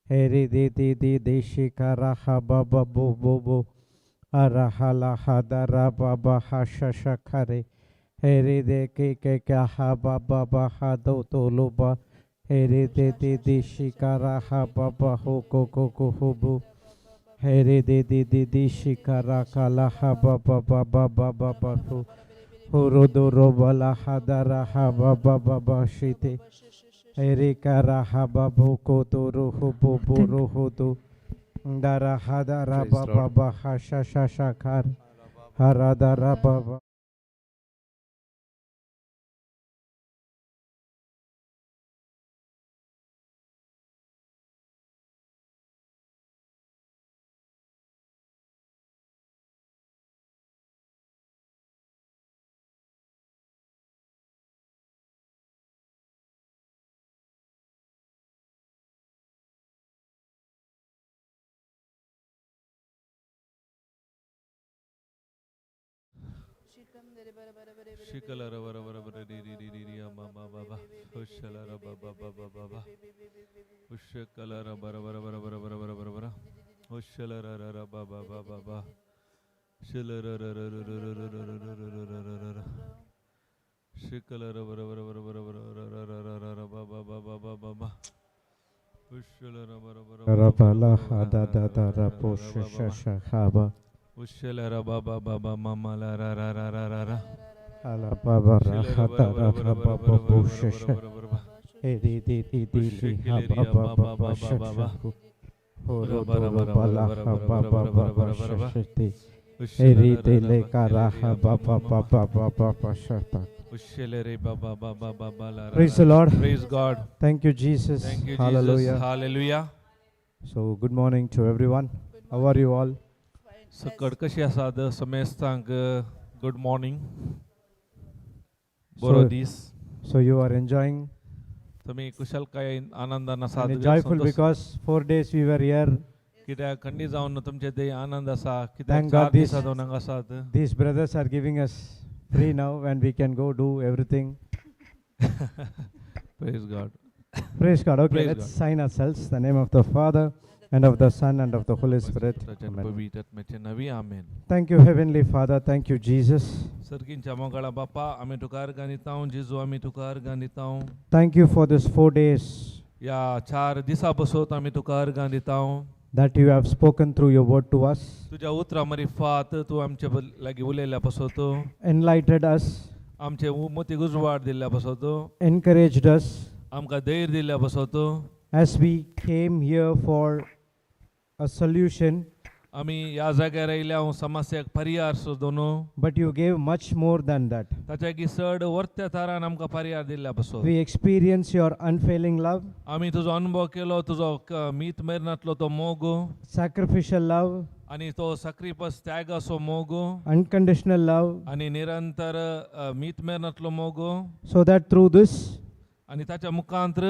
Heri di shikara ha baba bo bo bo. Arahala hadara baba ha shashakare. Heri de ke ha baba ba ha do to luba. Heri di shikara ha baba ho ko hubu. Heri di shikara kala ha baba baba baba bahu. Hurudu robala hadara ha baba baba shite. Heri kara ha babu ko to ruhu bubu ruhudu. Dara hadara Praise baba Lord. ba ha shashakar. Haradara baba. Shikala raba raba raba re re re re re re ama ma ba ba. Ushala raba ba ba ba ba ba. Ushakala raba raba raba raba raba raba raba raba ra. Ushala ra ra ra ba ba ba ba ba. Shala ra ra ra ra ra ra ra ra ra ra ra ra ra ra ra. Shikala raba raba raba raba raba ra ra ra ra ra ra ba ba ba ba ba ba ba. Ushala raba raba raba raba Rabala raba raba ra ra ra ra hadadara ra ra ra posha ba ba ba. shashakaba. Ushala raba ba ba ba ma ma la ra ra ra ra ra ra. Ala baba Shila raba raba rahadara raba raba baba raba raba babu raba raba shasha. raba raba. Edi di ha Ushikiliria baba ba ba baba ba ba ba ba. shashaku. Raba raba Horodoro raba bala raba ha raba raba baba raba raba baba raba raba raba. shashati. Ushila Eri ra ra de ra le ba karaha kiliria ba ma baba ma ma. baba baba shata. Ushilere ba ba ba ba ba ba la ra Praise ra the ra. Lord. Praise God. Thank you, Jesus. Thank you, Jesus. Hallelujah. Hallelujah. So, good morning to everyone. How are you all? सकड कशी आसात समेस्तांक good morning बरो So, दीस so you are enjoying तुम्ही कुशल काय आनंदान and आसात joyful Santosh because 4 days we were here. कित्याक खंडी जावन तुमचे ते आनंद आसा कित्याक Thank 4 God this दिसा दोन आसात these brothers are giving us free now and we can go do everything. Praise God. Praise God. Okay, Praise let's God. sign ourselves. The name of the Father and of the Son and of the Holy Spirit. Amen. Amen. Thank you, Heavenly Father. Thank you, Jesus. सर्किंच्या मोगाळा Bappa आम्ही तुकार गाणिताव जेजू आम्ही तुकार गाणिताव Thank you for this 4 days या 4 दिसा बसोत आम्ही तुकार गाणिताव that you have spoken through your word to us, तुझ्या उतरा मरी फात तू आमच्या लागी उलयल्या बसोतो enlightened us, आमचे मोती गुजवाड दिल्ल्या बसोतो encouraged us आमकां धैर्य दिल्ल्या बसोतो as we came here for a solution, आम्ही या जाग्यार आयल्या समस्याक पर्याय सोदून but you gave much more than that. ताच्या की चड वर्त्या तारान आमकां पर्याय दिल्ल्या बसोत We experience your unfailing love, आम्ही तुजो अनुभव केलो तुजो मीत मेरनातलो तो मोग sacrificial love, आणि तो सक्रिपस त्याग असो मोग unconditional love, आणि निरंतर मीत मेरनातलो मोग so that through this आणि ताच्या मुखांतर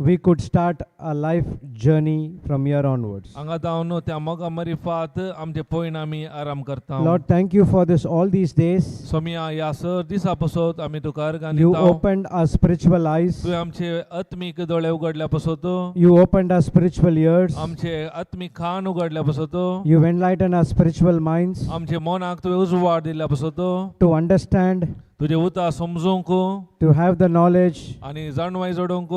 we could start a life journey from here onwards. हांगा जावन त्या मोगा मरी फात आमचे पयण आमी आराम करता Lord, thank you for this all these days. सोमिया या सर दिसा पसोत आमी तुका You अर्गानिता opened our spiritual eyes. तुवें आमचे आत्मीक दोळे उगडल्या पसोत You opened our spiritual ears. आमचे आत्मीक कान उगडल्या पसोत You enlightened our spiritual minds आमचे मनाक तुवें उजवाड दिल्या पसोत to understand, तुझे उता समजूंक to have the knowledge, आणि जाणवाय जोडूंक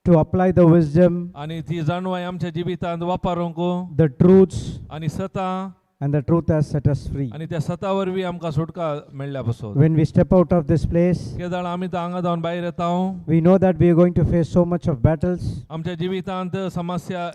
to apply the wisdom, आणि ती जाणवाय आमच्या जिवितांत वापरूंक the truths, आणि सता and the truth has set us free. आणि त्या सता वरवीं आमकां सुटका मेळ्ळ्या पसोत When we step out of this place, केदाळ आमी हांगा जावन भायर येता we know that we are going to face so much of battles, आमच्या जिवितांत समस्या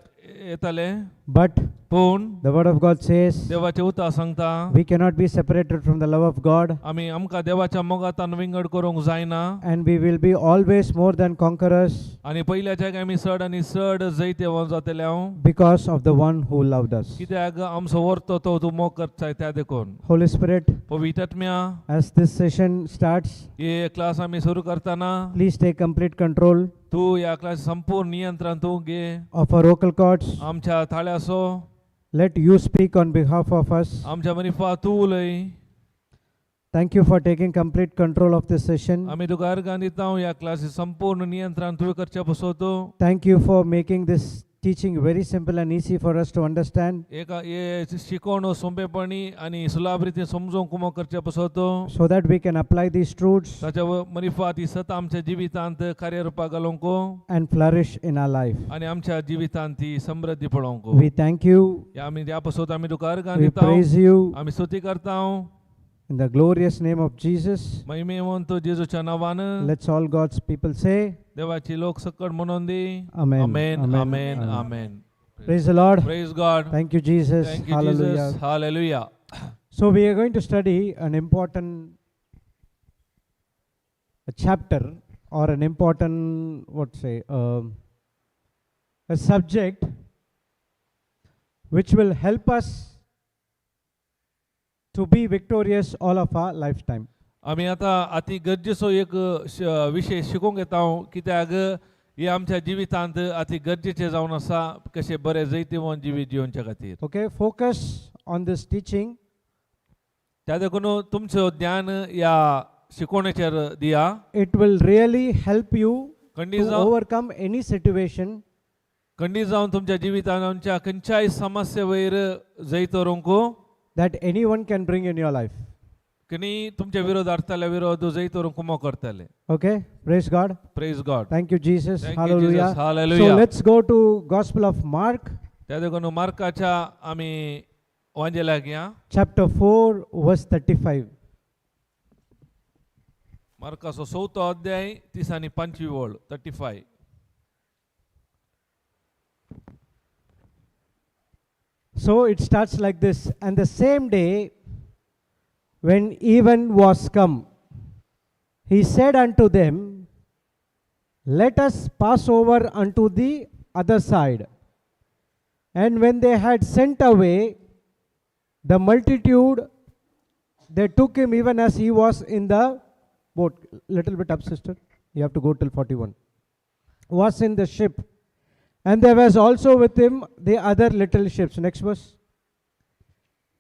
येतले but पूण the word of God says देवाचे उता सांगता we cannot be separated from the love of God, आमी आमकां देवाच्या मोगातान विंगड करूंक जायना and we will be always more than conquerors आनी पयल्याच्या आमी चड आनी चड जैते जातले हांव because of the one who loved us. कित्याक आमचो वर्तो तो तूं मोग करताय त्या देखून Holy Spirit, पवित्र आत्म्या as this session starts, हे क्लास आमी सुरू करताना please take complete control तू या क्लास संपूर्ण नियंत्रण तू घे of our vocal cords. आमच्या थाळ्यासो Let you speak on behalf of us. आमच्या मनिफा तू उलय Thank you for taking complete control of this session. आमी तुका अर्गां दिता या क्लासी संपूर्ण नियंत्रण तुवें करच्या पसोत Thank you for making this teaching very simple and easy for us to understand, हे शिकवणं सोंपेपणी आणि सुलभ रीती समजूंक कुमो करचे पसोतो so that we can apply these truths ताच्या मरिफात ही सत आमच्या जिवितांत कार्यरूपाक घालूंक and flourish in our life. आणि आमच्या जिवितांत ती समृद्धी पळोवंक We thank you, आमी त्या पसोत आमी तुका अर्घ we दिता praise you आमी स्तुती करता in the glorious name of Jesus. महिमेवंत जेजूच्या नावान Let's all God's people say, देवाची लोक सकट म्हणून दी Amen. Amen Amen. Amen Amen. Amen Praise the Lord. Praise God. Thank you, Jesus. Thank you, Hallelujah. Jesus. Hallelujah. So we are going to study an important a chapter or an important, a subject which will help us to be victorious all of our lifetime. आमी आता अति गरजेचो एक विषय शिकूंक येता कित्याक हे आमच्या जिवितांत अति गरजेचे जावन आसा कशे बरे जैतिवंत जिवीत जिवोवच्या खातीर Okay, focus on this teaching. त्या देखून तुमचो ध्यान या शिकवणेचेर दिया It will really help you Khandi to जावन overcome any situation खंडी जावन तुमच्या जिवितांत खंयच्याय समस्ये वयर जैत दवरूंक that anyone can bring in your life. कनी तुमच्या विरोध आसतल्या विरोध जैत दवरूंक कुमो करतले Okay, praise God. Praise God Thank you, Jesus. Thank you, Hallelujah. Jesus. Hallelujah. So let's go to Gospel of Mark, त्या देखून मार्काच्या आमी वांजेल्याक या chapter 4, verse 35. मार्काचो 4 अध्याय 30 आणि 25 वळ 35. So it starts like this. And the same day, when even was come, he said unto them, Let us pass over unto the other side. And when they had sent away the multitude, they took him even as he was in the boat. Little bit up, sister. You have to go till 41. Was in the ship. And there was also with him the other little ships. Next verse.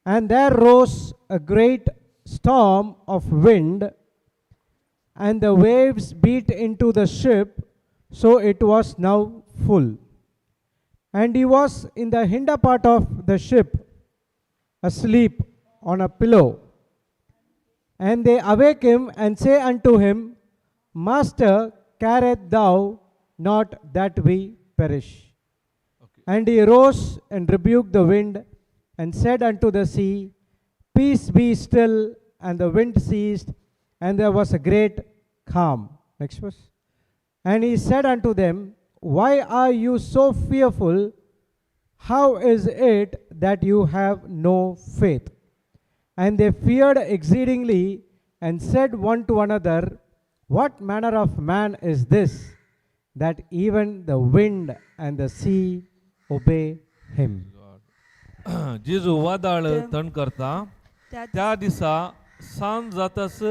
And there rose a great storm of wind, and the waves beat into the ship, so it was now full. And he was in the hinder part of the ship, asleep on a pillow. And they awake him and say unto him, Master, carest thou not that we perish? Okay. And he arose and rebuked the wind and said unto the sea, Peace be still. And the wind ceased, and there was a great calm. Next verse. And he said unto them, Why are you so fearful? How is it that you have no faith? And they feared exceedingly, and said one to another, What manner of man is this, that even the wind and the sea obey him? जेजू वादळ थंड करता त्या दिसा सांज जाताच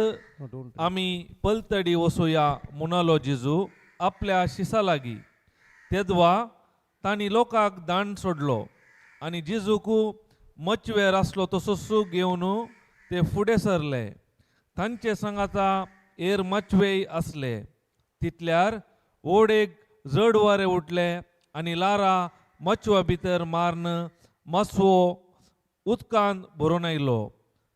आमी पलतडी वसोया म्हणलो जेजू आपल्या शिसा लागी तेदवा तांणी लोकांक दांड सोडलो आनी जेजूकू मचवेर आसलो तसो घेवन ते फुडें सरले तांचे सांगाता एर मचवेय आसले तितल्यार ओडेक जड वारे उठले आनी लारा मचवा भितर मारन मसवो उदकांत भरून आयलो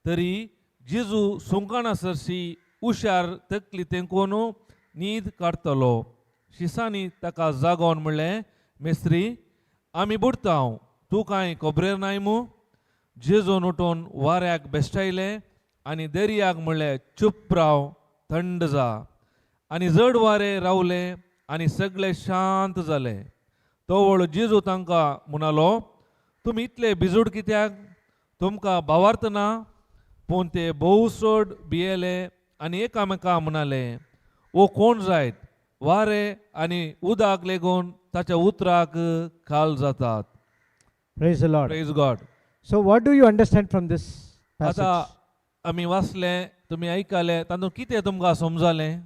तरी जेजू सुंकाणा सरशी हुशार तकली तेंकून न्हीद काडटलो शिसांनी ताका जागोवन म्हणलें मेस्त्री आमी बुडतांव तूं कांय खबरेर नाय मू जेजून उठून वाऱ्याक बेश्टायले आनी दर्याक म्हणलें चुप राव थंड जा आनी जड वारे रावले आनी सगळे शांत जाले तो वळ जेजू तांकां म्हणलो तुमी इतले बिजूड कित्याक तुमकां भावार्थ ना पूण ते भोव चड भियेले आनी एकामेकां म्हणाले ओ कोण जायत वारे आनी उदक लेगून ताच्या उतराक खाल जातात. Praise the Lord. Praise God. So what do you understand from this आता passage? आमी वाचले तुमी आयकले तातूंत कितें तुमकां समजलें?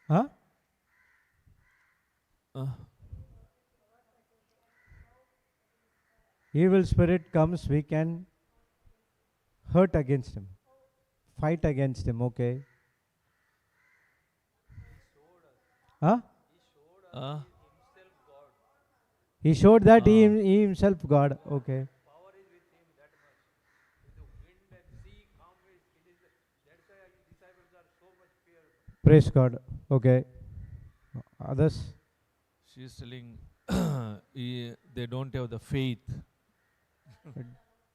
Huh? Evil spirit comes, we can hurt against him, fight against him, okay? Huh? He showed that Ah. he himself God. Okay. Praise God. Okay. Others? She is telling they don't have the faith.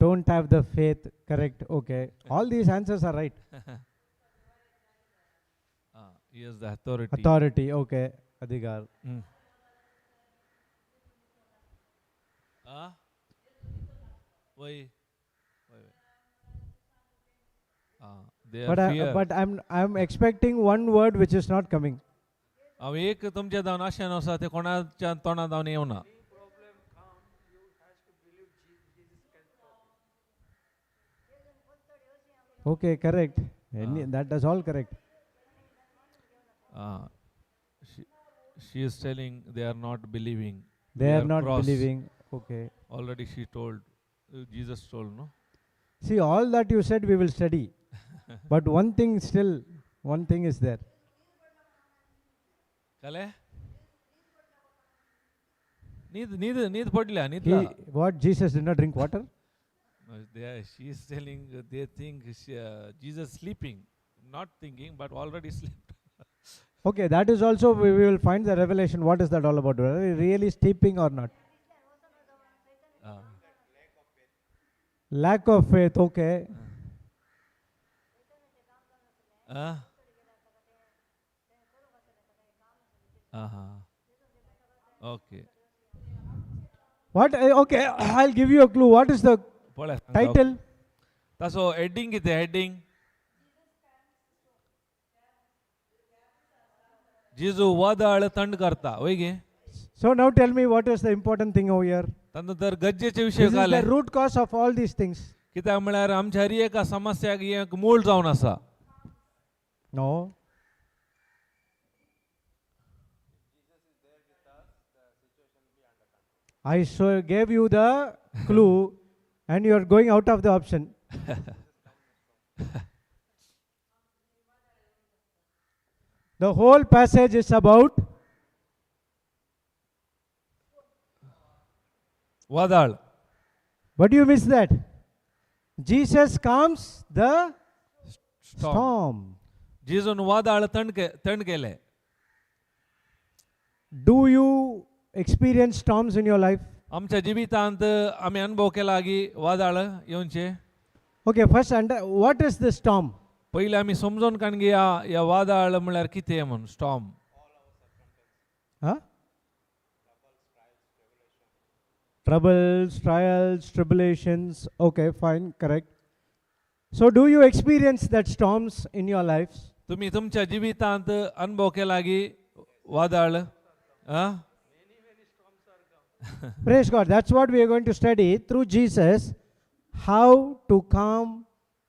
Don't have the faith. Correct. Okay. All these answers are right. He has the authority. Authority. Okay. Adhikar. Mm. Ah? Why? They are fear. But I'm expecting one word which is not coming. हांव एक तुमच्या जावन अशें आसा ते कोणाच्या तोंडां जावन येवना. Okay. Correct. That is all correct. She is telling they are not believing. They are not cross. believing. Okay. Already she told. Jesus told, no? See, all that you said we will study. But one thing is there. Kale? Need पडल्या नीदला. What, Jesus did not drink water? No, she is telling they think Jesus sleeping, not thinking, but already slept. Okay, that is also, we will find the revelation. What is that all about? Whether he really sleeping or not? Lack of faith, okay. Okay. What? Okay, I'll give you a clue. What is the title? So heading is the heading. Jesus वादळ थंड करता होय गे. So now tell me what is the important thing over here? तर गरजेचे This विषय is काय the root cause of all these things. कित्याक म्हळ्यार आमच्या हर एका समस्याक एक मूळ जावन आसा. No. I gave you the clue and you are going out of the option. The whole passage is about वादळ. But you miss that. Jesus calms the storm. जिजून वादळ थंड केले. Do you experience storms in your life? आमच्या जिवितांत आम्ही अनुभव केला की वादळ येऊनचे. Okay, first, what is the storm? पहिले आम्ही समजून काण घेया या वादळ म्हळ्यार कितें म्हणून storm. Huh? Troubles, trials, tribulations. Okay, fine, correct. So do you experience that storms in your lives? तुम्ही तुमच्या जिवितांत अनुभव केला की वादळ. Praise God. That's what we are going to study through Jesus, how to calm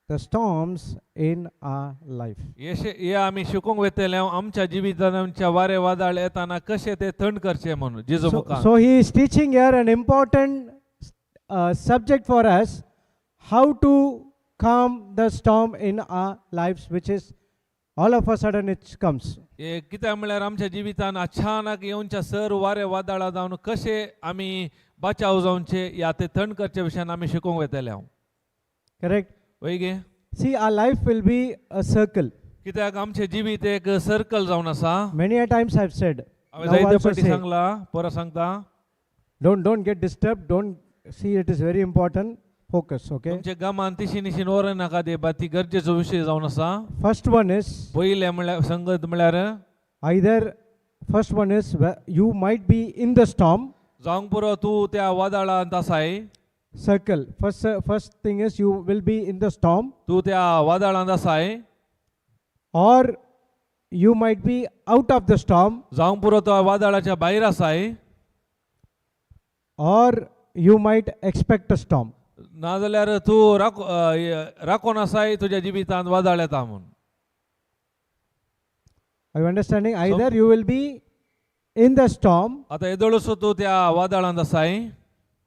the storms in our life. हे आम्ही शिकूंक वेतले आमच्या जिवितांत आमच्या वारे वादळ येताना कशे ते थंड करचे म्हणून जेजू मुखार. So he is teaching here an important subject for us, how to calm the storm in our lives, which is all of a sudden it comes. कित्याक म्हळ्यार आमच्या जिवितांत अचानक येवनच्या सर वारे वादळा जावन कशे आमी बचाव जावचे या ते थंड करचे विशयान आमी शिकूंक वेतले. Correct? वय गे. See, our life will be a circle. कित्याक आमचे जिवीत एक सर्कल जावन आसा. Many a times I've said. हांवें जायते फावटी सांगला, परत सांगता. Don't get disturbed. Don't see, it is very important. Focus, okay? तुमचे गमान तिशीनिशीन ओर नाका दे बाती गरजेचो विषय जावन आसा. First one is, पहिले म्हळ्यार संगत म्हळ्यार either first one is you might be in the storm. जावंक पुरो तूं त्या वादळांत आसाय. Circle. First thing is you will be in the storm. तूं त्या वादळांत आसाय. Or you might be out of the storm. जावंक पुरो तो वादळाच्या भायर आसाय. Or you might expect a storm. नाजाल्यार तूं राखोन आसाय तुज्या जिवितांत वादळ येता म्हणून. Are you understanding? Either you will be in the storm. आता येदोळसो तूं त्या वादळांत आसाय.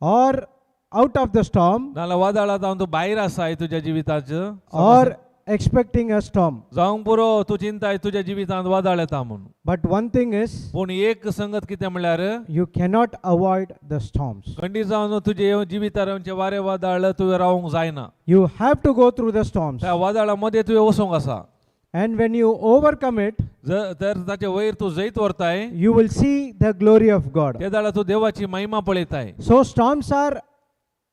Or out of the storm. नाल्यार वादळांत तूं भायर आसाय तुज्या जिविताचो. Or expecting a storm. जावंक पुरो तूं चिंताय तुज्या जिवितांत वादळ येता म्हणून. But one thing is, पूण एक संगत कितें म्हणल्यार you cannot avoid the storms. खंडी जावन तुजे जिवितार येवचे वारे वादळ तुवें रावंक जायना. You have to go through the storms. त्या वादळा मध्ये तुवें वचोंक आसा. And when you overcome it, तर ताचे वयर तूं जैत व्हरताय you will see the glory of God. त्या दाळा तूं देवाची महिमा पळयताय. So storms are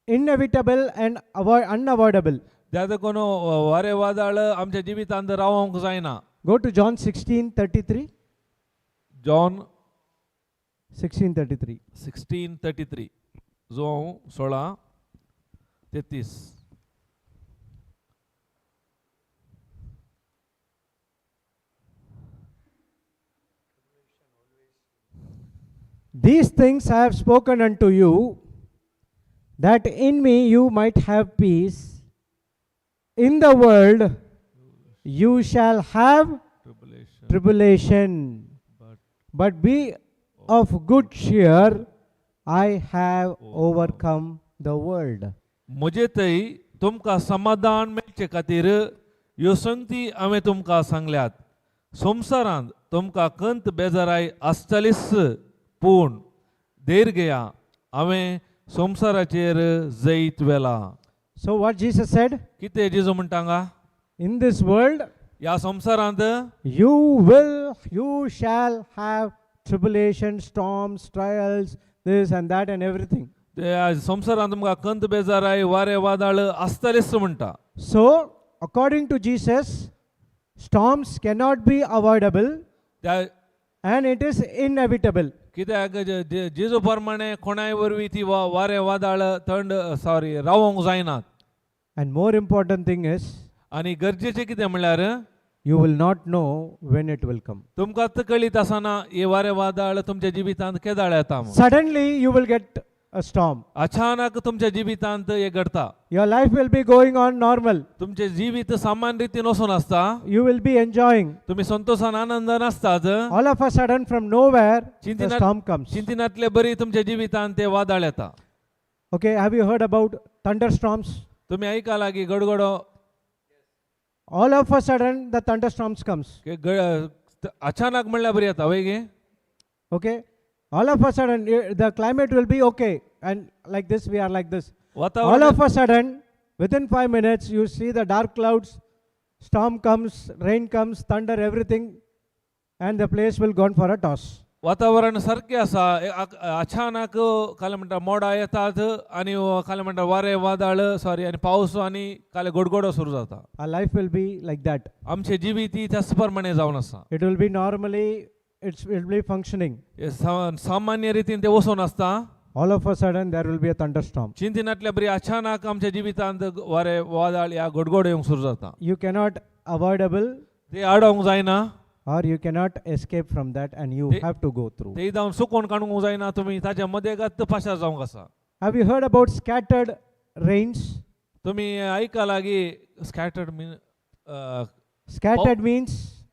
inevitable and unavoidable. त्या देखून वारे वादळ आमच्या जिवितांत रावंक जायना. Go to John 16:33. John 16:33. 16:33 João 16:33. These things I have spoken unto you, that in me you might have peace. In the world you shall have tribulation, but be of good cheer. I have overcome the world. मुझे तई तुमका समाधान मेळचे खातीर ह्यो संगती हांवें तुमकां सांगल्यात. संवसारांत तुमकां कंत बेजाराय आसतलीच, पूण धैर्य घेया, हांवें संवसाराचेर जैत वेला. So what Jesus said? कितें जेजू म्हणटा हांगा? In this world ह्या संवसारांत you shall have tribulation, storms, trials, this and that and everything. त्या संवसारांत तुमकां कंत बेजाराय वारे वादळ आसतलीच म्हणटा. So according to Jesus, storms cannot be avoidable त्या and it is inevitable. कित्याक जेजू प्रमाणे कोणाय वरवीं ती वारे वादळ थंड रावंक जायनात. And more important thing is, आनी गरजेचें कितें म्हणल्यार you will not know when it will come. तुमकां कळीत आसना हे वारे वादळ तुमच्या जिवितांत केदाळ येता म्हणून. Suddenly you will get a storm. अचानक तुमच्या जिवितांत हे घडता. Your life will be going on normal. तुमचे जिवीत सामान्य रितीन वचून आसता. You will be enjoying. तुम्ही संतोषान आनंदान आसतात. All of a sudden from nowhere the storm comes. चिंतिनातले बरी तुमच्या जिवितांत ते वादळ येता. Okay, have you heard about thunderstorms? तुम्ही ऐका लागी गडगडो. All of a sudden the thunderstorms comes. अचानक म्हणल्यार बरी येता वय गे. Okay, all of a sudden the climate will be okay, and like this we are like this. All of a sudden within 5 minutes you see the dark clouds, storm comes, rain comes, thunder, everything, and the place will gone for a toss. वातावरण सारकें आसा. अचानक काले म्हणटा मोडां येतात आनी काले म्हणटा वारे वादळ आनी पावस आनी काले गडगडो सुरू जाता. Our life will be like that. आमचे जिवीत त्याच प्रमाणे जावन आसा. It will be normally, it will be functioning. सामान्य रितीन ते वचून आसता. All of a sudden there will be a thunderstorm. चिंतिनातल्या बरी अचानक आमच्या जिवितांत वारे वादळ या गडगडो येवंक सुरू जाता. You cannot avoidable, ते आडोवंक जायना. or you cannot escape from that, and you have to go through. ते जावन सुकोवन काडूंक जायना. तुमी ताच्या मदें गत्त पाशार जावंक आसा. Have you heard about scattered rains? तुमी ऐका लागी scattered mean Scattered means,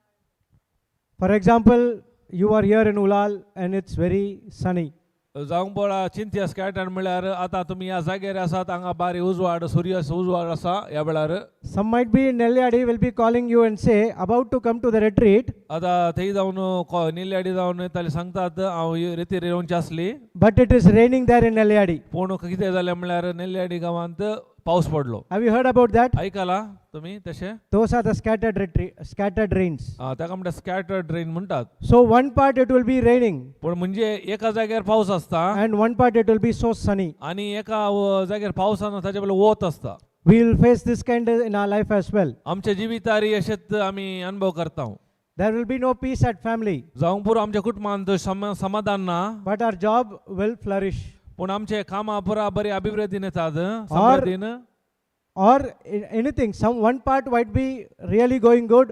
for example, you are here in Ulal and it's very sunny. जावंक पडा चिंत्या स्कॅटर्ड म्हळ्यार आतां तुमी ह्या जाग्यार आसात, हांगा बारी उजवाड सूर्य उजवाड आसा ह्या वेळार. Some might be in Nelliyadi will be calling you and say, about to come to the retreat. आतां थंय जावन निल्याडी जावन येताले सांगतात हांव रितीर येवंची आसली. But it is raining there in Nelliyadi. पूण कितें जालें म्हळ्यार नेल्याडी गांवांत पावस पडलो. Have you heard about that? ऐकला तुम्ही तशें? Those are the scattered rains. ताका म्हणटा स्कॅटर्ड रेन म्हणटात. So one part it will be raining. पण म्हणजे एका जाग्यार पावस आसता and one part it will be so sunny. आणि एका जाग्यार पावसान ताचे बरोबर वत आसता. We will face this kind in our life as well. आमच्या जिवितारी अशेंच आमी अनुभव करता. There will be no peace at family. जावंक पुरो आमच्या कुटुंबांत समाधान ना. But our job will flourish. पूण आमचे कामां पुरा बरी अभिवृद्धीन येतात, समृद्धीन. Or anything, one part might be really going good,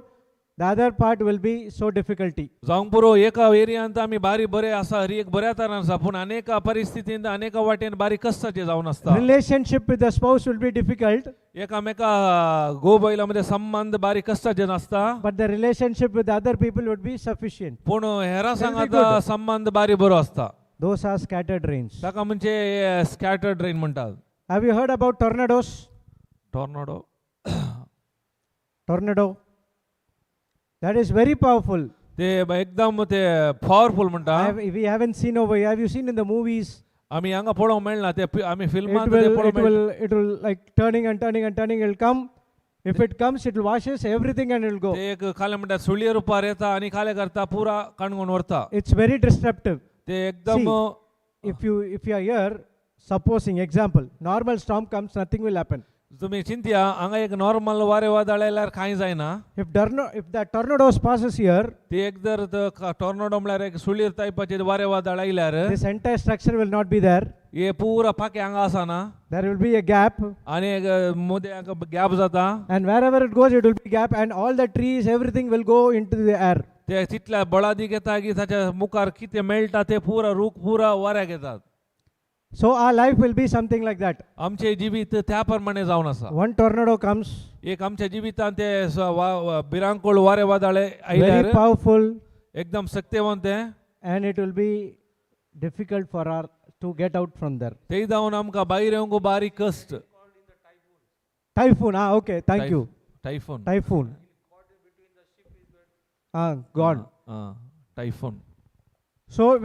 the other part will be so difficulty. जावंक पुरो एका एरियांत आमी बारी बरे आसा, हर एक बऱ्या तरान आसा, पूण अनेक परिस्थितींत अनेक वाटेन बारी कश्टाचे जावन आसता. Relationship with the spouse will be difficult. एकामेका घोव बैला मध्ये संबंध बारी कश्टाचे नासता. But the relationship with other people would be sufficient. पूण हेरा सांगात संबंध बारी बरो आसता. Those are scattered rains. ताका म्हणजे स्कॅटर्ड रेन म्हणटात. Have you heard about tornadoes? Tornado. tornado. That is very powerful. ते एकदम ते पॉवरफुल म्हणटा. We haven't seen over here. Have you seen in the movies? आम्ही हांगा पळोवंक मेळना ते आम्ही It फिल्मांत will, ते it पळोवंक मेळना. will, it will like turning and turning and turning. It will come. If it comes, it will washes everything and it will go. ते एक खाले म्हणटा सुळये रुपार येता आणि खाले करता पुरा काणगोन व्हरता. It's very disruptive. ते एकदम If you are here, supposing example, normal storm comes, nothing will happen. तुम्ही चिंतया हांगा एक नॉर्मल वारे वादळ आयल्यार कांय जायना. If that tornado passes here, ते एक जर टॉर्नेडो म्हळ्यार एक सुळीर टायपाचे वारे वादळ आयल्यार this entire structure will not be there. हे पुरा फाके हांगा आसाना There will be a gap, आणि एक मदें गॅप जाता. and wherever it goes, it will be gap, and all the trees, everything will go into the air. ते तितल्या बळादी घेता की ताच्या मुखार कितें मेळटा ते पुरा रूख पुरा वाऱ्याक घेतात. So our life will be something like that. आमचे जिवीत त्या प्रमाणे जावन आसा. One tornado comes, एक आमच्या जिवितांत ते बिरांकोळ वारे वादळ very आयल्यार powerful, एकदम शक्तिवंत तें. and it will be difficult for us to get out from there. ते जावन आमकां भायर येवंक बारीक कश्ट. Typhoon, okay, thank you. Typhoon. Typhoon. Gone. Typhoon. So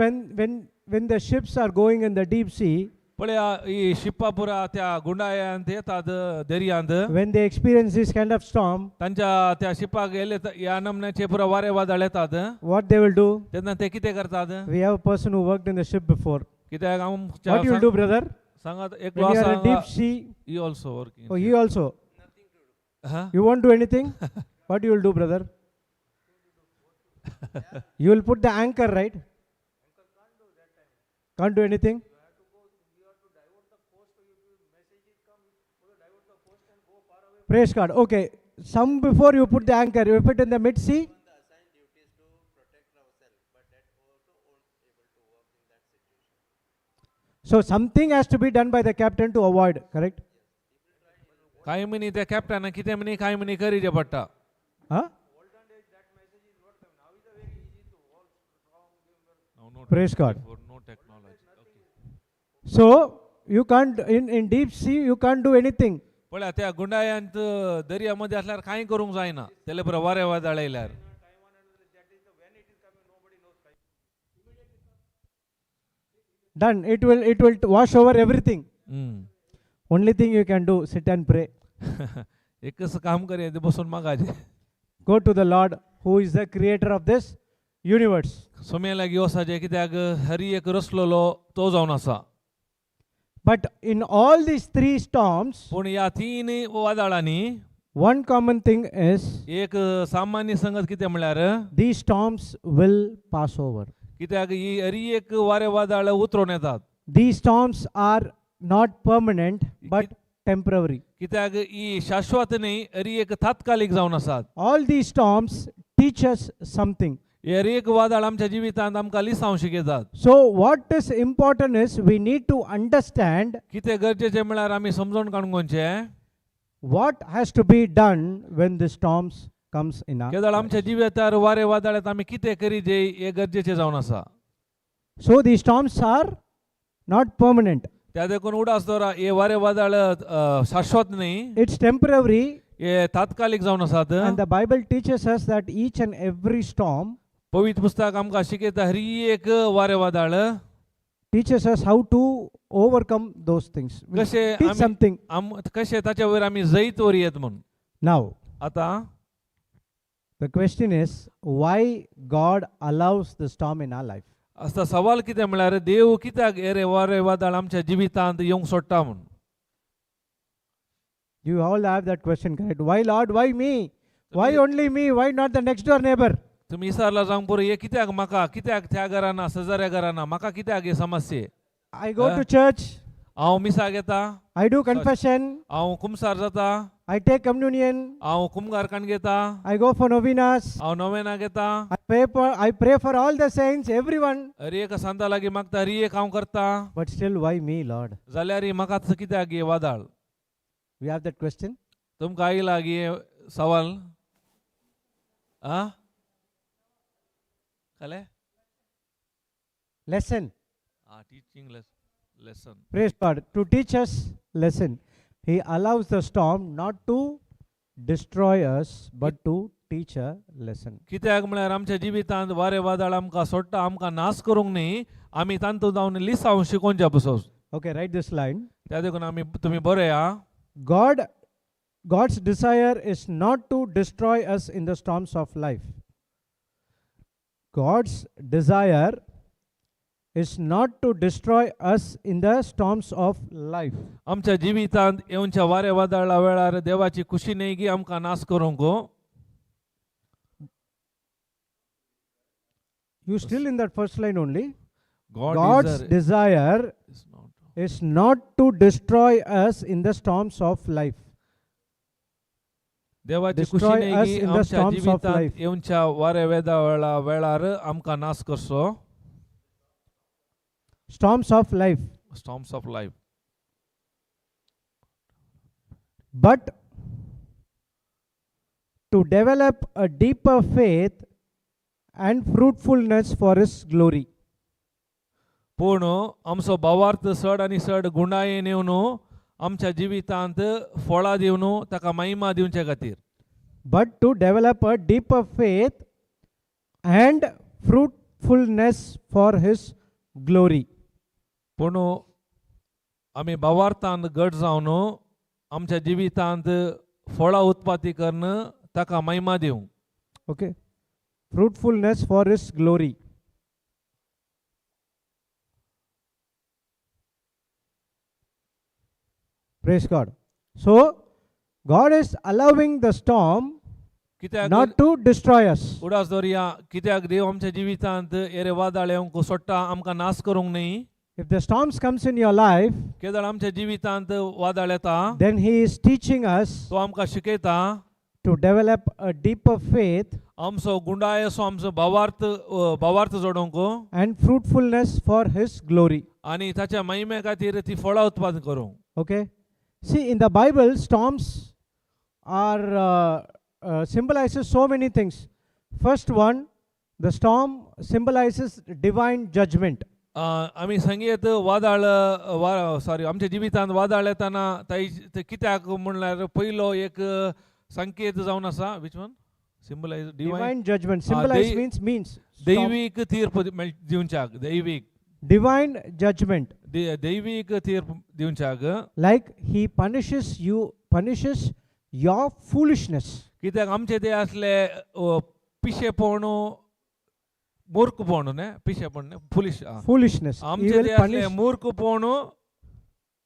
when the ships are going in the deep sea, पळया ಈ ಶಿಪ್ಪಾಪುರ त्या गुंडायांत येतात दर्यांत. when they experience this kind of storm, तांच्या त्या शिपाक येले ह्या नमन्याचे पुरा वारे वादळ येतात. what they will do? तेन्ना ते कितें करतात? We have a person who worked in the ship before. कित्याक What you will do, brother? सांगात एक When you are in deep आसा sea, he also working. oh, you also. Huh? You won't do anything? What you will do, brother? You will put the anchor, right? Can't do anything? Praise God. Okay. Some before you put the anchor, you put it in the mid sea. So something has to be done by the captain to avoid, correct? काही म्हणी त्या captain कितें म्हणी काही म्हणी करीचे पडटा. Huh? Praise God. No technology. Okay. So you can't in deep sea you can't do anything. पळया त्या गुंडायांत दर्यामध्ये असल्यार कांय करूंक जायना. तेले पुरा वारे वादळ आयल्यार. Done. It will wash over everything. Only thing you can do, sit and pray. एकच काम करे ते बसून मागाचे. Go to the Lord who is the creator of this universe. सोम्याला घेवसाचे कित्याक हरी एक रचलोलो तो जावन आसा. But in all these three storms, पूण ह्या तीन वादळांनी one common thing is एक सामान्य संगत कितें म्हळ्यार these storms will pass over. कित्याक ही हरी एक वारे वादळ उतरून येतात. These storms are not permanent but temporary. कित्याक ही शाश्वत न्ही, हरी एक तात्कालिक जावन आसात. All these storms teach us something. हरी एक वादळ आमच्या जिवितांत आमकां लिसांव शिकयतात. So what is important is we need to understand कितें गरजेचें म्हळ्यार आमी समजून काडूंचे what has to be done when the storms comes in our केदळ life. आमच्या जिवितार वारे वादळात आमी कितें करीचे हे गरजेचें जावन आसा. So these storms are not permanent. त्या देखून उडास दोरा हे वारे वादळ शाश्वत न्ही, It's temporary, हे तात्कालिक जावन आसात. and the Bible teaches us that each and every storm पवित्र पुस्तक आमकां शिकयता हरी एक वारे वादळ teaches us how to overcome those things. We कशें teach something. कशें ताच्या वयर आमी जैत वरयत म्हणून. Now, आतां the question is why God allows the storm in our life. आतां सवाल कितें म्हळ्यार देव कित्याक हे वारे वादळ आमच्या जिवितांत येवंक सोडटा म्हणून. You all have that question, correct? Why Lord? Why me? Why only me? Why not the next door neighbor? तुम्ही विचारला जावंक पुरो हे कित्याक म्हाका, कित्याक त्या घराना शेजाऱ्या घराना म्हाका कित्याक हे समस्ये. I go to church. हांव मिसा घेता, I do confession. हांव कुमसार जाता, I take communion. हांव कुमगारकण घेता, I go for novenas. हांव नोवेना घेता, I pray for all the saints, everyone. हरी एक सांता लागीं मागता, हरी एक हांव करता. But still, why me, Lord? जाल्यार म्हाकाच कित्याक हे वादळ. We have that question. तुमकां आयला की हे सवाल? आ कले? Lesson. Teaching lesson. Praise God. To teach us lesson. He allows the storm not to destroy us, but to teach a lesson. कित्याक म्हळ्यार आमच्या जिवितांत वारे वादळ आमकां सोडटा, आमकां नाश करूंक न्ही, आमी तांतूं जावन लिसांव शिकोवचे पसून. Okay, write this line. त्या देखून आमी तुमी बरया. God's desire is not to destroy us in the storms of life. God's desire is not to destroy us in the storms of life. आमच्या जिवितांत येवच्या वारे वादळा वेळार देवाची खुशी न्ही की आमकां नाश करूंक. You still in that first line only. God's desire is not to destroy us in the storms of life. देवाची खुशी Destroy न्ही us की in the आमच्या storms of जिवितांत life. येवच्या वारे वादळा वेळार आमकां नाश करचो. Storms of life. Storms of life. But to develop a deeper faith and fruitfulness for His glory. पूण आमचो भावार्थ चड आनी चड गुणायेन येवन आमच्या जिवितांत फळां दिवन ताका महिमा दिवचे खातीर. But to develop a deeper faith and fruitfulness for His glory. पूण आमी भावार्थांत घट जावन आमच्या जिवितांत फळां उत्पत्ती करन ताका महिमा दिवंक. Okay. Fruitfulness for His glory. Praise God. So, God is allowing the storm कित्याक not to destroy us. उडास दर्या कित्याक देव आमच्या जिवितांत येरे वादळ येवंक सोडटा, आमकां नाश करूंक न्ही. If the storms comes in your life, केदळ आमच्या जिवितांत वादळ येता, then He is teaching us तो आमकां शिकयता to develop a deeper faith आमचो गुंडाय असो आमचो भावार्थ जोडोवंक and fruitfulness for His glory. आनी ताच्या महिमे खातीर ती फळां उत्पादन करूंक. Okay. See, in the Bible, storms are symbolizes so many things. First one, the storm symbolizes divine judgment. आमी सांगयत वादळ आमच्या जिवितांत वादळ येताना ते कित्याक म्हणल्यार पयलो एक संकेत जावन आसा. Which one? Symbolize Divine judgment. Symbolize means. Storm. दैवीक तीर्प दिवच्याक. दैवीक. Divine judgment. दैवीक तीर्प दिवच्याक. Like He punishes your foolishness. कित्याक आमचे ते असले पिशेपण मूर्खपण न्ही पिशेपण Foolishness. He आमचे will ते punish. असले मूर्खपण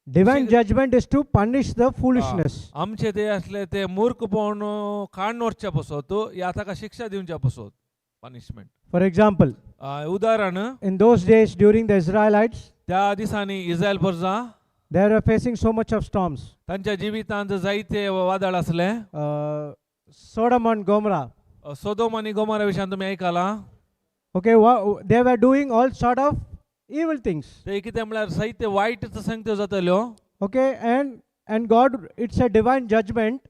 Divine judgment is to punish the foolishness. आमचे ते असले ते मूर्खपण काढून वरच्या पसत या ताका शिक्षा दिवच्या पसत. पनिशमेंट. For example, उदाहरण in those days during the Israelites, त्या दिसांनी इस्रायल प्रजा they were facing so much of storms. तांच्या जिवितांत जायते वादळ असले. Sodom and Gomorrah. सोदोम आनी गोमोरा विशयान तुम्ही ऐकला. Okay, they were doing all sort of evil things. ते कितें म्हळ्यार साहित्य वायट संगत्यो जातल्यो. Okay, and God, it's a divine judgment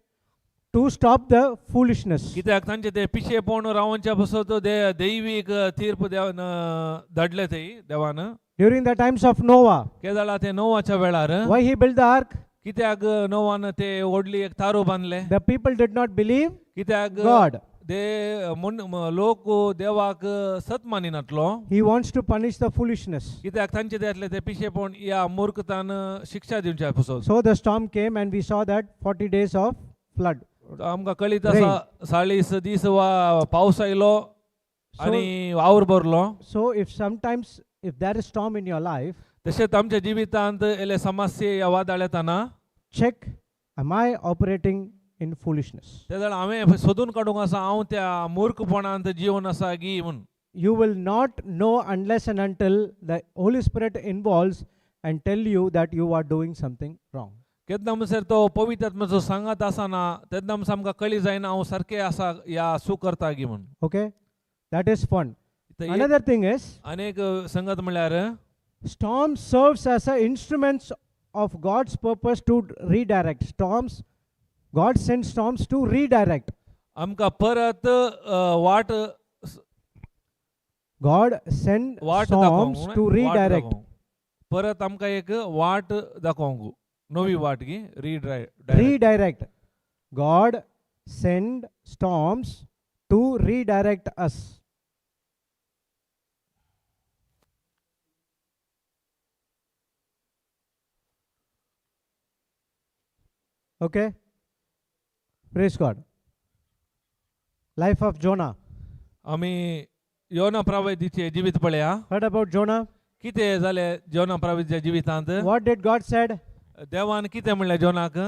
to stop the foolishness. कित्याक तांचे ते पिशेपण रावच्या पसत दैवीक तीर्प देवान धाडले ते देवान. During the times of Noah, केदाळा ते नोवाच्या वेळार why he built the ark? कित्याक नोवान ते व्हडली एक तारू बांदले. The people did not believe कित्याक God. लोक देवाक सत मानिनातलो. He wants to punish the foolishness. कित्याक तांचे ते असले ते पिशेपण या मूर्खतान शिक्षा दिवच्या पसत. So the storm came and we saw that 40 days of flood. आमकां कळीत आसा 40 दीस पावस आयलो आनी वावर भरलो. So if there is storm in your life, तशेंच आमच्या जिवितांत येले समस्या या वादळ येताना check, am I operating in foolishness? ते जाल्यार हांवें सोदून काडूंक आसा हांव त्या मूर्खपणांत जिवन आसा गी म्हूण. You will not know unless and until the Holy Spirit involves and tell you that you are doing something wrong. केन्ना म्हणसर तो पवित्र आत्म्याचो सांगात आसना तेन्ना म्हणसर आमकां कळी जायना हांव सारकें आसा या सू करता गी म्हूण. Okay, that is fun. Another thing is, अनेक संगत म्हळ्यार storm serves as a instruments of God's purpose to redirect. God sends storms to redirect. आमकां परत वाट God sends storms दाखोवंक to redirect. परत आमकां एक वाट दाखोवंक नवी वाट गी Redirect. God send storms to redirect us. Okay? Praise God. Life of Jonah. आम्ही योना प्रवादीचे जिवीत पळया. Heard about Jonah? कितें जालें योना प्रवादीच्या जिवितांत? What did God said? देवान कितें म्हणलें जोनाक?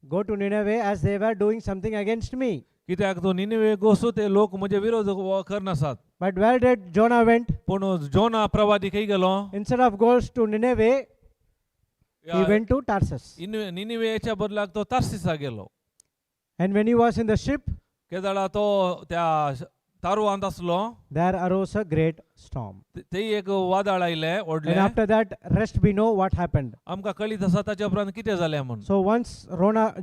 Go to Nineveh as they were doing something against me. कित्याक तूं निनिवे गोसू ते लोक म्हजे विरोध करनासात. But where did Jonah went? पूण जोना प्रवादी खंय गेलो? Instead of goes to Nineveh, he went to Tarsus. निनिवेच्या बदलाक तो तार्सिसा गेलो. And when he was in the ship, केदाळा तो त्या तारुवांत आसलो. there arose a great storm. ते एक वादळ आयलें And व्हडलें. after that, rest we know what happened. आमकां कळीत आसा ताच्या उपरांत कितें जालें म्हणून. So once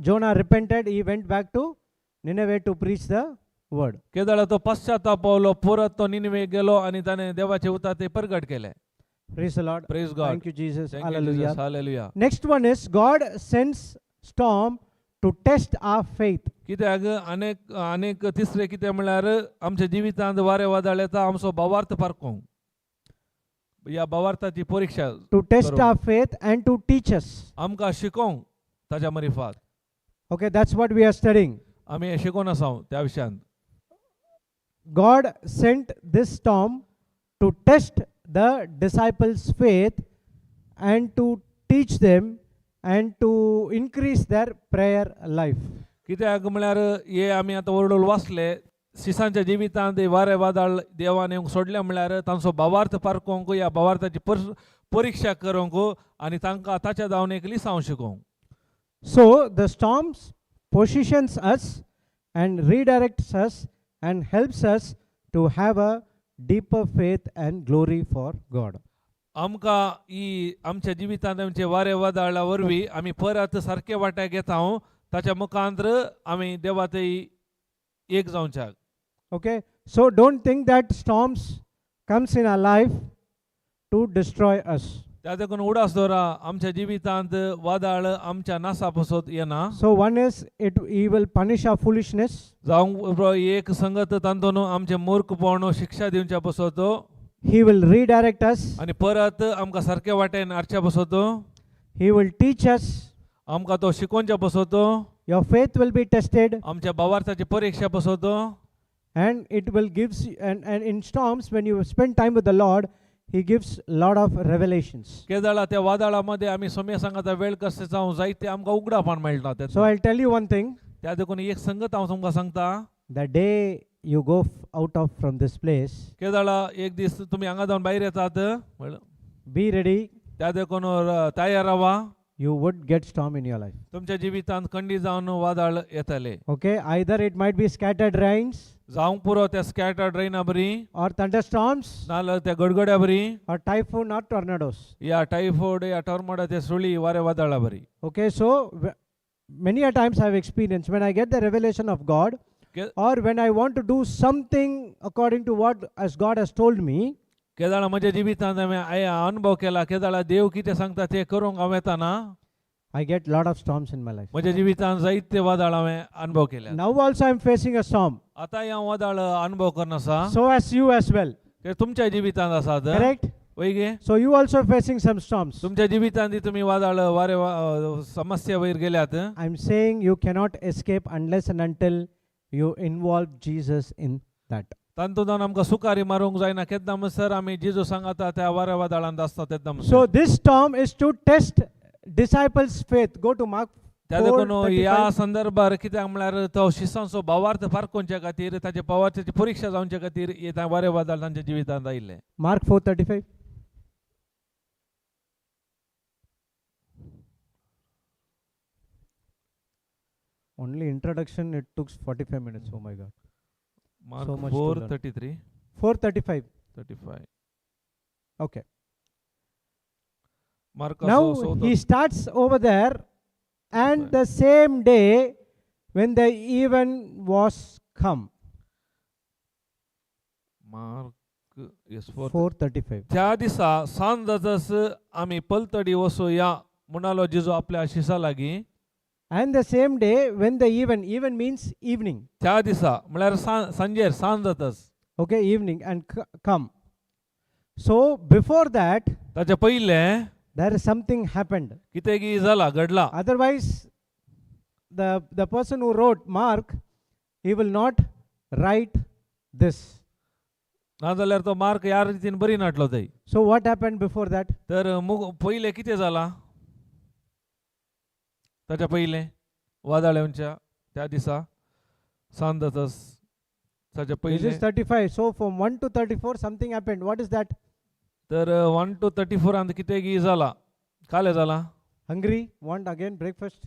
Jonah repented, he went back to Nineveh to preach the word. केदाळा तो पश्चाताप पावलो, परत तो निनिवे गेलो आणि त्याने देवाचे उतार ते प्रगट केले. Praise the Lord. Praise God. Thank you, Jesus. Thank you, Hallelujah. Jesus. Hallelujah. Next one is God sends storm to test our faith. कित्याक अनेक तिसरे कितें म्हळ्यार आमच्या जिवितांत वारें वादळ येता आमचो भावार्थ पारखूंक. ह्या भावार्थाची परीक्षा To test करूंक. our faith and to teach us. आमकां शिकोवंक ताच्या मरिफात. Okay, that's what we are studying. आमी हें शिकोवन आसा त्या विशयान. God sent this storm to test the disciples' faith and to teach them and to increase their prayer life. कित्याक म्हळ्यार हे आमी आतां वर्डोल वाचले शिसांच्या जिवितांत वारें वादळ देवान येवंक सोडलें म्हळ्यार तांचो भावार्थ पारखूंक ह्या भावार्थाची परीक्षा करूंक आनी तांकां ताच्या धांवणेक लिसांव शिकोवंक. So the storms positions us and redirects us and helps us to have a deeper faith and glory for God. आमकां ही आमच्या जिवितांत आमचे वारें वादळा वरवीं आमी परत सारके वाट्याक येता ताच्या मुखांतर आमी देवात एक जावच्याक. Okay, so don't think that storms comes in our life to destroy us. त्या देखून उडास दवरा आमच्या जिवितांत वादळ आमच्या नासा पसत येना. So one is he will punish our foolishness. जावंक एक संगत तांतून आमचे मूर्खपण शिक्षा दिवच्या पसत He will redirect us. आनी परत आमकां सारके वाटेन हाडच्या पसत He will teach us. आमकां तो शिकोवच्या पसत Your faith will be tested आमच्या भावार्थाची परीक्षा पसत and it will gives and in storms when you spend time with the Lord, he gives lot of revelations. केदाळा त्या वादळामध्ये आमी सोम्या सांगाता वेळ कसे जावं जायते आमकां उगडापण मेळटा. So I'll tell you one thing. त्या देखून एक संगत हांव तुमकां सांगता. The day you go out of from this place, केदाळा एक दीस तुमी हांगा जावन भायर येतात be ready. त्या देखून तयार रावा. You would get storm in your life. तुमच्या जिवितांत खंडी जावन वादळ येतले. Okay, either it might be scattered rains जावंक पुरो त्या स्कॅटर्ड रेना बरी or thunderstorms नाल्यार त्या गडगड्या बरी or typhoon or tornadoes. या टायफॉइड या टॉर्नाडो त्या सुळी वारे वादळा बरी. Okay, so many a times I've experienced when I get the revelation of God or when I want to do something according to what as God has told me. केदाळा म्हज्या जिवितांत हांवें अनुभव केला. केदाळा देव कितें सांगता तें करूंक हांव येताना I get lot of storms in my life. म्हज्या जिवितांत जायते वादळ हांवें अनुभव केल्या. Now also I'm facing a storm. आतां हांव वादळ अनुभव करना आसा. So as you as well. ते तुमच्या जिवितांत आसात. Correct? वय गे. So you also facing some storms. तुमच्या जिवितांत तुमी वादळ वारे समस्या वयर गेल्यात. I'm saying you cannot escape unless and until you involve Jesus in that. तांतून आमकां सुकारी मारूंक जायना. केन्ना म्हणसर आमी जेजू सांगता त्या वाऱ्या वादळांत आसता तेन्ना म्हणसर. So this storm is to test disciples' faith. Go to Mark त्या देखून ह्या 4:35. संदर्भार कित्याक म्हळ्यार तो शिसांचो भावार्थ पारखोवच्या खातीर ताचे भावार्थाची परीक्षा जावच्या खातीर हे वारे वादळ तांच्या जिवितांत आयिल्ले. Mark 4:35. Only introduction it took 45 minutes. Oh my God. Mark So much to learn. 4:33 4:35. 35. Okay. Mark Now he starts over there, and the same day when the even was come. Mark yes 4:35. त्या दिसा सांज जातस आमी पलतडी वसोया म्हणालो जेजू आपल्या शिसा लागीं. And the same day, when the even means evening. त्या दिसा म्हळ्यार सांजेर सांज जाताच. Okay, evening and come. So before that, ताच्या पयले there is something happened. कितें की जाला घडला. Otherwise, the person who wrote Mark, he will not write this. नाजाल्यार तो मार्क ह्या रितीन बरी नाटलो थंय. So what happened before that? तर पयले कितें जाला ताच्या पयले वादळांच्या त्या दिसा सांज जाताच ताच्या This पयले. is 35. So from 1 to 34, something happened. What is that? तर 1 to 34 अंत कितें की जाला काले जाला. Hungry? Want again breakfast?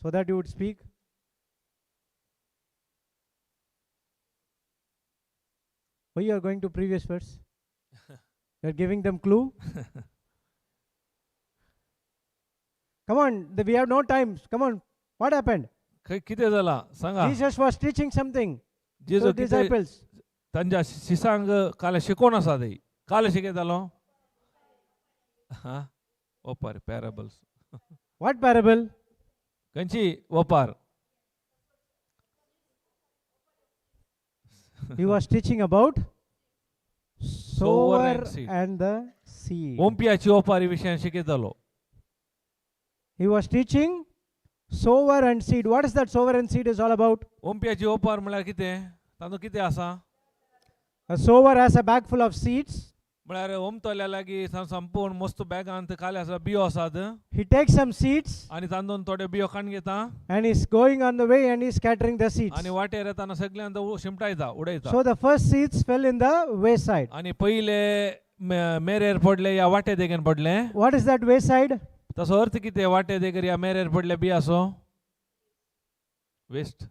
So that you would speak? Why you are going to previous verse? You are giving them clue? Come on, we have no time. Come on, what happened? कितें जाला सांगा. Jesus was teaching something to Jeju the कितें disciples. तांच्या शिसांक काले शिकोवन आसा थंय. काले शिकयतालो हा ओपार पॅराबल्स. What parable? खंयची ओपार. He was teaching about sower and seed. and the seed. ओंपियाची ओपारी विशयान शिकयतालो. He was teaching sower and seed. What is that sower and seed is all about? ओंपियाची ओपार म्हळ्यार कितें तांदूळ कितें आसा. A sower has a bag full of seeds. म्हळ्यार ओमतल्या लागीं संपूर्ण मस्त बॅगांत खाली आसा बियो आसात. He takes some seeds आनी तांदून थोडे बियो काडून घेता and he's going on the way and he's scattering the seeds. आनी वाटेर येताना सगळ्यांत शिमटायता उडयता. So the first seeds fell in the wayside. आनी पयले मेरेर पडले या वाटे देगेन पडले. What is that wayside? ताचो अर्थ कितें वाटे देगर या मेरेर पडले बियाचो. Waste.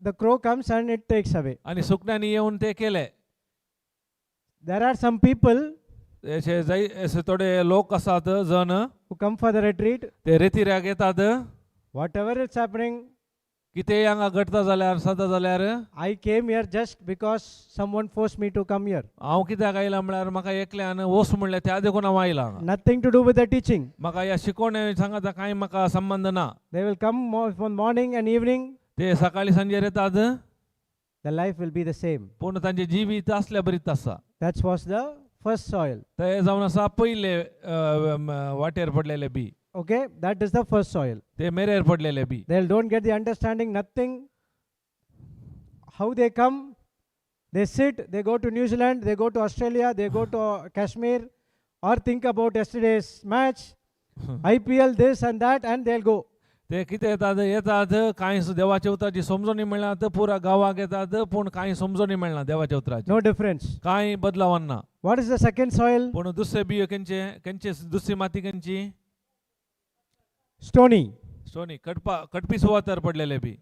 The crow comes and it takes away. आनी सुकण्यांनी येवन ते केले. There are some people अशे थोडे लोक आसात जण who come for the retreat. ते रेतीऱ्याक येतात. Whatever is happening, कितेंय हांगा घडता जाल्यार जाता जाल्यार I came here just because someone forced me to come here. हांव कित्याक आयला म्हळ्यार म्हाका एकल्यान वस म्हणलें त्या देखून हांव आयला हांगा. Nothing to do with the teaching. म्हाका ह्या शिकोवणे सांगाता कांय म्हाका संबंध ना. They will come from morning and evening. ते सकाळी सांजेर येतात. The life will be the same. पूण तांचे जिवीत असल्या बरीच आसा. That was the first soil. ते जावन आसा पयले वाटेर पडलेले बी. Okay, that is the first soil. ते मेरेर पडलेले बी. They don't get the understanding, nothing. How they come, they sit, they go to New Zealand, they go to Australia, they go to Kashmir, or think about yesterday's match, IPL, this and that, and they'll go. ते कितें येतात कांय देवाच्या उतराची समजोनी मेळनात. पुरा गांवाक येतात पूण कांय समजोनी मेळना देवाच्या उतराची. No difference. कांय बदलावन ना. What is the second soil? पूण दुसरे बियो खंयचे दुसरी माती खंयची. Stony. स्टोनी कटपी सुवातेर पडलेले B.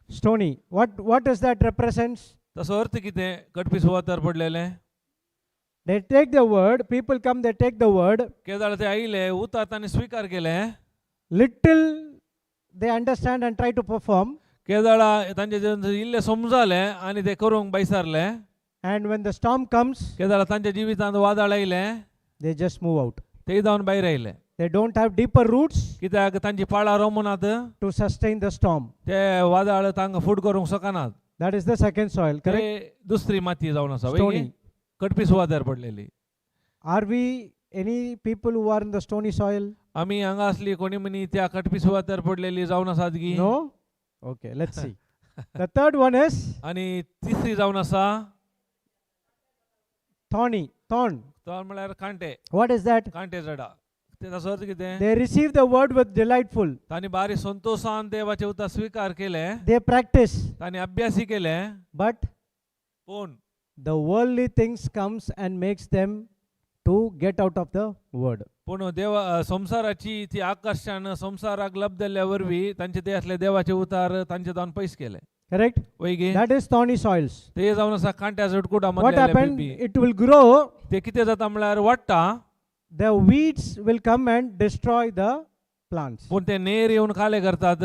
Stony. What does that represents? ताचो अर्थ कितें कटपी सुवातेर पडलेले. They take the word, people come, they take the word. केदाळ ते आयले उतर तांणी स्वीकार केले. Little they understand and try to perform. केदाळा तांचे इल्ले समजाले आनी ते करूंक बैसारले. And when the storm comes, केदाळा तांच्या जिवितांत वादळ आयले. they just move out. ते जावन भायर आयले. They don't have deeper roots कित्याक तांची पाळां रोमनात. to sustain the storm. ते वादळ तांकां फूट करूंक शकनात. That is the second soil, correct? ते दुसरी माती जावन आसा. Stony. कटपी सुवातेर पडलेली. Are we any people who are in the stony soil? आमी हांगा असली कोणी मनी त्या कटपी सुवातेर पडलेली जावन आसात गी. No? Okay, let's see. The third one is आनी तिसरी जावन आसा thorny. Thorn. तो म्हळ्यार कांटे. What is that? कांटे झाडा. ते ताचो अर्थ कितें. They receive the word with delightful. तांणी बारी संतोषान देवाचे उतर स्वीकार केले. They practice. तांणी अभ्यासी केले. But पूण the worldly things comes and makes them to get out of the word. पूण संसाराची ती आकर्षण संसाराक लभ जाल्ल्या वरवीं तांचे ते असले देवाचे उतार तांचे जावन पयस केले. Correct? वैगे That is thorny soils. ते जावन आसा कांट्या झुडकुडा What happened? मदले. It will grow. ते कितें जाता म्हळ्यार वाडटा. The weeds will come and destroy the plants. पूण ते नेर येवन खाले करतात.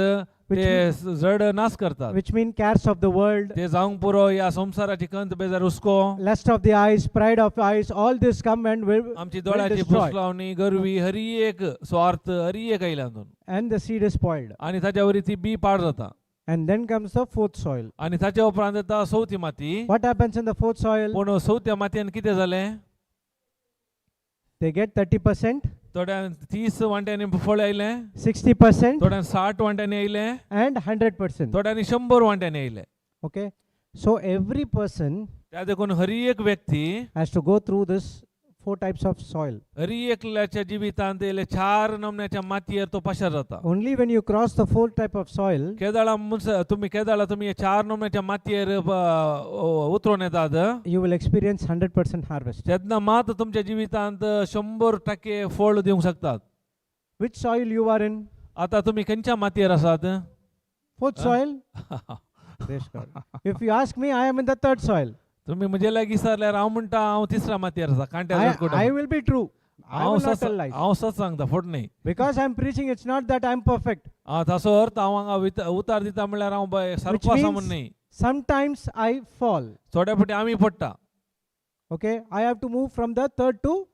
which, ते जड नाश करतात. which mean cares of the world, ते जाऊंक पुरो या संसाराची कंत बेजार हुस्को, lust of the eyes, pride of eyes, all this come and will आमची will दोळ्याची destroy. फुसलावणी, गरवी, हरी एक स्वार्थ, हरी एक आयल्यातून, And the seed is spoiled. आणि ताच्या ती बी पाड जाता. And then comes the fourth soil. आणि ताच्या उपरांत येता चवथी माती. What happens in the fourth soil? पण चवथ्या मातयेन कितें जालें? They get 30%, थोड्यान 30 वांट्यांनी फळ आयले, 60%, थोड्यान 60 वांट्यांनी आयले, and 100%. थोड्यांनी 100 वांट्यांनी आयले. Okay. So every person त्या देखून हरी एक व्यक्ती has to go through this 4 types of soil. हरी एकल्याच्या जिवितांत येले 4 नमण्याच्या मातयेर तो पसार जाता. Only when you cross the 4 type of soil, केदाळा तुम्ही 4 नमण्याच्या मातयेर उतरून येतात, you will experience 100% harvest. तेन्ना मात तुमच्या जिवितांत 100% फळ दिवंक शकतात. Which soil you are in? आता तुम्ही खंयच्या मातयेर आसात? Fourth soil? Praise God. If you ask me, I am in the third soil. तुम्ही म्हजे लागीं विचारल्यार हांव म्हणटा हांव तिसऱ्या मातयेर आसा, कांट्या I will be true. I will not tell lies. हांव सच सांगता, फट न्ही. Because I am preaching, it's not that I am perfect. ताचो अर्थ हांव हांगा उतार दिता म्हणल्यार हांव सारको आसा म्हण न्ही. Sometimes I fall. थोड्या फावटी आमी पडटा. Okay, I have to move from the third to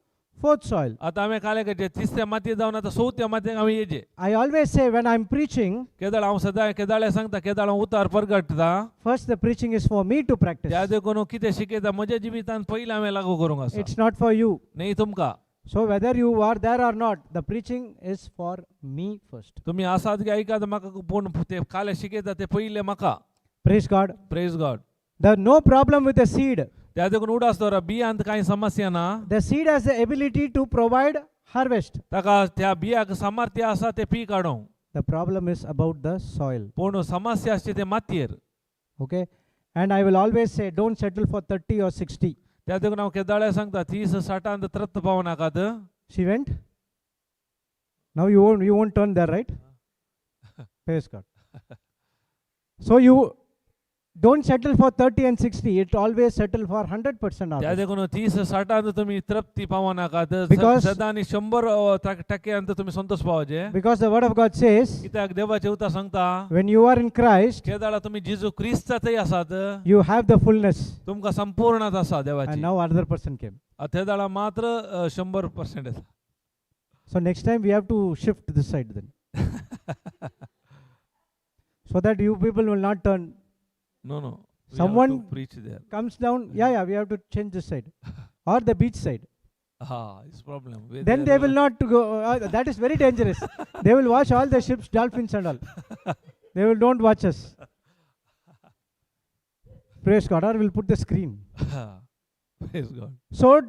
fourth soil. आतां आमी काले करचे, तिसऱ्या मातयेर जावन आतां चवथ्या मातयेक आमी येजे. I always say when I am preaching, केदाळ हांव सदां केदाळे सांगता, केदाळ हांव उतार परगटता. first the preaching is for me to practice. त्या देखून कितें शिकयता म्हज्या जिवितांत पयलीं हांवें लागू करूंक आसा, It's not for you. न्ही तुमकां. So whether you are there or not, the preaching is for me first. तुमी आसात की ऐकात म्हाका, पूण ते काले शिकयता ते पयले म्हाका. Praise God. Praise God. There no problem with the seed. त्या देखून उडास दवरा, बियांत कांय समस्या ना. The seed has the ability to provide harvest. ताका त्या बियाक सामर्थ्य आसा ते पीक काडूंक. The problem is about the soil. पूण समस्या आसची ते मातयेर. Okay. And I will always say, don't settle for 30 or 60. त्या देखून हांव केदाळे सांगता, 30-60 त्रत पावनाकात. She went. Now you won't turn there, right? Praise God. So you don't settle for 30 and 60. It always settle for 100% त्या harvest. देखून 30-60 तुम्ही तृप्ती पावनाकात. Because- सदांनी 100% तुम्ही संतोष पावचे. Because the word of God says, कित्याक देवाचे उतर सांगता, when you are in Christ, केदाळा तुम्ही जेजू क्रिस्ताचय आसात, you have the fullness. तुमकां संपूर्णता आसा And देवाची. now another person came. तेदाळा मात्र 100% आसा. So next time we have to shift this side then. So that you people will not turn. No. We Someone have to preach there. Comes down. Yeah, we have to change this side. Or the beach side. It's problem. Then they will not go. That is very dangerous. They will watch all the ships, dolphins and all. They will don't watch us. Praise God. Or we'll put the screen. Praise God. So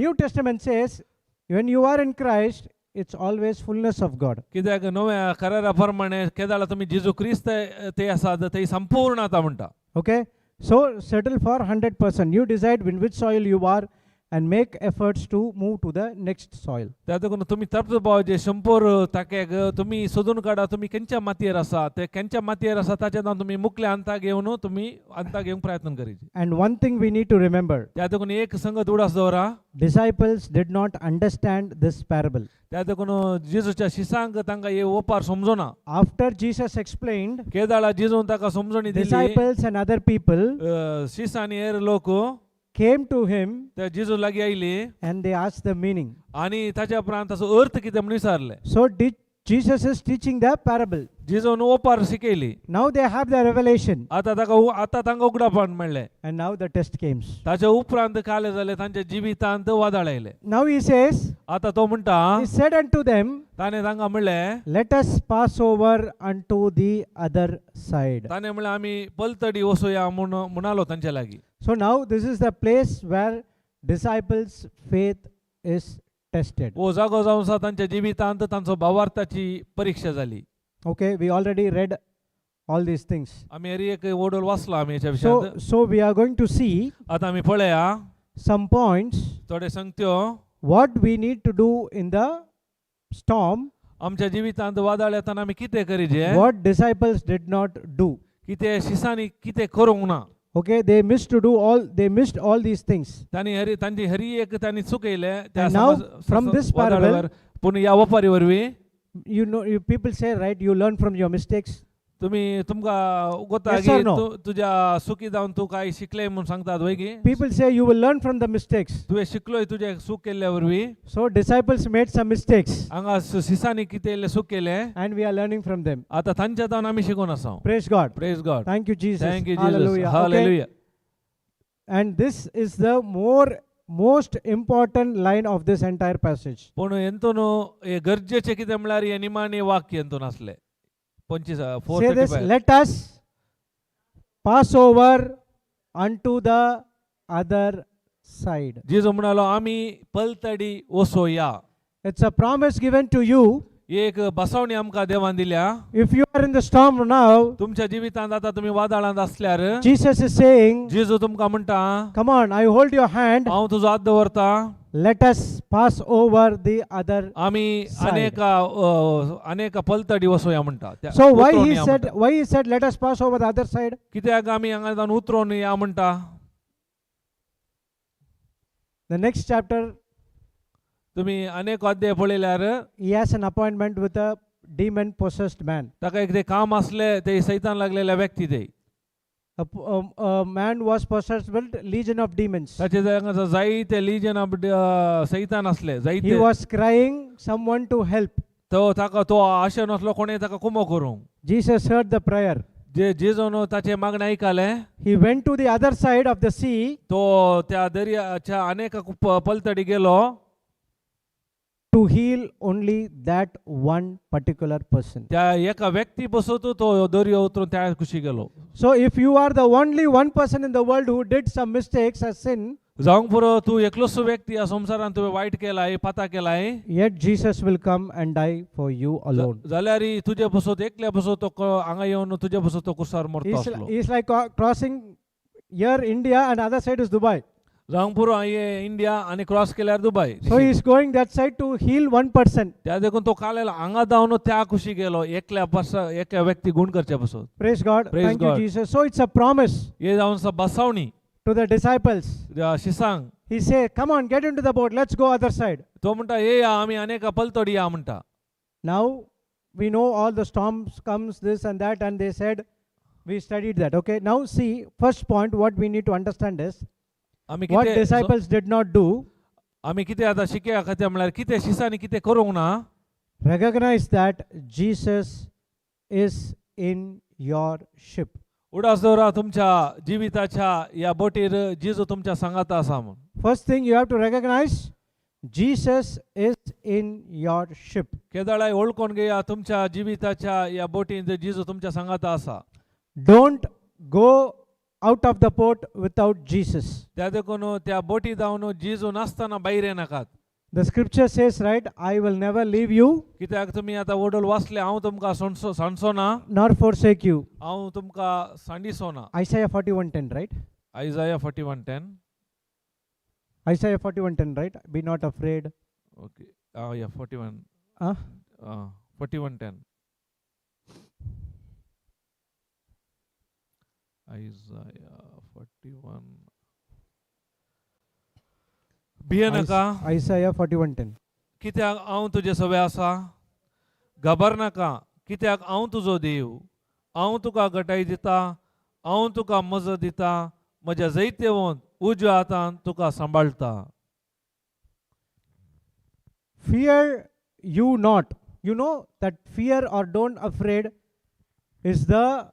New Testament says, when you are in Christ, it's always fullness of God. कित्याक नव्या करारा प्रमाणे केदाळा तुम्ही जेजू क्रिस्त ते आसात ते संपूर्णता म्हणटा. Okay. So settle for 100%. You decide in which soil you are and make efforts to move to the next soil. त्या देखून तुम्ही तप्त पावचे 100 ताक्याक तुम्ही सोदून काडा तुम्ही खंयच्या मातयेर आसा, ते खंयच्या मातयेर आसा ताचे नांव तुम्ही मुखले अंता घेवन तुम्ही अंता घेवंक प्रयत्न करीचे. And one thing we need to remember. त्या देखून एक संगत उडास दवरा. Disciples did not understand this parable. त्या देखून जेजूच्या शिसांक तांकां हे ओपार समजोना. After Jesus explained, केदाळा जेजून ताका समजणी दिली. disciples and other people शिसांनी हेर लोक came to him त्या जेजू लागीं oily and they asked the meaning. आनी ताच्या उपरांत ताचो अर्थ कितें म्हूण विचारले. So Jesus is teaching the parable. जेजून ओपार शिकयली. Now they have the revelation. आतां तांकां उगडापण मेळ्ळें. And now the test comes. ताच्या उपरांत काले जाले तांच्या जिवितांत वादळ आयले. Now he says, आतां तो म्हणटा, he said unto them, ताणें तांकां म्हणलें, let us pass over unto the other side. ताणें म्हणलें आमी पलतडी वचुया म्हणालो तांच्या लागीं. So now this is the place where disciples' faith is tested. हो जागो जावन आसा तांच्या जिवितांत तांचो भावार्थाची परीक्षा जाली. Okay, we already read all these things. आमी हेर एक वडोल वाचलो आमी हेच्या विशयांत. So we are going to see आतां आमी पळया some points थोडे संगत्यो what we need to do in the storm, आमच्या जिवितांत वादळ येताना आमी कितें करीचे, what disciples did not do. कितें शिसांनी कितें करूंक ना. Okay, they missed all these things. तांची हरी एक तांणी चुकयले. And now from this parable, पूण ह्या ओपारी वरवीं You know, people say, right, you learn from your mistakes. तुम्ही तुमका उगता Yes की or no? तुझ्या सुखी जाऊन तू काय शिकले म्हणून सांगतात होय की People say you will learn from the mistakes. तू हे शिकलोय तुझे सुख केल्यावर B So disciples made some mistakes, हांगा सिसांनी कितें सुख केले and we are learning from them. आता तांच्या जावन आमी शिकून आसा Praise God. Praise God Thank you, Jesus. Thank you Jesus Hallelujah. Okay. Hallelujah And this is the most important line of this entire passage. पण ಎಂತನು ಗರ್ಜೆचे कितें म्हळ्यार हे निमाणे वाक्य ಎಂತून असले 25 Say this, 435 let us pass over unto the other side. जिजो म्हणालो आमी पलतडी वसोया It's a promise given to you. एक बसवणी आमकां देवान दिल्या If you are in the storm now, तुमच्या जिवितांत आता तुम्ही वादळांत असल्यार Jesus is saying, जिजो तुमकां म्हणटा come on, I hold your hand. हांव तुजो हात दवरता Let us pass over the other आमी side. अनेक पलतडी वसोया म्हणटा So why उतरोन he या said, म्हणटा. why he said, let us pass over the other side? कित्याक आमी हांगा जावन उतरोन या म्हणटा The next chapter, तुम्ही अनेक अध्याय पळयल्यार he has an appointment with a demon possessed man. ताका एक ते काम असले ते सैतान लागलेल्या व्यक्ती ते A man was possessed with legion of demons. ताचे जायते लिजन ऑफ सैतान असले He जायते was crying someone to help. तो ताका तो आशे नसलो कोणी ताका कुमो करूंक Jesus heard the prayer. जे जेजून ताचे मागणे ऐकले He went to the other side of the sea तो त्या दर्याच्या अनेक पलतडी गेलो to heal only that one particular person. त्या एका व्यक्ती बसत तो दर्यो उतरून त्या कुशी गेलो So if you are the only one person in the world who did some mistakes as sin, जावंक पुरो तू एकलोच व्यक्ती या संसारान तुवें वायट केलाय पाता केलाय yet Jesus will come and die for you alone. जाल्यार तुझे बसत एकल्या बसत तो हांगा येवन तुझे बसत तो कुसार मरतो आसलो He's like crossing here India and other side is Dubai. जावंक पुरो ये इंडिया आणि क्रॉस केल्यार Dubai So he is going that side to heal one person. त्या देखून तो कालेला हांगा जावन त्या कुशी गेलो एका व्यक्ती गुण करचे बसत Praise God. Praise Thank God. you, Jesus. So it's a promise हे जावन बसवणी to the disciples. शिसांग He said, come on, get into the boat. Let's go other side. तो म्हणटा ये या आमी अनेक पलतडी या म्हणटा Now we know all the storms comes this and that, and they said, we studied that. Okay. Now see, first point, what we need to understand is आमी what कितें disciples did not do. आमी कितें आतां शिकया खातीर म्हळ्यार कितें शिसांनी कितें करूंक ना Recognize that Jesus is in your ship. उडास दवरा तुमच्या जिविताच्या या बोटीर जिजू तुमच्या सांगात आसा म्हूण First thing you have to recognize, Jesus is in your ship. केदाळाय ओळखून घेया तुमच्या जिविताच्या या बोटीन जिजू तुमच्या सांगात आसा Don't go out of the port without Jesus. त्या देखून त्या बोटी जावन जिजू नासतना भायर येनाकात The scripture says, right, I will never leave you कित्याक तुमी आतां वडोल वाचले हांव तुमकां सांडचो ना nor forsake you. हांव तुमकां सांडिसो ना Isaiah 41:10, right? आयजाया 41:10 Isaiah 41:10, right? Be not afraid. Okay या 41 Huh? 41:10 आयजाया 41 भियेनाका Isaiah 41:10. कित्याक हांव तुजे सवे आसा घाबर नाका कित्याक हांव तुजो देव हांव तुका घटाय दिता हांव तुका मजत दिता म्हज्या जैतेवंत उजव्या हातान तुका सांबाळटा Fear you not. You know that fear or don't afraid is the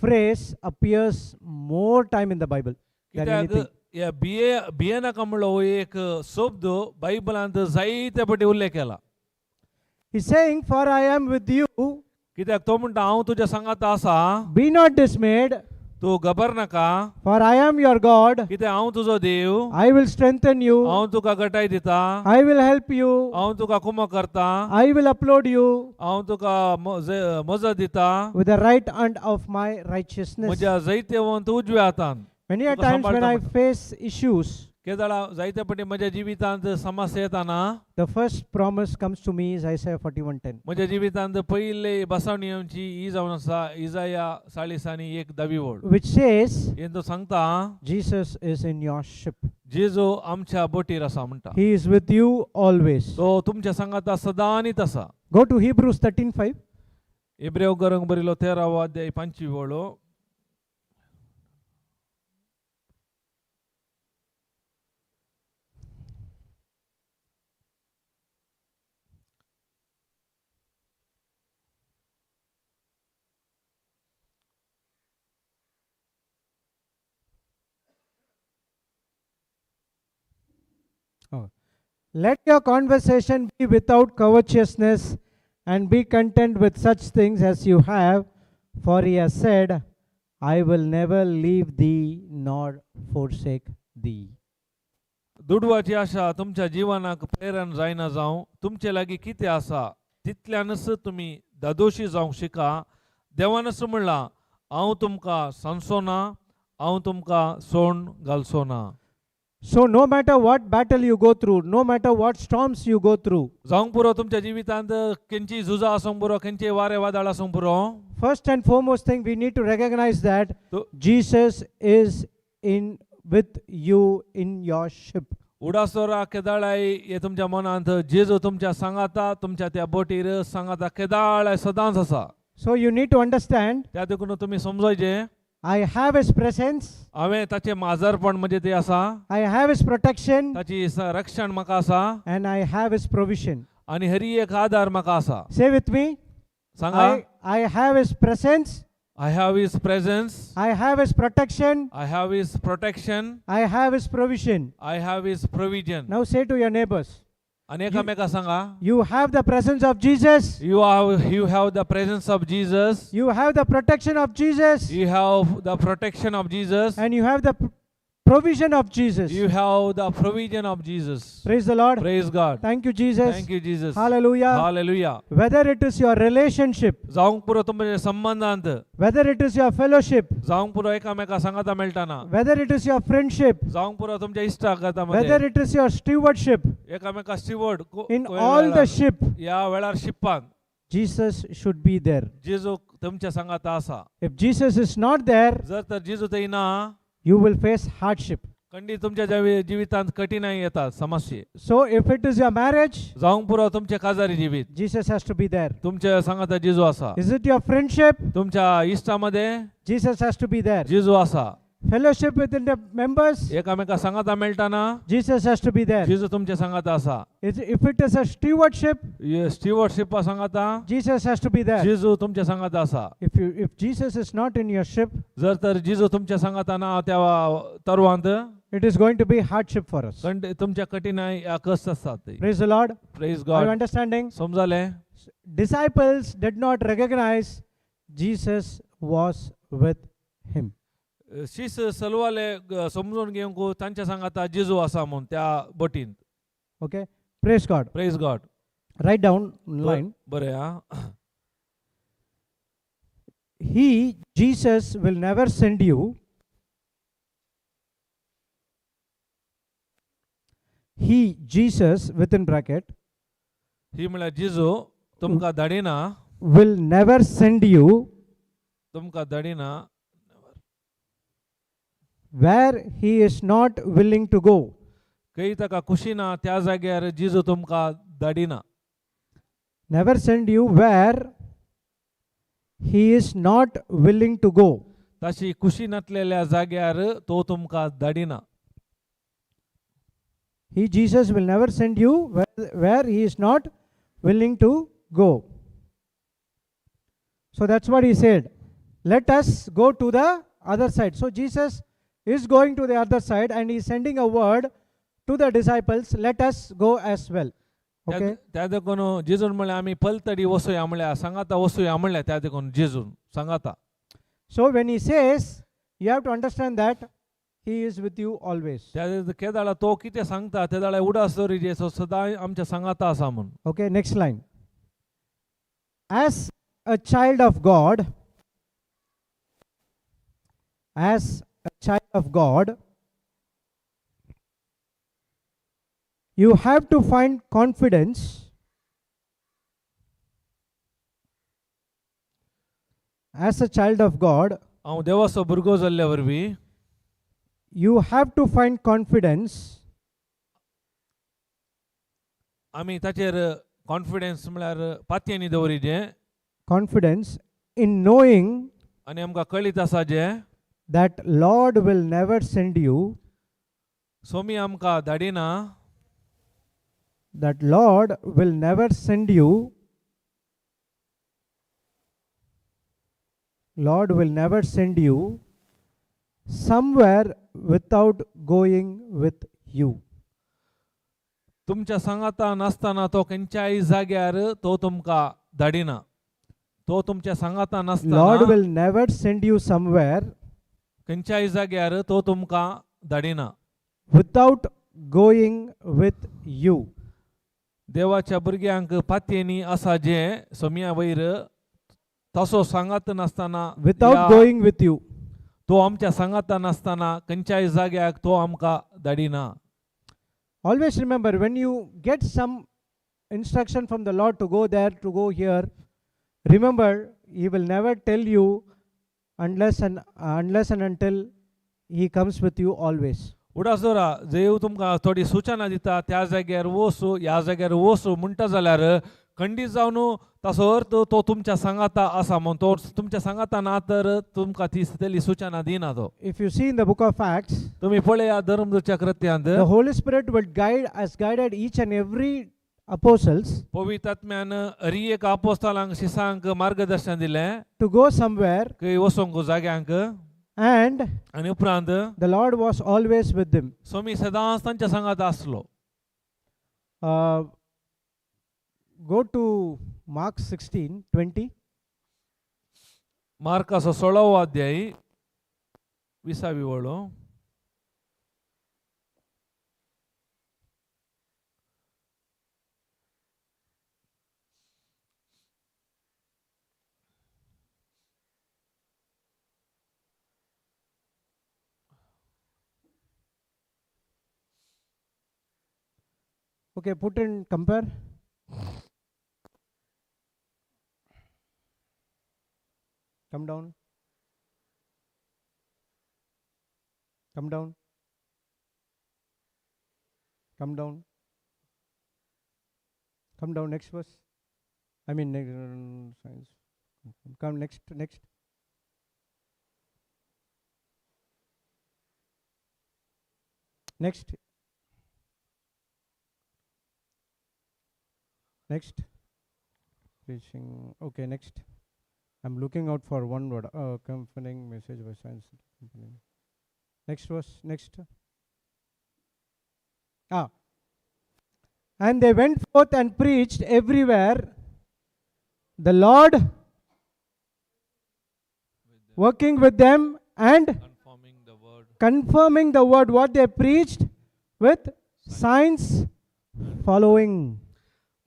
phrase appears more time in the Bible than कित्याक anything. या भियेनाका म्हणलो हो एक शब्द बायबलांत जायते फावटी उल्लेख केला He's saying, for I am with you. कित्याक तो म्हणटा हांव तुज्या सांगात आसा Be not dismayed, तूं घाबर नाका for I am your God. कित्याक हांव तुजो देव I will strengthen you. हांव तुका घटाय दिता I will help you. हांव तुका कुमो करता I will upload you हांव तुका मजत दिता with the right hand of my righteousness. म्हज्या जैतेवंत उजव्या हातान Many a तुका times when I सांबाळटा. face issues, केदाळा जायते फावटी म्हज्या जिवितांत समस्या येताना the first promise comes to me is Isaiah 41:10. म्हज्या जिवितांत पयले बसवणी आमची ही जावन आसा इजाया 40:1 Which says, हें तो सांगता Jesus is in your ship. जेजू आमच्या बोटीर आसा म्हणटा He is with you always. तो तुमच्या सांगात सदांच आसा Go to Hebrews 13:5. इब्रेव गरंग बरिलो 13वा अध्याय 5 वळो. Let your conversation be without covetousness, and be content with such things as you have, for he has said, I will never leave thee nor forsake thee. दुडवाची आशा तुमच्या जीवनाक प्रेरण जायना जावं. तुमचे लागी कितें आसा तितल्यानच तुम्ही दादोशी जावंक शिका. देवानच म्हणला, हांव तुमकां सांगचो ना, हांव तुमकां सोडून घालचो ना. So no matter what battle you go through, no matter what storms you go through, जावंक पुरो तुमच्या जिवितांत खंयची झुजां आसूंक पुरो, खंयचे वारे वादळ आसूंक पुरो, first and foremost thing we need to recognize that तो- Jesus is in with you in your ship. उडासोरा केदाळाय हे तुमच्या मनांत जेजू तुमच्या सांगाता, तुमच्या त्या बोटीर सांगाता केदाळाय सदांच आसा. So you need to understand, त्या देखून तुम्ही समजायचे, I have his presence, हांवें ताचे माजरपण म्हणजे ते आसा, I have his protection, ताची रक्षण म्हाका आसा, and I have his provision. आणि हरी एक आधार म्हाका आसा. Say with me, Sanga, I have his presence, I have his presence, I have his protection, I have his protection, I have his provision. I have his provision. Now say to your neighbors, आणि एकामेका सांगा, you have the presence of Jesus, you have the presence of Jesus, you have the protection of Jesus, you have the protection of Jesus, and you have the provision of Jesus. you have the provision of Jesus. Praise the Lord. Praise God. Thank you, Jesus. Thank you, Jesus. Hallelujah. Hallelujah. Whether it is your relationship, जावंक पुरो तुमचे संबंधांत, whether it is your fellowship, जावंक पुरो एकामेका सांगाता मेळटाना, whether it is your friendship, जावंक पुरो तुमच्या इश्टागता whether मध्ये, it is your stewardship, एकामेका steward in all the ship, या वेळार शिप्पान Jesus should be there. जेजू तुमच्या सांगाता आसा. If Jesus is not there, जर तर जेजू थंय ना, you will face hardship. खंडी तुमच्या जिवितांत कठीणाई येतात, समस्ये. So if it is your marriage, जावंक पुरो तुमचे काजारी जिवीत, Jesus has to be there. तुमच्या सांगाता जेजू आसा. Is it your friendship? तुमच्या इश्टामध्ये Jesus has to be there. जेजू आसा. Fellowship within the members, एकामेका सांगाता मेळटाना Jesus has to be there. जेजू तुमच्या सांगाता आसा. If it is a stewardship, स्टीवर्डशिपा सांगाता Jesus has to be there. जेजू तुमच्या सांगाता आसा. If Jesus is not in your ship, जर तर जेजू तुमच्या सांगाता ना त्या तरवांत, it is going to be hardship for us. तुमच्या कठीणाई या कष्ट असतात ते. Praise the Lord. Praise Are you God. understanding? समजाले? Disciples did not recognize Jesus was with him. शिस सलवाले समजून घेऊन तांच्या सांगाता जेजू आसा म्हणून त्या बोटींत. Okay? Praise God. Praise God. Write down line. बरे हा. He, Jesus, will never send you. He, Jesus, within bracket, ही म्हणल्यार जेजू तुमकां धाडिना, will never send you तुमकां धाडिना where he is not willing to go. खंय ताका खुशी ना त्या जाग्यार जेजू तुमकां धाडिना. Never send you where he is not willing to go. Tashi खुशी नासलेल्या जाग्यार तो तुमकां धाडिना. He, Jesus, will never send you where he is not willing to go. So that's what he said. Let us go to the other side. So Jesus is going to the other side and he is sending a word to the disciples. Let us go as well. Okay? त्या देखून जेजून म्हणले आमी पलतडी वसूया म्हणल्या, सांगाता वसूया म्हणल्या, त्या देखून जेजून सांगाता. So when he says, you have to understand that he is with you always. त्या केदाळा तो कितें सांगता त्या दाळा उडास दवरिजे सदां आमच्या सांगाता आसा म्हणून. Okay, next line. As a child of God, as a child of God, you have to find confidence. As a child of God, हांव देवाचो भुरगो जाल्ल्या वरवीं you have to find confidence आमी ताचेर कॉन्फिडन्स म्हळ्यार पातयेनी दवरिजे confidence in knowing आनी आमकां कळीत आसा जे that Lord will never send you, Somi आमकां धाडिना, that Lord will never send you, Lord will never send you somewhere without going with you. तुमच्या सांगाता नासतना तो खंयच्याय जाग्यार तो तुमकां धाडिना. तो तुमच्या सांगाता Lord नासतना will never send you somewhere खंयच्याय जाग्यार तो तुमकां धाडिना. without going with you. देवाच्या भुरग्यांक पातयेनी आसा जे सोम्या वयर तसो सांगात नासतना Without going with you. तो आमच्या सांगाता नासतना खंयच्याय जाग्याक तो आमकां धाडिना. Always remember, when you get some instruction from the Lord to go there, to go here, remember, He will never tell you unless and until He comes with you always. उडास दवरा, देव तुमकां थोडी सूचना दिता त्या जाग्यार वचू ह्या जाग्यार वचू म्हणटा जाल्यार खंडीत जावन ताचो अर्थ तो तुमच्या सांगाता आसा म्हणून. तो तुमच्या सांगाता ना तर तुमकां ती तली सूचना दिना. तो If you see in the book of Acts, तुम्ही पळया धर्मदूतच्या कृत्यांत the Holy Spirit will guided each and every apostles पवित्र आत्म्यान हर एक आपोस्तलांक शिसांक मार्गदर्शन दिलें to go somewhere, खंय वचोंक जाग्यांक. and आनी उपरांत the Lord was always with them. Somi सदांच तांच्या सांगात आसलो. Go to Mark 16:20. मार्काचो 16वो अध्याय 20वी वळो. Okay, put in compare. Come down. Come down. Come down. Come down. Next verse. I mean, science. Come next. Next. Next. Next. Preaching. Okay, next. I'm looking out for one word. Accompanying message by science. Next verse. Next. And they went forth and preached everywhere, the Lord working with them and confirming the word what they preached with signs following.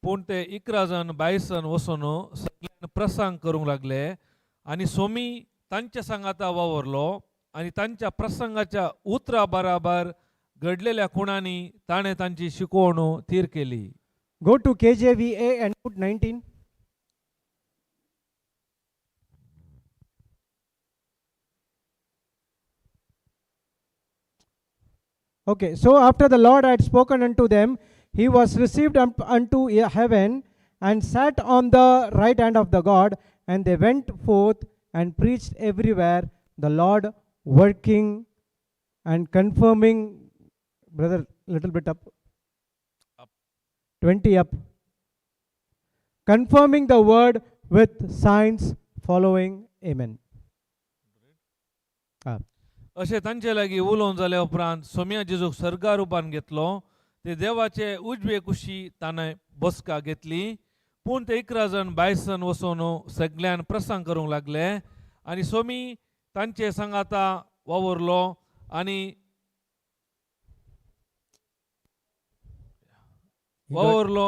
पूण ते 11 जण 22 जण वचून सगळ्यांना प्रसंग करूंक लागले आनी सोमी तांच्या सांगाता वावरलो आनी तांच्या प्रसंगाच्या उतरा बराबर घडलेल्या खुणांनी ताणें तांची शिकवण थीर केली. Go to KJVA and put 19. Okay, so after the Lord had spoken unto them, he was received unto heaven and sat on the right hand of the God, and they went forth and preached everywhere, the Lord working and confirming. Brother, little bit up. 20 up. Confirming the word with signs following. Amen. अशें तांचे लागीं उलोवन जाल्या उपरांत सोम्या जेजूक सर्गा रुपान घेतलो. ते देवाचे उजवे कुशी ताणें बसका घेतली. पूण ते 11 जण 22 जण वचून सगळ्यान प्रसंग करूंक लागले आनी सोमी तांचे सांगाता वावरलो आनी वावरलो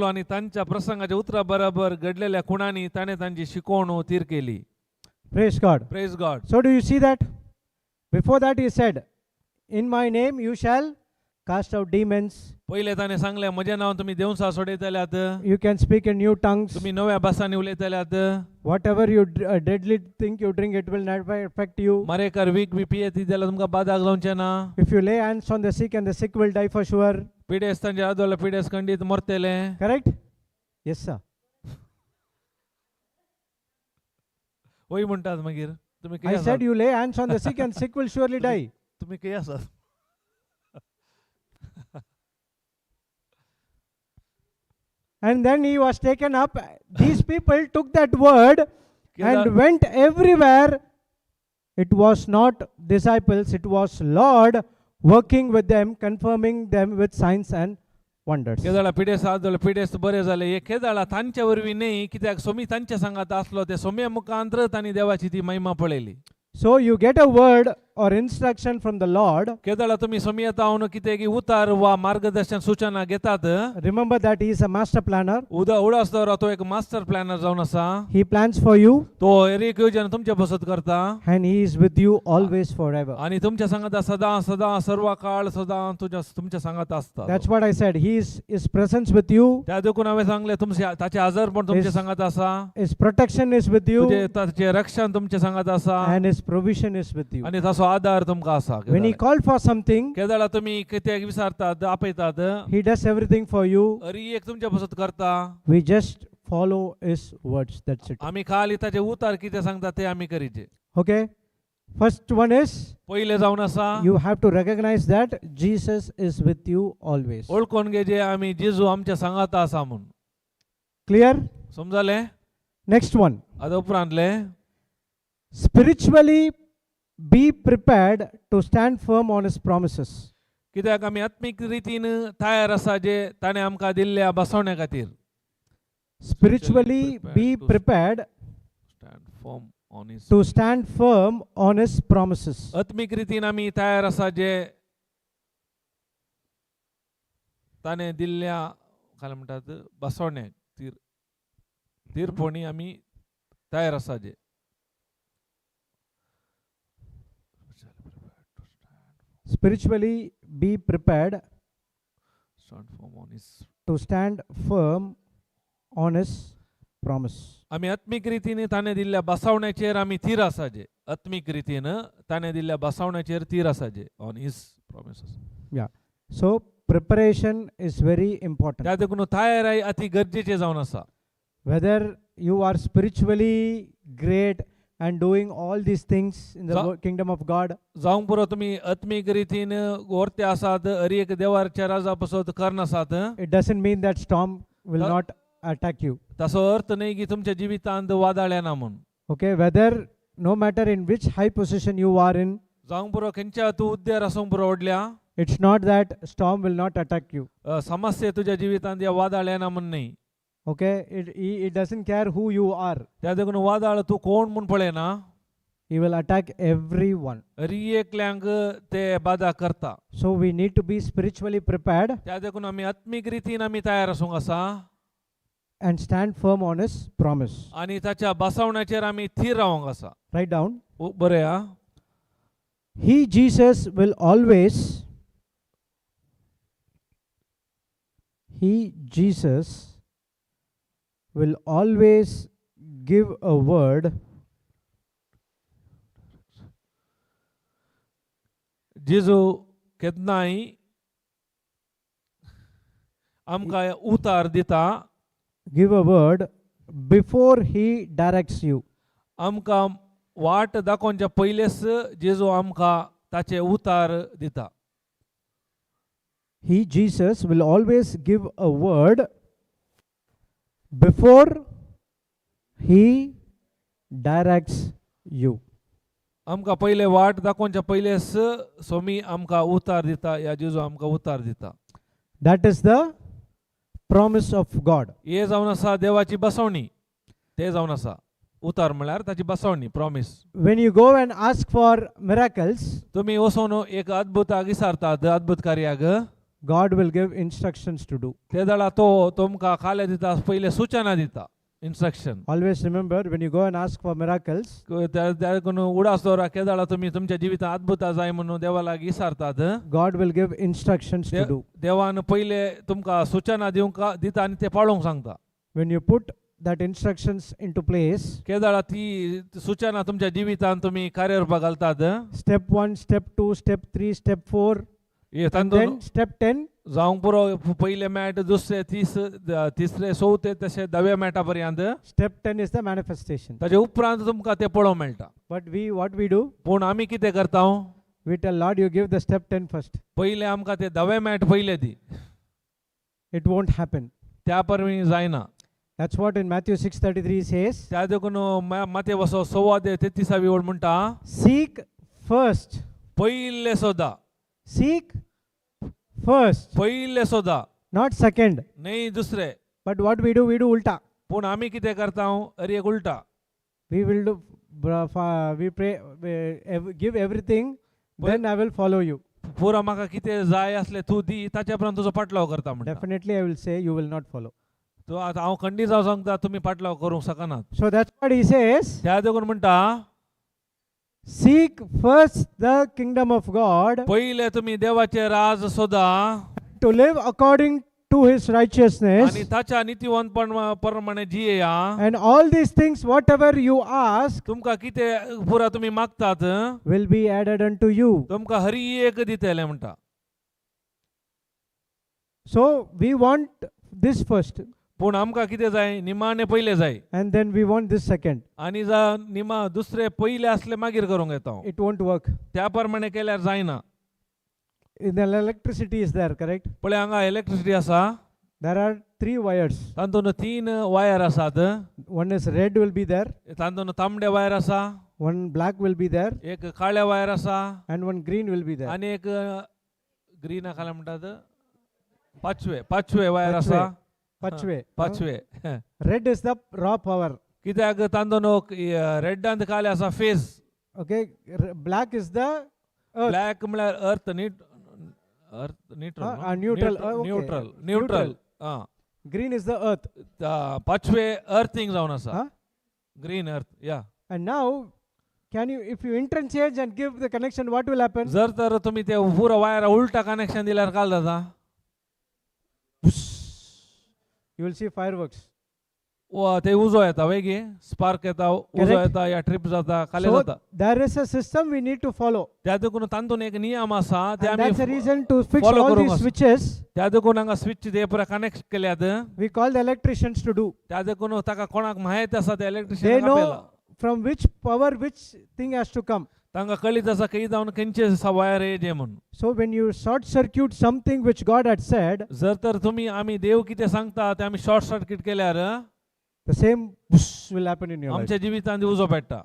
आनी तांच्या प्रसंगाच्या उतरा बराबर घडलेल्या खुणांनी ताणें तांची शिकवण थीर केली. Praise God. Praise God. So do you see that? Before that he said, in my name you shall cast out demons. पहिले ताणें सांगलें म्हज्या नांवान तुमी देवसां सोडयतल्यात, You can speak in new tongues. तुमी नव्या भासांनी उलयतल्यात, Whatever you deadly think you drink, it will never affect you. मारेकार वीक बी पियेत जाल्यार तुमकां बादाक जावचें ना. If you lay hands on the sick and the sick will die for sure. पिडेस तांचे आदोला पिडेस खंडीत मरतेले. Correct? Yes, sir. वय म्हणतात मागीर तुम्ही I said you lay hands on the sick and sick will surely die. तुम्ही काही आसात. And then he was taken up. These people took that word and went everywhere. It was not disciples, it was Lord working with them, confirming them with signs and wonders. केदाळा पिडेस आदोला पिडेस बरे झाले. हे केदाळा तांच्या वरवी नाही कित्याक सोमी तांच्या संगात असलो ते सोम्या मुखांतर तांणी देवाची ती महिमा पळयली. So you get a word or instruction from the Lord. केदाळा तुम्ही सोमी येता हांव कितें उतार वा मार्गदर्शन सूचना घेतात. Remember that he is a master planner. उडास दवरा तो एक मास्टर प्लॅनर जावन आसा. He plans for you तो एक योजना तुमच्या बसत करता and he is with you always forever. आणि तुमच्या संगात सदा सदा सर्व काळ सदा तुमच्या संगात असता. That's what I said. His presence with you. त्या देखून हांवें सांगले तुमचे ताचे आजार पण तुमच्या संगात आसा. His protection is with you. ताचे रक्षण तुमच्या संगात आसा. And his provision is with you. आणि ताचो आधार तुमकां आसा. When he called for something, केदाळा तुम्ही कित्याक विचारतात आपयतात. he does everything for you. अरे एक तुमच्या बसत करता. We just follow his words. That's it. आम्ही खाली ताचे उतार कितें सांगता ते आम्ही करीचे. Okay. First one is पहिले जावन आसा you have to recognize that Jesus is with you always. ओळखून घेजे आम्ही जेजू आमच्या संगात आसा म्हणून. Clear? समजाले? Next one. आता उपरांतले Spiritually be prepared to stand firm on his promises. कित्याक आमी आत्मीक रितीन तयार आसा जे ताणें आमकां दिल्ल्या बसवण्या खातीर. Spiritually be prepared to stand firm on his promises. आत्मीक रितीन आमी तयार आसा जे ताणें दिल्ल्या काय म्हणटात बसवण्याक तीरपणी आमी तयार आसा जे. Spiritually be prepared to stand firm on his promise. आमी आत्मीक रितीन ताणें दिल्ल्या बसवण्याचेर आमी थीर आसा जे. आत्मीक रितीन ताणें दिल्ल्या बसवण्याचेर थीर आसा जे on his promises. Yeah. So preparation is very important. त्या देखून तयारी अति गरजेचे जावन आसा. Whether you are spiritually great and doing all these things in the kingdom of God. जावंक पुरो तुमी आत्मीक रितीन वर्ते आसात हर एक देवाच्या राजा पासत कर्ण आसात. It doesn't mean that storm will not attack you. ताचो अर्थ नाही की तुमच्या जिवितांत वादळ येना म्हणून. Okay, whether no matter in which high position you are in. जावंक पुरो खंयच्या तूं उद्देर आसूंक पुरो व्हडल्या. It's not that storm will not attack you. समस्या तुझ्या जिवितांत या वादळ येना म्हणून नाही. Okay, it doesn't care who you are. त्या देखून वादळ तू कोण म्हणून पळयना. He will attack everyone. हर एकल्यांक ते बाधा करता. So we need to be spiritually prepared. त्या देखून आमी आत्मीक रितीन आमी तयार आसूंक आसा. And stand firm on his promise. आणि ताच्या बसवण्याचेर आमी थीर रावंक आसा. Write down. बरें हा. He Jesus will always. He Jesus will always give a word. जेजू केन्नाय आमकां उतार दिता. Give a word before he directs you. आमकां वाट दाखोवच्या पयलेच जेजू आमकां ताचे उतार दिता. He Jesus will always give a word before he directs you. आमकां पहिले वाट दाखोवच्या पयलेच सोमी आमकां उतार दिता. या जेजू आमकां उतार दिता. That is the promise of God. हे जावन आसा देवाची बसवणी. ते जावन आसा उतार म्हळ्यार ताची बसवणी promise. When you go and ask for miracles, तुम्ही वचून एक अद्भुताक विचारतात अद्भुत कार्याक. God will give instructions to do. ते जाल्यार तो तुमकां खाले दिता पहिले सूचना दिता instruction. Always remember, when you go and ask for miracles, देखून उडास दवरा केदाळा तुम्ही तुमच्या जिवितांत अद्भुता जाय म्हणून देवा लागीं विचारतात. God will give instructions to do. देवान पहिले तुमकां सूचना दिवंक दिता आनी ते पाळोवंक सांगता. When you put that instructions into place, केदाळा ती सूचना तुमच्या जिवितांत तुम्ही कार्यारूपाक घालतात. step 1, step 2, step 3, step 4. Hey And तांदून then step 10, जावंक पुरो पयले मॅट दुसरे तिसरे चवथे तशें 10व्या मॅटा पर्यंत step 10 is the manifestation. ताजे उपरांत तुमकां ते पळोवंक मेळटा. But what we do, पूण आमी कितें करता we tell Lord, you give the step 10 first. पयले आमकां ते 10वें मॅट पयले दी, It won't happen. त्या परवी जायना. That's what in Matthew 6:33 says, त्या देखून माते वसो 6:33 ओळ म्हणटा, seek first. पयले सोदा, Seek first, पयले सोदा, not second. न्ही दुसरे. But what we do ulta. पूण आमी कितें करता अरे एक उलटा. We will do, we pray, give everything, then I will follow you. पुरा म्हाका कितें जाय आसलें तूं दी, ताचे उपरांत तुजो पाटलाव करता म्हणटा. Definitely I will say you will not follow. तो आतां हांव खंडी जावं सांगता, तुमी पाटलाव करूंक शकनात. So that's what he says. त्या देखून म्हणटा, Seek first the kingdom of God पयले तुमी देवाचे राज सोदा to live according to his righteousness, आणि ताच्या नितीवंतपण प्रमाणे जियेया. and all these things, whatever you ask, तुमकां कितें पुरा तुमी मागतात will be added unto you. तुमकां हरी एक दितले म्हणटा. So we want this first, पूण आमकां कितें जाय, निमाणे पयले जाय and then we want this second. आनी निमा दुसरे पयले असले मागीर करूंक येता. It won't work. त्या प्रमाणे केल्यार जायना. In the electricity is there, correct? पळय हांगा इलेक्ट्रिसिटी आसा, There are 3 wires. तातूंत 3 वायर आसात. One is red will be there, तातूंत तांबडे वायर आसा, one black will be there, एक काळे वायर आसा, and one green will be there. आनी एक ग्रीन खाला म्हणटात पाचवे वायर आसा. Pachwe. पाचवे. Red is the raw power. कित्याक तांदून रेड आनी काळे आसा phase. Okay. Black is the earth. Black म्हळ्यार earth neutral. Neutral. Green is the earth. पाचवे अर्थिंग जावन आसा. Huh? Green earth. या. And now, if you interchange and give the connection, what will happen? जर तर तुम्ही ते पुरा वायर उलटा कनेक्शन दिल्यार काय जाता? You will see fireworks. ते उजो येता वेगी, स्पार्क येता, उजो येता या ट्रिप जाता, खाली So जाता. there is a system we need to follow. त्या देखून तांतून एक नियम आसा, ते And that's the आमी reason to fix follow all करूंक these आसा. switches. त्या देखून हांगा स्विच ते पुरा कनेक्ट केल्यात. We call the electricians to do. त्या देखून ताका कोणाक माहिती आसा ते They इलेक्ट्रिशियन know आपल्याला. from which power which thing has to come. तांकां कळीत आसा खंय जावन खंयचे वायर येजे म्हणून. So when you short circuit something which God had said, जर तर तुम्ही आमी देव कितें सांगता ते आमी शॉर्ट सर्किट केल्यार the same will happen in your life. आमच्या जिवितांत उजो पेट्टा.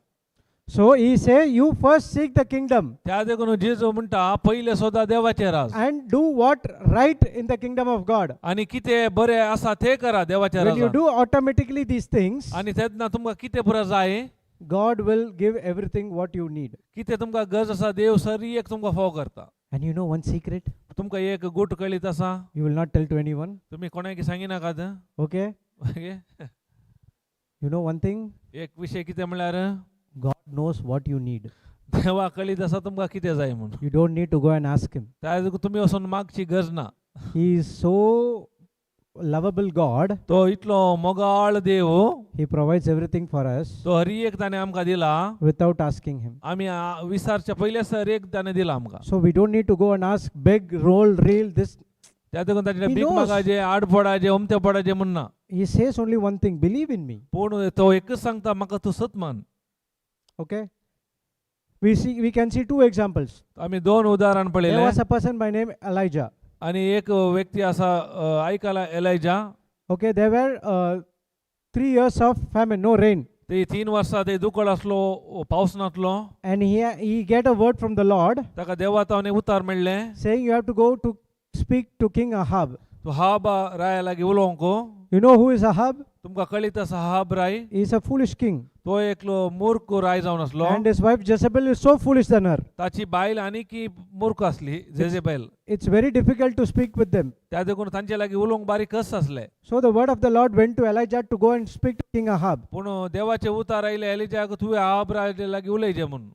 So he say, you first seek the kingdom त्या देखून जेजू म्हणटा पयले सोदा देवाचे राज and do what right in the kingdom of God. आणि कितें बरें आसा ते करा देवाच्या When you राजांत. do automatically these things, आणि तेन्ना तुमकां कितें पुरा जाय, God will give everything what you need. कितें तुमकां गरज आसा देव सरी एक तुमकां फाव करता. And you know one secret? तुमकां एक गुट कळीत आसा, You will not tell to anyone. तुमी कोणाक सांगिनाकात. Okay? You know one thing? एक विशय कितें म्हळ्यार God knows what you need. देवा कळीत आसा तुमकां कितें जाय म्हणून. You don't need to go and ask him. त्या देखून तुमी वचून मागची गरज ना. He is so lovable God. तो इतलो मोगाळ देव, He provides everything for us तो हर एक ताणें आमकां दिला. without asking him. आमी विचारच्या पयलेच हर एक ताणें दिला आमकां. So we don't need to go and ask, beg, roll, reel, this. त्या देखून ताणें He भीक knows. मागाचे, आड पडाचे, उमते पडाचे म्हण ना. He says only one thing, believe in me. पूण तो एकच सांगता, म्हाका तूं सत मान. Okay? We can see 2 examples. आमी 2 उदाहरण There पळयले. was a person by name Elijah. आणि एक व्यक्ती असा ऐकायला एलायजा. Okay, there were 3 years of famine, no rain. ते 3 वर्सां ते दुकळ असलो, पावस नासलो. And he get a word from the Lord ताका देवातावने उतार मेळ्ळे, saying you have to go to speak to King Ahab. तूं हाब राया लागीं उलोवंक. You know who is Ahab? तुमकां कळीत आसा हाब राय. He is a foolish king. तो एकलो मूर्ख राय जावन असलो. And his wife Jezebel is so foolish than her. ताची बायल आनी की मूर्ख असली, Jezebel. It's very difficult to speak with them. त्या देखून तांचे लागीं उलोवंक बारीक कस आसले. So the word of the Lord went to Elijah to go and speak to King Ahab. पूण देवाचे उतार आयले एलिजाक, तुवें हाब राय लागीं उलयचें म्हणून.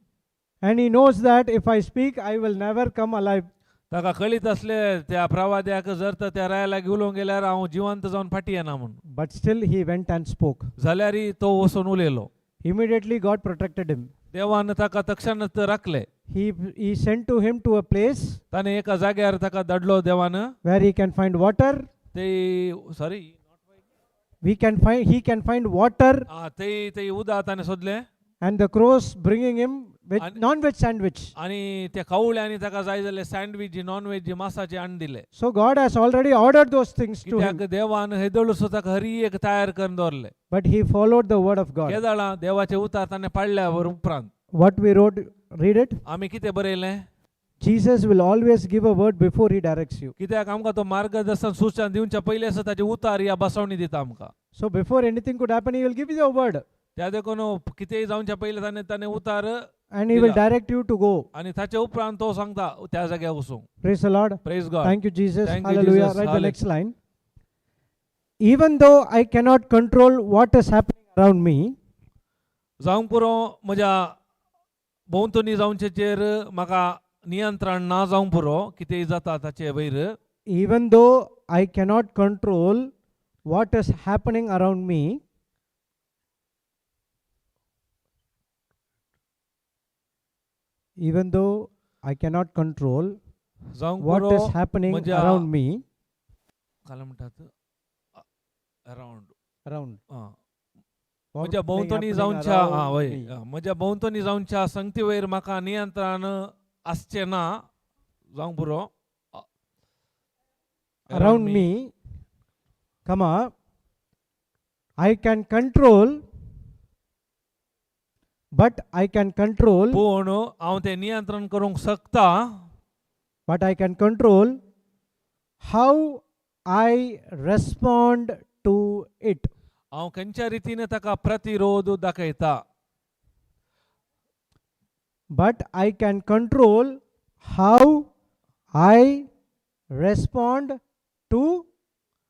And he knows that if I speak, I will never come alive. ताका कळीत असले त्या प्रवाद्याक, जर तर त्या राया लागीं उलोवंक गेल्यार हांव जिवंत जावन फाटी येना म्हणून. But still he went and spoke. जाल्यारय तो वचून उलयलो. Immediately God protected him. देवानं ताका तक्षणच राखले. He sent to him to a place ताने एका जाग्यार ताका धाडलो देवानं. where he can find water. ते sorry He can find water, ते उदा ताने सोदले. and the crows bringing him with And- non-veg sandwich. आणि त्या कावळ्यांनी ताका जाय जाल्यार सँडविच नॉन व्हेज मासाचे हाडून दिले. So God has already ordered those things to him, कित्याक देवान हेदळ सुद्धा हरी एक तयार करून दवरले. but he followed the word of God. केदाळा देवाचे उतार ताणे पाळल्या उपरांत What we wrote, read it. आमी कितें बरयलें. Jesus will always give a word before he directs you. कित्याक आमकां तो मार्गदर्शन सूचना दिवच्या पयलीं आसा ताचे उतार या बसवणी दिता आमकां. So before anything could happen, he will give you the word, त्या देखून कितेंय जावच्या पयलीं ताणे उतार and he will direct you to go. आणि ताचे उपरांत तो सांगता त्या जाग्यार वचूंक. Praise the Lord. Praise God. Thank you, Jesus. Thank you, Hallelujah. Jesus. Write the Hallelujah. next line. Even though I cannot control what is happening around me, जावंक पुरो म्हज्या भोंवतणी जावचेचेर म्हाका नियंत्रण ना जावंक पुरो कितेंय जाता ताचे वयर. even though I cannot control what is happening around me, even though I cannot control जावंक what पुरो is happening म्हज्या around me, काय म्हणटात अराउंड around. म्हज्या What's भोंवतणी happening जावच्या around वय me. म्हज्या भोंवतणी जावच्या संगती वयर म्हाका नियंत्रण आसचें ना जावंक पुरो. Around me, I can control, but I can control, पूण हांव तें नियंत्रण करूंक शकता. but I can control how I respond to it. हांव खंयच्या रितीन ताका प्रतिरोध दाखयता. But I can control how I respond to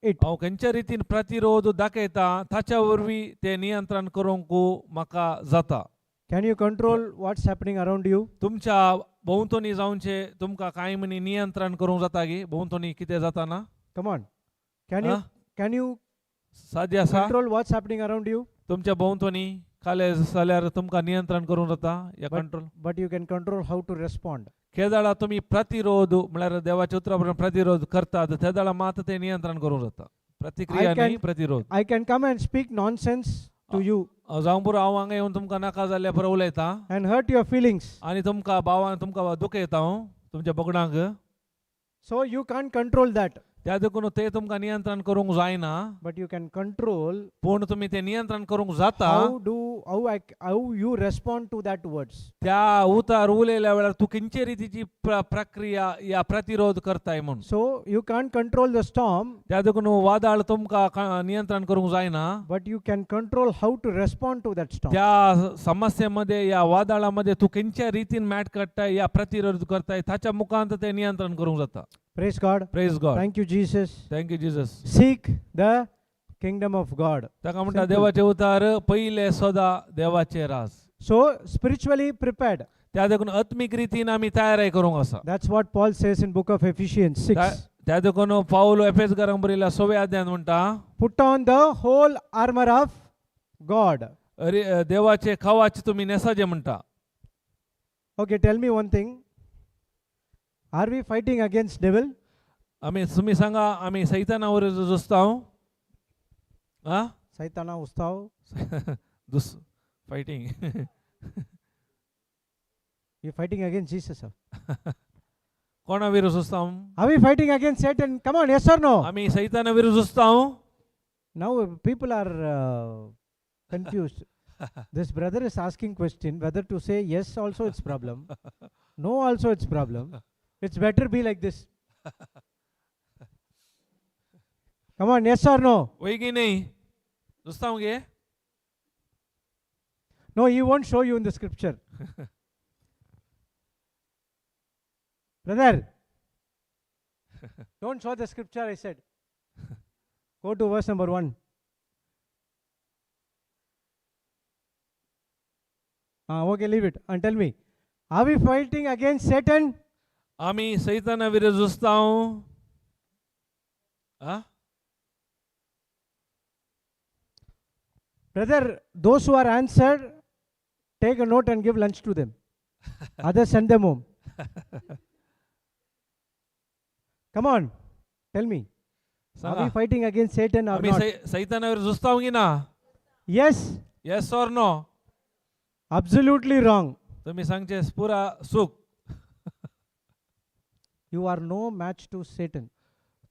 it. हांव खंयच्या रितीन प्रतिरोध दाखयता ताच्या वरवीं तें नियंत्रण करूंक म्हाका जाता. Can you control what's happening around you? तुमच्या भोंवतणी जावचे तुमकां कांय मनी नियंत्रण करूंक जाता गी भोंवतणी कितें जाता ना. Come on. Can you साध्य आसा. control what's happening around you? तुमच्या भोंवतणी काले जाल्यार तुमकां नियंत्रण करूंक जाता या control. But you can control how to respond. केदाळा तुमी प्रतिरोध म्हळ्यार देवाच्या उतरा प्रमाण प्रतिरोध करतात त्या दाळा मात ते नियंत्रण करूंक जाता. प्रतिक्रिया न्ही प्रतिरोध. I can come and speak nonsense to you जावंक पुरो हांव हांगा येवन तुमकां नाका जाल्यार पुरो उलयता and hurt your feelings. आनी तुमकां भावान तुमकां दुखयता हांव तुमच्या बोगडांक. So you can't control that. त्या देखून ते तुमकां नियंत्रण करूंक जायना. But you can control पूण तुमी ते नियंत्रण करूंक जाता. how you respond to that words. त्या उतार उलयल्या वेळार तूं खंयचे रितीची प्रक्रिया या प्रतिरोध करताय म्हणून. So you can't control the storm, त्या देखून वादळ तुमकां नियंत्रण करूंक जायना. but you can control how to respond to that storm. त्या समस्येमध्ये या वादळामध्ये तू खंयच्या रितीन मॅट काडटाय या प्रतिरोध करताय ताच्या मुखांत ते नियंत्रण करूंक जाता. Praise God. Praise God. Thank you, Jesus. Thank you Jesus. Seek the kingdom of God. ताका म्हणटा Simple. देवाचे उतार पहिले सोदा देवाचे राज. So spiritually prepared. त्या देखून आत्मीक रितीन आमी तयारी करूंक आसा. That's what Paul says in book of Ephesians 6. त्या देखून पाऊल एफेसकारांक बरयल्या 6व्या अध्यायात म्हणटा Put on the whole armor of God. देवाचे खवाचे तुम्ही नेसाजे म्हणटा. Okay, tell me one thing. Are we fighting against devil? आमी तुम्ही सांगा आमी सैतानावर झुजताव. Saitana ustav. दुस fighting. You're fighting against Jesus. Sir. कोणा विरुद्ध झुजताव. Are we fighting against Satan? Come on, yes or no? आमी सैताना विरुद्ध झुजताव. Now people are confused. This brother is asking question whether to say yes also it's problem. No also it's problem. It's better be like this. Come on, yes or no? वय की नाही झुजताव गे. No, he won't show you in the scripture. Brother, don't show the scripture, I said. Go to verse number 1. Okay, leave it and tell me. Are we fighting against Satan? आमी सैताना विरुद्ध झुजताव. Brother, those who are answered, take a note and give lunch to them. Others send them home. Come on, tell me. Are we Sanga fighting against Satan or आम्ही not? सैतानावर झुजताव की ना? Yes, yes और no? absolutely wrong. तुम्ही सांगचे पुरा सुख. You are no match to Satan.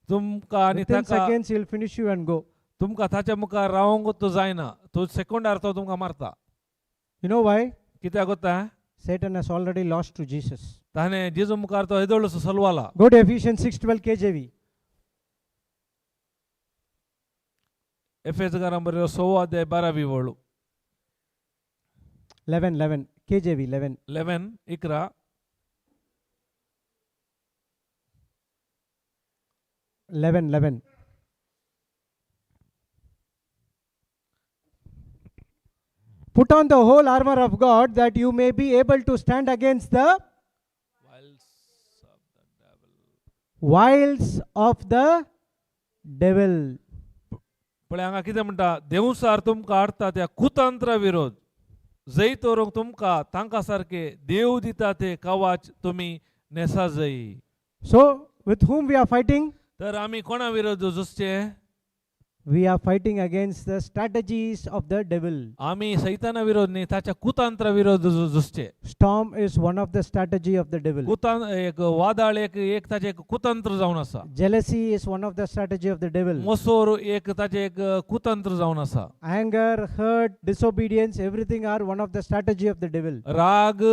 तुमका आणि Within ताका seconds, he'll finish you and go. तुमका ताच्या मुखार रावंक तो जायना. तो सेकंदार तो तुमका मारता. You know why? कित्याक गोता? Satan has already lost to Jesus. ताने जेजू मुखार तो हेदोळसो सलवाला. Go to Ephesians 6:12 KJV. एफेसकारां Bareilly 16 अध्याय 12वी वळू. 11 KJV 11. 11 Iqra. 11. Put on the whole armor of God that you may be able to stand against the wiles of the devil. पण हांगा कितें म्हणटा? देवसार तुमकां हाडटा त्या कुतंत्र विरोध. जै तोरूंक तुमकां तांकां सारके देव दिता ते कवच तुमी नेसा जई. So, with whom we are fighting? तर आमी कोणा विरोध झुजचे? We are fighting against the strategies of the devil. आमी सैताना विरोध न्ही, ताच्या कुतंत्र विरोध झुजचे. Storm is one of the strategy of the devil. एक वादळ एक ताचे एक कुतंत्र जावन आसा. Jealousy is one of the strategy of the devil. मोसोर एक ताचे एक कुतंत्र जावन आसा. Anger, hurt, disobedience, everything are one of the strategy of the devil. राग,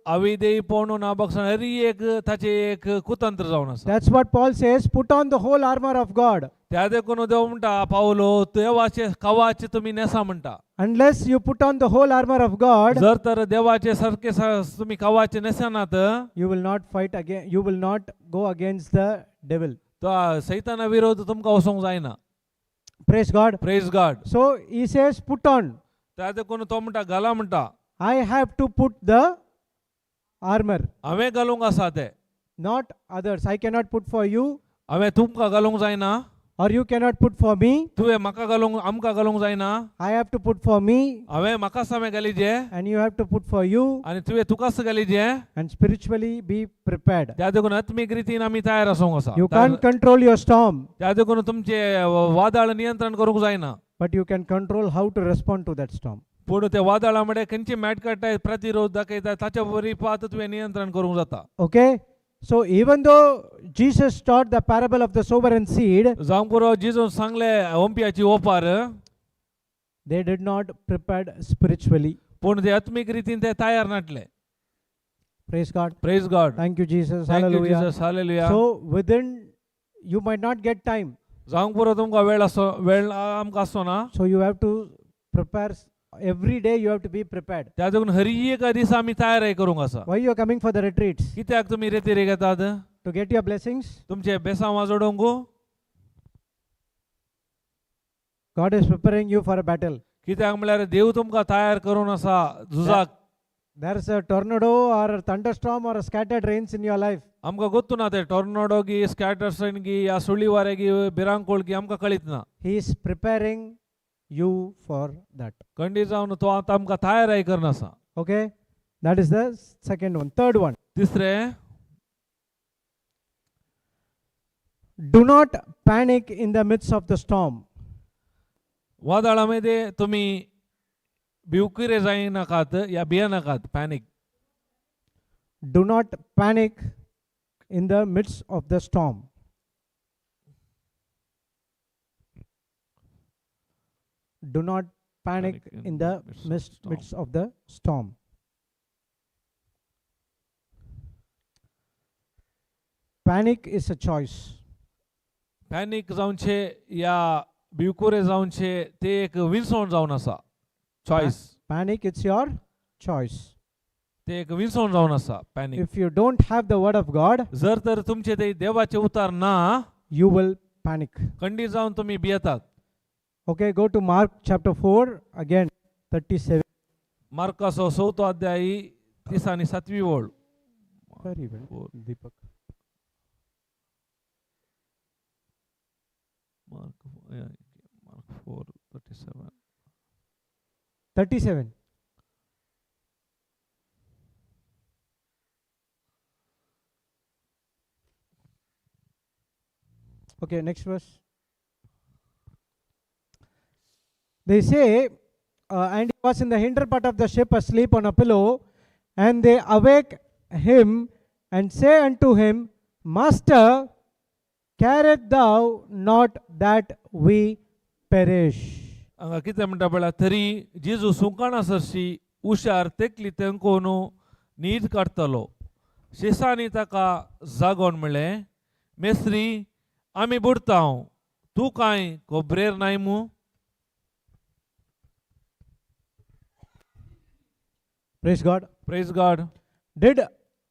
अविधेयपण, नाबक्षण हरी एक ताचे एक कुतंत्र जावन आसा. That's what Paul says, put on the whole armor of God. त्या देखून देव म्हणटा पावलो देवाचे कवच तुम्ही नेसा म्हणटा. Unless you put on the whole armor of God, जर तर देवाचे सारखे तुम्ही कवच नेसानात, you will not fight again, you will not go against the devil. तो सैताना विरोध तुमका वसोंक जायना. Praise God. Praise God. So he says, put on. त्या देखून तो म्हणटा घाला म्हणटा. I have to put the armor, हांवें घालूंक आसा ते, not others. I cannot put for you, हांवें तुमकां घालूंक जायना. or you cannot put for me. तुवें म्हाका घालूंक आमकां घालूंक जायना. I have to put for me, हांवें म्हाकाच हांवें घालीचे and you have to put for you, आनी तुवें तुकाच घालीचे. and spiritually be prepared. त्या देखून आत्मीक रितीन आमी तयार आसूंक आसा. You can't control your storm, त्या देखून तुमचे वादळ नियंत्रण करूंक जायना. but you can control how to respond to that storm. पूण ते वादळा मडे खंयची मॅट काडटाय, प्रतिरोध दाखयता, ताच्या वरी पात तुवें नियंत्रण करूंक जाता. Okay? So even though Jesus taught the parable of the sower and seed, जावंक पुरो जेजून सांगले ओंप्याची ओपार, they did not prepared spiritually. पूण ते आत्मीक रितीन ते तयार नाटले. Praise God. Praise God. Thank you, Jesus. Thank you Hallelujah. Jesus. Hallelujah. So within, you might not get time. जावंक पुरो तुमकां वेळ आमकां आसो ना. So you have to prepare. Every day you have to be prepared. त्या देखून हर एक दिसा आमी तयार करूंक आसा. Why you are coming for the retreats? कित्याक तुमी रेतीर घेतात? To get your blessings. तुमचे बेसांवां जोडोवंक. God is preparing you for a battle. कित्याक म्हळ्यार देव तुमकां तयार करून आसा झुजाक. There's a tornado or a thunderstorm or a scattered rains in your life. आमकां ಗೊತ್ತು ना ते टॉर्नाडो गी, स्कॅटर्सन गी, या सुळी वारे गी, बिरांकोळ गी आमकां कळीत ना. He is preparing you for that. खंडी जावन तो आतां आमकां तयार करन आसा. Okay? That is the second one. Third one. तिसरें, Do not panic in the midst of the storm. वादळामध्ये तुम्ही भिवकिरे जाय नाकात या भिया नाकात. Panic. Do not panic in the midst of the storm. Do not panic in the midst of the storm. Panic is a choice. Panic जावनचे या भिवकुरे जावनचे ते एक विंसवण जावन आसा. Choice. Panic, it's your choice. ते एक विंसवण जावन आसा. Panic. If you don't have the word of God, जर तर तुमचे ते देवाचे उतार ना, you will panic. खंडी जावन तुम्ही भियेतात. Okay, go to Mark chapter 4, again 37. मार्काचो 4 अध्याय 30 आणि 7वी ओळ. Very well, Deepak. Mark 4:37. 37. Okay, next verse. They say, and he was in the hinder part of the ship asleep on a pillow, and they awake him and say unto him, Master, carest thou not that we perish? हांगा कितें म्हणटा पळय तरी जेजू सुकाणा सरशी उशार तेकली तेंकोनू न्हीद काडटलो शेसांनी ताका जागोन म्हणलें मेस्त्री आमी बुडतांव तूं कांय खबरेर नाय मू Praise God. Praise God Did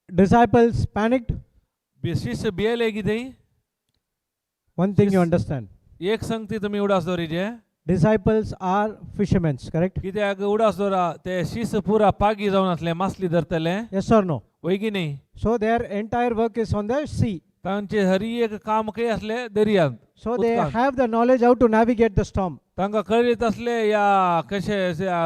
disciples panicked? शिष्य भियेले कितें One thing you Yes. understand. एक संगती तुमी उडास दवरीचे Disciples are fishermen, correct? कित्याक उडास दवरा ते शिष्य पुरा पागी जावन आसले मासली धरतले Yes or no? वय की न्ही So their entire work is on the sea. तांचे हरी एक काम खंय असले दर्यांत So they उदकांत. have the knowledge how to navigate the storm. तांकां कळीत असले या कशे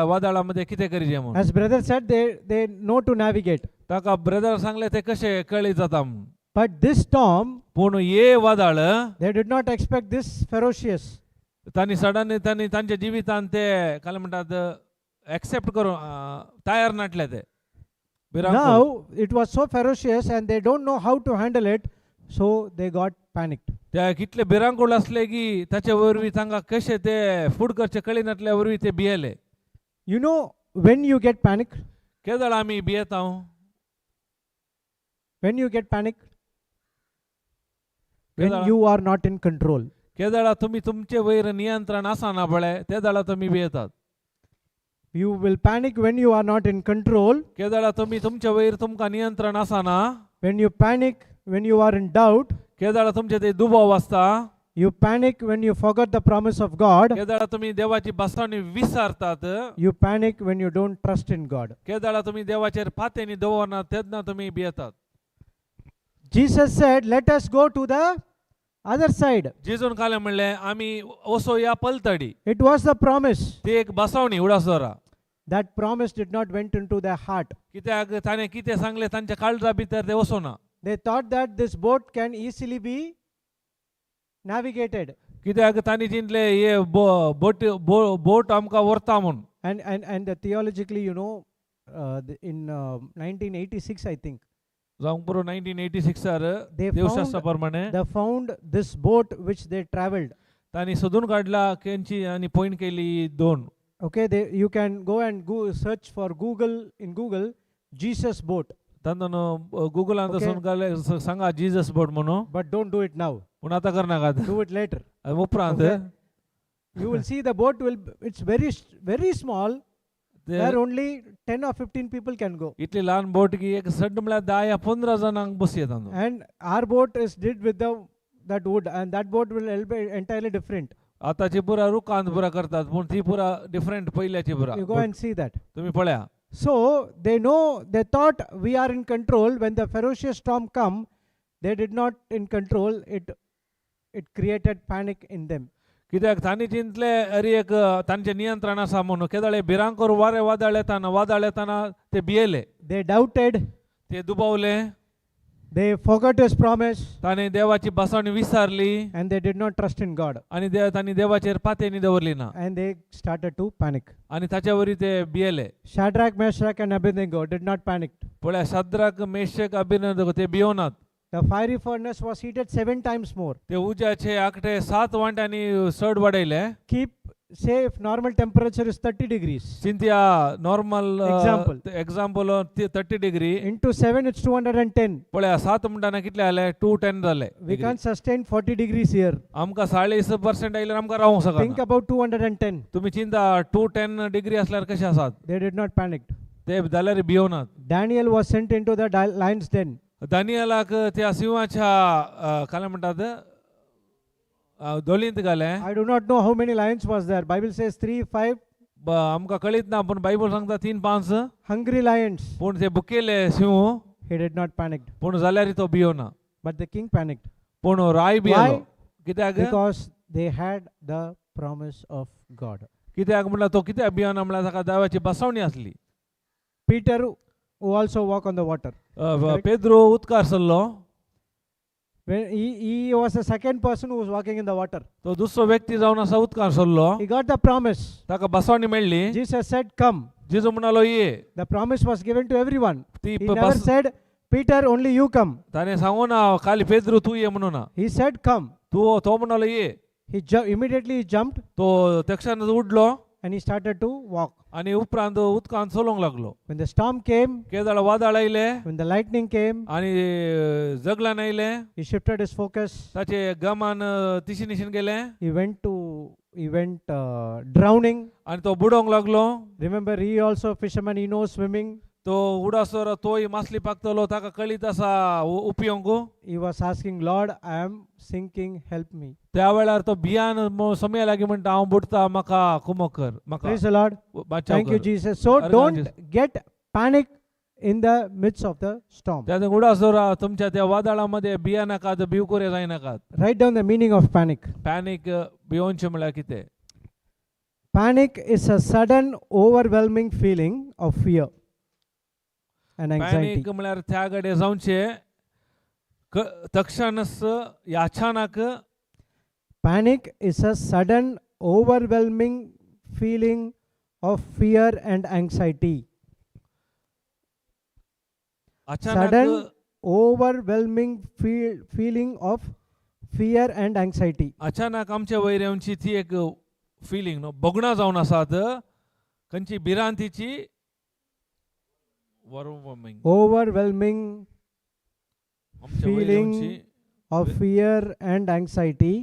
वादळामध्ये कितें करीचे म्हणून As brother said, they know to navigate. ताका ब्रदर सांगले ते कशे कळीत जाता म्हणून But this storm, पूण ये वादळ they did not expect this ferocious. तांणी सडन तांणी तांच्या जिवितांत ते काय म्हणटात एक्सेप्ट करून तयार नाटले ते भिरांकूळ. Now it was so ferocious and they don't know how to handle it, so they got panicked. ते कितले भिरांकूळ असले की ताच्या वरवीं तांकां कशे ते फूड करचे कळी नाटल्या वरवीं ते भियेले. You know when you get panicked? केदळ आमी भियेता When you get panicked? केदळ When you are not in control. केदळा तुमी तुमचे वयर नियंत्रण आसना पळय ते दाळा तुमी भियेतात. You will panic when you are not in control. केदळा तुमी तुमच्या वयर तुमकां नियंत्रण आसना. When you panic when you are in doubt. केदळा तुमचे ते दुबाव आसता. You panic when you forget the promise of God. केदळा तुमी देवाची बसावणी विसरतात. You panic when you don't trust in God. केदळा तुमी देवाचेर फातेंनी दवरना तेन्ना तुमी भियेतात. Jesus said, let us go to the other side. जेजून काले म्हणले आमी वसो या पलतडी. It was the promise. ती एक बसावणी उडास दवरा. That promise did not went into their heart. कित्याक ताणें कितें सांगलें तांच्या काळजा भितर ते Vasona. They thought that this boat can easily be navigated. कित्याक तांणी चिंतले हे बोट आमकां व्हरता म्हूण. And theologically, you know, in 1986, I think, जावंक पुरो 1986 they देवशास्त्रा प्रमाणे found this boat which they traveled. तांणी सोदून काडला केंची आनी पॉयंट केली दोन. Okay, you can go and search for in Google, Jesus boat. तांतून गुगलांत वचून काडले सांगा जीजस बोट म्हणून. But don't do it now. पूण आतां करनाकात. Do it later. उपरांत Okay. You will see the boat it's very small. Where only 10 or 15 people can go. इतली ल्हान boat की एक सड्ड म्हळ्यार 10 या 15 जाणांक बस येता. And our boat is did with that wood, and that boat will be entirely different. आताची पुरा रुखांत पुरा करतात पूण ती पुरा डिफरंट पयल्याची पुरा. You go and see that. तुम्ही पळया. So they thought we are in control. When the ferocious storm come, they did not in control. It created panic in them. कित्याक तांणी चिंतले अरे एक तांचे नियंत्रण आसा म्हणून केदळे भिरांकूळ वादळ येताना ते भियेले. They doubted. ते दुबावले. They forgot His promise. तांणी देवाची बसावणी विसरली. And they did not trust in God. आणि तांणी देवाचेर पातेंनी दवरली ना. And they started to panic. आणि ताच्या वरी ते भियेले. Shadrach, Meshach, and Abednego did not panic. पळया शाद्राक मेशक अभिनंदन ते भियोनात. The fiery furnace was heated 7 times more. ते उज्याचे आकटे 7 वांट्यांनी चड वाडयले. Say if normal temperature is 30 degrees. चिंतया normal example 30 degree. Into 7 it's 210. पळया 7 म्हणटाना कितले जाले 210 जाले. We can't sustain 40 degrees here. आमकां 40% आयल्यार आमकां रावूंक शकना. Think about 210. तुम्ही चिंता 210 डिग्री असल्यार कशे आसात. They did not panic. ते जाल्यार भियोनात. Daniel was sent into the lion's den. दानियेलाक त्या सिंहाच्या काय म्हणटात दोलींत घाले. I do not know how many lions was there. Bible says 3, 5. आमकां कळीत ना पण बायबल सांगता 3-5. Hungry lions. पूण ते भुकेले Singh. He did not panic. पूण जाल्यार तो भियोना. But the king panicked. पूण राय भियेलो. कित्याक Because they had the promise of God. कित्याक म्हणल्यार तो कित्याक भियोना म्हणल्यार ताका देवाची बसावणी आसली. Peter, who also walked on the water. Pedro उदकार सरलो. When he was the second person who was walking in the water. तो दुसरो व्यक्ती जावन असा उदकान सरलो He got the promise. ताका बसवणी मेळ्ळी Jesus said, "Come." जेजू म्हणालो ये The promise was given to everyone. ती He never said, "Peter, only you come." ताने सांगू ना खाली पेद्रू तू ये म्हणून He said, "Come." तो म्हणालो ये Immediately he jumped तो तक्षण उडलो and he started to walk. आणि उपरांत उदकान चलोंक लागलो When the storm came, केदाळ वादळ आयले when the lightning came, आणि जगलान आयले he shifted his focus. ताचे गमान तिशी निशीन गेले He went drowning. आणि तो बुडोंक लागलो Remember, he also a fisherman. He knows swimming. तो उडासर तोय मासली पाकतलो ताका कळीत आसा उपयोंक He was asking, "Lord, I am sinking. Help me." त्या वेळार तो भियान समय लागी म्हणटा हांव बुडता म्हाका कुमक कर म्हाका Praise the Lord. बचाव Thank you, कर Jesus. So Argan don't Jesus. get panic in the midst of the storm. त्या उडासर तुमच्या त्या वादळामध्ये भिया नाकात भिवकुरे जाय नाकात Write down the meaning of panic. Panic भिवोनचे म्हळ्यार कितें Panic is a sudden, overwhelming feeling of fear and anxiety. Panic म्हळ्यार त्या कडेन जावचे तक्षणच अचानक Panic is a sudden, overwhelming feeling of fear and anxiety. अचानक Sudden, overwhelming feeling of fear and anxiety. अचानक आमच्या वैऱ्यांची ती एक फिलिंग न्हू बगणा जावन आसात खंयची भिरांतीची Overwhelming आमच्या feeling वैऱ्यांची of fear and anxiety.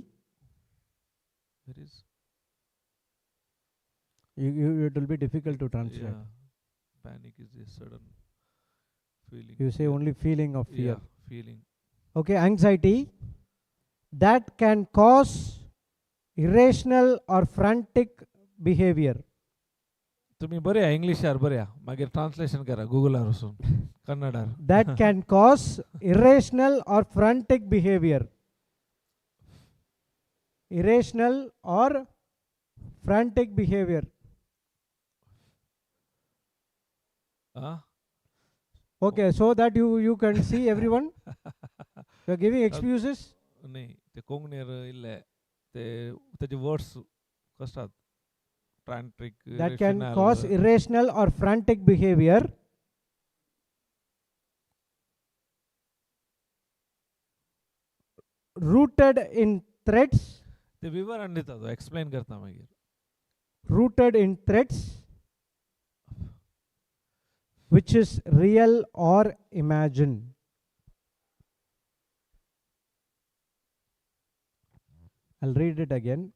It will be difficult to translate. Panic is a sudden feeling. You say only feeling of fear. Feeling. Okay, anxiety that can cause irrational or frantic behavior. तुम्ही बरे इंग्लिशार बरे मागीर translation करा गुगलार वचून कन्नडार That can cause irrational or frantic behavior. Irrational or frantic behavior. Okay, so that you can see everyone. You are giving excuses. नाही ते कोंगणेर इल्ले ते त्याचे words कसतात ट्रांट्रिक That can cause irrational or frantic behavior. Rooted in threats. ते विवरण दिता तो explain करता मागीर Rooted in threats, which is real or imagined. I'll read it again.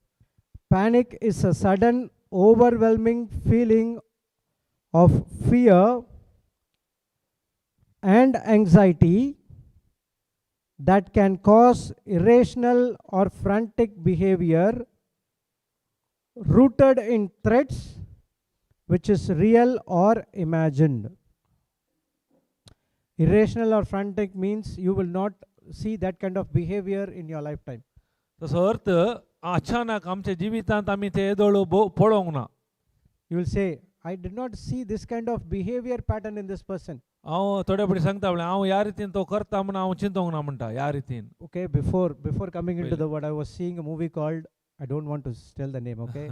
Panic is a sudden, overwhelming feeling of fear and anxiety that can cause irrational or frantic behavior rooted in threats, which is real or imagined. Irrational or frantic means you will not see that kind of behavior in your lifetime. तसो अर्थ अचानक आमच्या जिवितांत आमी ते येदोळ पळोवंक ना You will say, "I did not see this kind of behavior pattern in this person." हांव थोडे फावटी सांगता म्हळ्यार हांव ह्या रितीन तो करता म्हणून हांव चिंतोंक ना म्हणटा ह्या रितीन Okay, before coming into the word, I was seeing a movie called, I don't want to tell the name, okay?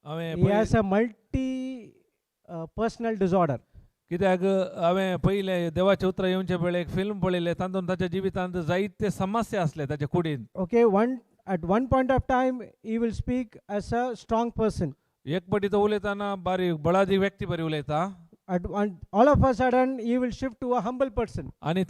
हांवें He has a personal disorder. कित्याक हांवें पयले देवाचे उतर येवचे वेळी एक फिल्म पळयलें तातूंत ताच्या जिवितांत जायते समस्या असले ताच्या कुडीन Okay, at one point of time, he will speak as a strong person. एक पटी तो उलयताना बारीक बळादी व्यक्ती बरी उलयता All of a sudden, he will shift to a humble person, आनी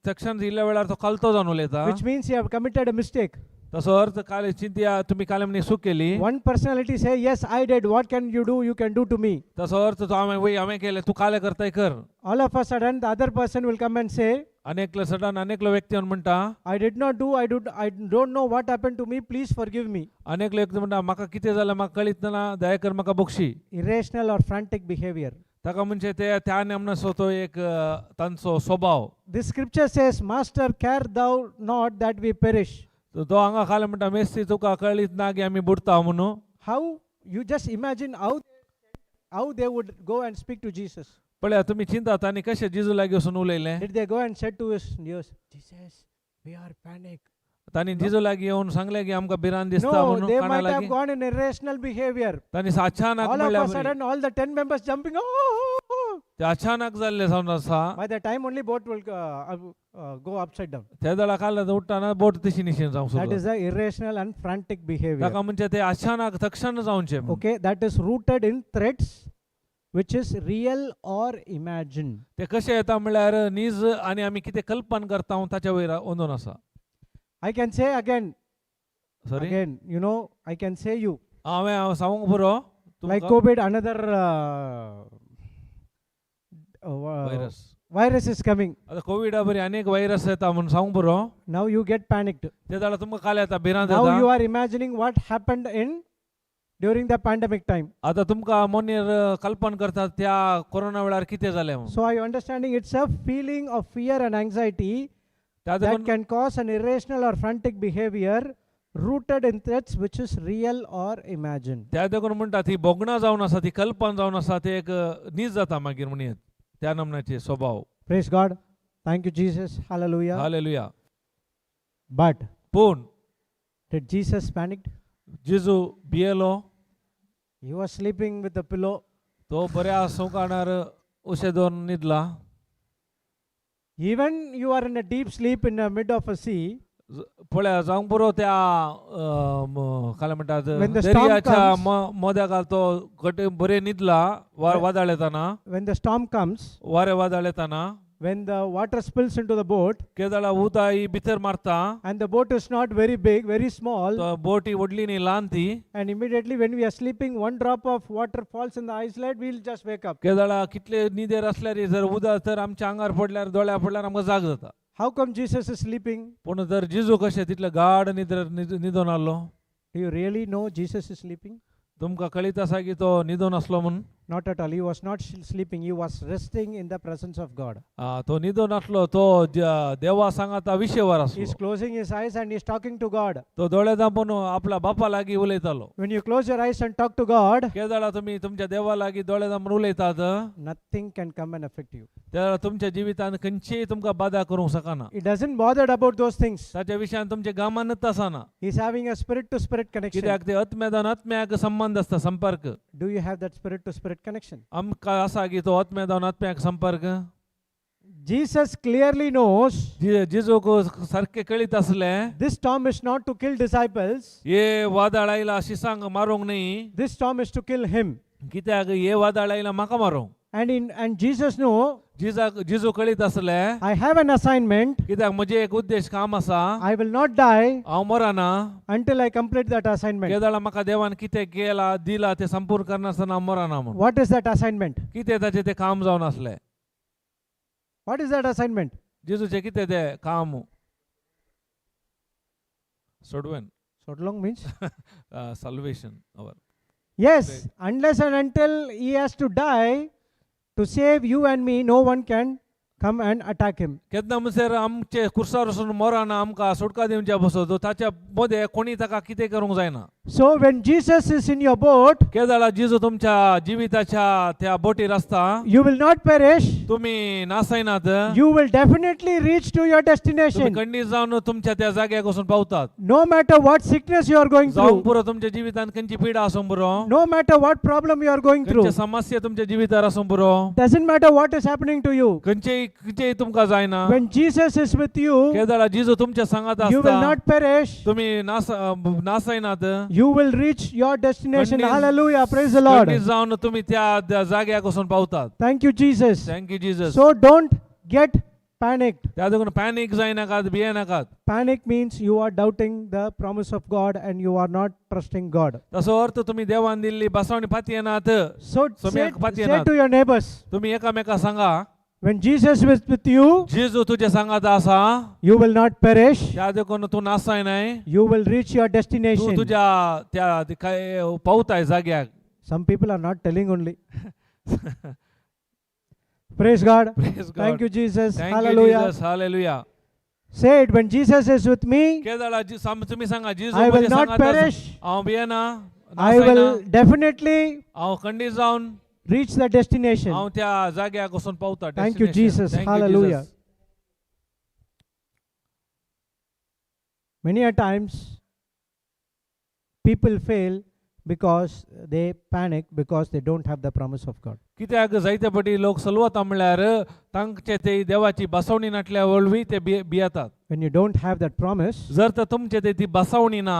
तक्षण इल्ल्या वेळार तो कालतो जावन उलयता which means you have committed a mistake. तसो अर्थ काल चिंतिया तुमी काल म्हणे चूक केली One personality say, "Yes, I did. What can you do? You can do to me." तसो अर्थ तो हांवें केलें तूं काले करताय कर All of a sudden, the other person will come and say, अनेकलो सडन अनेकलो व्यक्ती म्हणटा "I did not do. I don't know what happened to me. Please forgive me." अनेकलो व्यक्ती म्हणटा म्हाका कितें जालें म्हाका कळीत ना दया कर म्हाका Bakshi Irrational or frantic behavior. ताका म्हणजे ते त्या नेमनासो तो एक तांचो स्वभाव This scripture says, "Master, care thou not that we perish." तो हांगा खाले म्हणटा मेस्ती तुका कळीत ना की आमी बुडता म्हणून How? You just imagine how they would go and speak to Jesus. पळया तुम्ही चिंतात आनी कशें जेजू लागीं वचून उलयलें Did they go and said to his ears, "Jesus, We are panic. तांणी जिजू लागीं येवन सांगलें की आमकां भिरांत दिसता No, म्हणून they काना might have लागीं gone in irrational behavior. तांणी अचानक All of म्हणल्यार a sudden, all the 10 members jumping. Oh! ते अचानक जाल्लें जावन आसा. By the time only boat will go upside down. त्या वेळा काल उठताना बोट तशी निशेन जावंक That सोदलो is the irrational and frantic behavior. ताका म्हणजे ते अचानक तक्षण जावचें म्हूण. Okay, that is rooted in threats, which is real or imagined. ते कशें येता म्हणल्यार नीज आनी आमी कितें कल्पना करता ताच्या वयर ओंदून आसा. I can say again, sorry I can say you, हांवें सांगूंक पुरो like तुमकां COVID, another virus virus is coming. आतां कोविडा बरी अनेक व्हायरस येता म्हणून सांगूंक पुरो. Now you get panicked. ते जाल्यार तुमकां काल येता भिरांत Now you येता. are imagining what happened during the pandemic time. आतां तुमकां मनीर कल्पना करतात त्या कोरोना वेळार कितें जालें म्हणून. So I understanding it's a feeling of fear and anxiety त्या that देखून can cause an irrational or frantic behavior rooted in threats which is real or imagined. त्या देखून म्हणटा ती बोगणां जावन आसा ती कल्पना जावन आसा ते एक नीज जाता मागीर म्हणयत त्या नमन्याचे स्वभाव. Praise God. Thank you, Jesus. Hallelujah. Hallelujah. But पूण did Jesus panic? Jeju भियेलो. He was sleeping with a pillow. तो बऱ्या सुकाणार उशेदोन न्हिदला. Even you are in a deep sleep in the mid of a sea. पळया जावंक पुरो त्या काय म्हणटात When the storm दर्याच्या comes- मोद्याक तो बरे न्हिदला वादळ येताना When the storm comes, वारे वादळ येताना when the water spills into the boat, केदळा उदक ही भितर मारता and the boat is not very big, very small, तो बोट ही व्हडली न्ही ल्हान ती. and immediately when we are sleeping, one drop of water falls in the islet, we'll just wake up. केदळा कितले न्हिदेर असल्यार जर उदक तर आमच्या आंगार पडल्यार दोळ्यार पडल्यार आमकां जाग जाता. How come Jesus is sleeping? पूण जर जेजू कशें तितले गाढ न्हिदोन आसलो. Do you really know Jesus is sleeping? तुमकां कळीत आसा की तो न्हिदोन आसलो म्हणून. Not at all. He was not sleeping. He was resting in the presence of God. तो न्हिदोन आसलो तो देवा सांगाता विशेवर He's आसलो. closing his eyes and he's talking to God. तो दोळे धांपून आपल्या बापा लागीं उलयतालो. When you close your eyes and talk to God, केदळा तुम्ही तुमच्या देवा लागीं दोळे धांपून उलयतात nothing can come and affect you. त्या तुमच्या जिवितान खंयचीय तुमकां बाधा करूंक शकना. He doesn't bother about those things. ताच्या विशयान तुमचे गामानच आसना. He's having a spirit to spirit connection. कित्याक ते आत्म्यादान आत्म्याक संबंध आसता संपर्क. Do you have that spirit to spirit connection? आमकां आसा की तो आत्म्यादान आत्म्याक संपर्क. Jesus clearly knows जेजूक सारकें कळीत आसलें this storm is not to kill disciples. हे वादळ आयला शिसांक मारूंक न्ही. This storm is to kill him. कित्याक हे वादळ आयला म्हाका मारूंक. And Jesus know जेजू कळीत आसलें I have an assignment. कित्याक म्हजे एक उद्देश काम आसा. I will not die हांव मरना until I complete that assignment. केदळा म्हाका देवान कितें केला दिला ते संपूर्ण करनासतना हांव मरना म्हणून. What is that assignment? कितें ताचें तें काम जावन आसलें. What is that assignment? जेजूचें कितें तें काम. सोडवेन Sodlong means? salvation our. Yes, unless and until he has to die to save you and me, no one can come and attack him. केन्ना म्हणसर आमचे कुर्सार वचून मरना आमकां सुटका दिवच्या बसो ताच्या मदें कोणी ताका कितें करूंक जायना. So when Jesus is in your boat, केदळा जेजू तुमच्या जिविताच्या त्या बोटीर आसता you will not perish. तुम्ही नासयनात. You will definitely reach to your तुम्ही destination. खंडीत जावन तुमच्या त्या जाग्याक वचून पावतात. No matter what sickness you are going जावंक through, पुरो तुमच्या जिवितांत खंयची पिडा आसूंक पुरो. no matter what problem you are going through, खंयचे समस्या तुमच्या जिवितार आसूंक पुरो. doesn't matter what is happening to you. खंयचेय तुमकां जायना. When Jesus is with you, केदळा जेजू तुमच्या सांगात you will आसता. not perish. तुम्ही नासयनात. You will reach your destination. खंडीत- Hallelujah. Praise the Lord. खंडीत जावन तुम्ही त्या जाग्याक वचून पावतात. Thank you, Jesus. Thank you Jesus. So don't get panicked. त्या देखून panic जायनाकात भियेनाकात. Panic means you are doubting the promise of God and you are not trusting God. तसो अर्थ तुम्ही देवान दिल्ली बसवणी फाती येनात. So say to your neighbors, तुम्ही एकामेका सांगा when Jesus is with you, जेजू तुझे सांगात आसा. you will not perish. त्या देखून तू नासाय नाही. You will reach your तू destination. तुझ्या त्या काय पावताय जाग्याक. Some people are not telling only. Praise God. Praise God. Thank you, Jesus. Thank you, Hallelujah. Jesus. Hallelujah. Say it, when Jesus is with me, केदळा तुम्ही सांगा जेजू I will म्हजे not सांगात आसा. perish. हांव भियेना. I will definitely हांव खंडीत जावन reach the destination. हांव त्या जाग्याक वचून पावता. Thank you, destination. Jesus. Thank you, Hallelujah. Jesus. Many a times people fail because they panic because they don't have the promise of God. कित्याक जायते फावटी लोक सलवता म्हणल्यार तांचे ते देवाची बसवणी नाटल्या वळवी ते भियेतात. When you don't have that promise, जर तर तुमचे ते ती बसवणी ना,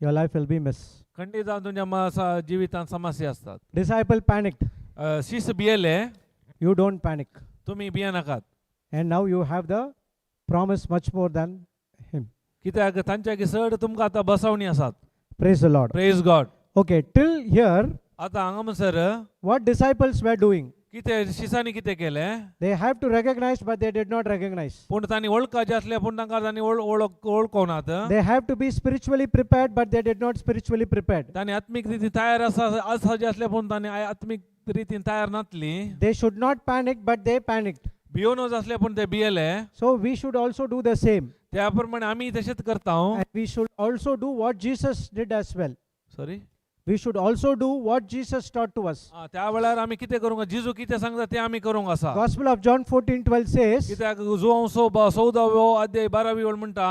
your life will be mess. खंडीत जावन तुमच्या जिवितांत समस्या असतात. Disciple panicked. शिष्य भियेले, You don't panic. तुम्ही भियेनाकात. And now you have the promise much more than him. कित्याक तांच्या चड तुमकां आतां बसवणी आसात. Praise the Lord. Praise God. Okay, till here, आतां हांगा म्हणसर what disciples were doing? कितें शिसांनी कितें केलें, They have to recognize, but they did not recognize. पूण तांणी वळखपाचें आसलें पूण तांकां तांणी वळखोनात. They have to be spiritually prepared, but they did not spiritually prepared. तांणी आत्मीक रितीन तयार आसाचें आसलें पूण तांणी आत्मीक रितीन तयार नासलीं. They should not panic, but they panicked. भियोनूच आसलें पूण ते भियेले. So we should also do the same. त्या प्रमाणे आमी तशेंच करता. And we should also do what Jesus did as well. Sorry, We should also do what Jesus taught to us. त्या वेळार आमी कितें करूंक, जिजू कितें सांगता तें आमी करूंक आसा. Gospel of John 14:12 says, कित्याक जुवांव 14 अध्याय 12 वेळ म्हणटा,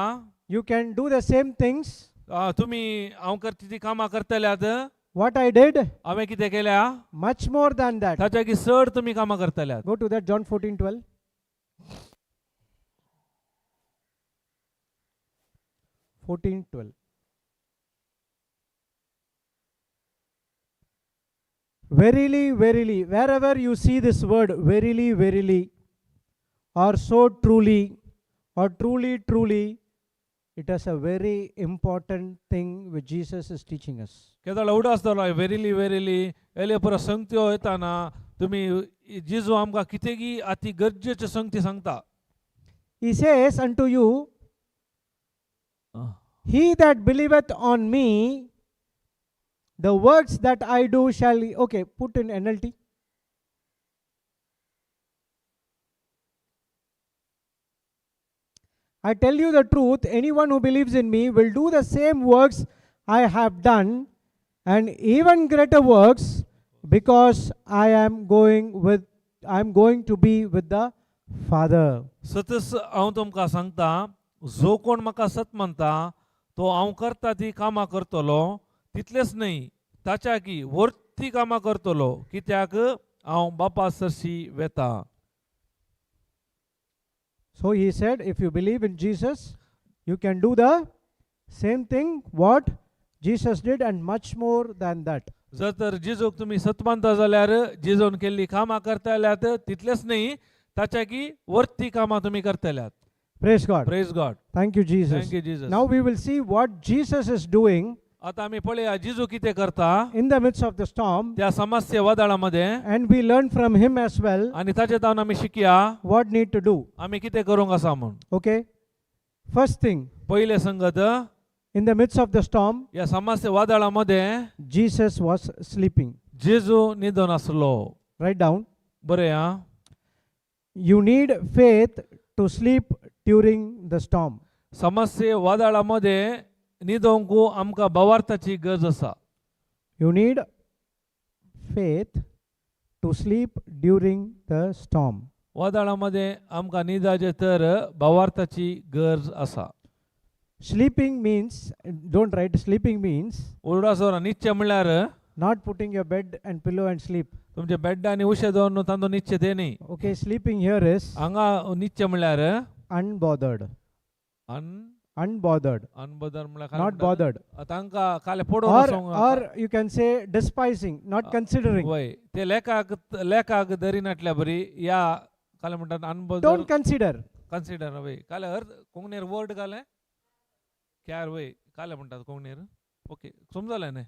you can do the same things तुमी हांव करता ती कामां करतल्यात, what I did, हांवें कितें केल्या much more than that. ताच्या चड तुमी कामां करतल्यात. Go to that John 14:12. 14:12. Verily, verily, wherever you see this word, verily, verily, or so truly, or truly, truly, it is a very important thing which Jesus is teaching us. केदाळ एवढं आसतलो वेरिली वेरिली एले पुरो संगत्यो येताना तुमी जिजू आमकां कितेंगी अति गरजेच्यो संगती सांगता. He says unto you, he that believeth on me, the works that I do shall, okay, put in NLT. I tell you the truth, anyone who believes in me will do the same works I have done, and even greater works, because I am going to be with the Father. सतस हांव तुमकां सांगता, जो कोण म्हाका सत म्हणटा तो हांव करता ती कामां करतलो, तितलेंच न्हय ताच्या की वर्ती कामां करतलो, कित्याक हांव बापा सरशी वेता. So he said, if you believe in Jesus, you can do the same thing what Jesus did and much more than that. जर तर जिजूक तुमी सत मानता जाल्यार जिजून केल्ली कामां करतल्यात, तितलेंच न्हय ताच्या की वर्ती कामां तुमी करतल्यात. Praise God. Praise God. Thank you, Jesus. Thank you Jesus. Now we will see what Jesus is doing आता आम्ही पळया जिजू कितें करता in the midst of the storm, त्या समस्या वादळामध्ये, and we learn from him as well आणि ताचे तावन आमी शिकया what need to do. आमी कितें करूंक आसा म्हूण. Okay? First thing, पहिले संगत in the midst of the storm, या समस्या वादळामध्ये Jesus was sleeping. जेजू न्हिदून आसलो. Write down. बरें हा. You need faith to sleep during the storm. समस्या वादळामध्ये न्हिदोंकू आमकां भावार्थाची गरज आसा. You need faith to sleep during the storm. वादळामध्ये आमकां न्हिदाचे तर भावार्थाची गरज आसा. Sleeping means, don't write, sleeping means उरडासोरा न्हिदचें म्हणल्यार not putting your bed and pillow and sleep. तुमचे बेड्डा आनी उशे दवरून तांदूळ न्हिदचें तें न्ही. Okay, sleeping here is हांगा न्हिदचें म्हणल्यार unbothered. Unbothered. अनबदर म्हणल्यार Not bothered. तांकां काले पडोवन Or you can say despising, not considering. वय ते लेखाक धरिनाटल्या बरी या काले म्हणटात अनबदर. Don't consider. कन्सिडर वय काले अर्थ कोंकणीर वर्ड काले क्यार वय काले म्हणटात कोंकणीर. ओके समजलें न्ही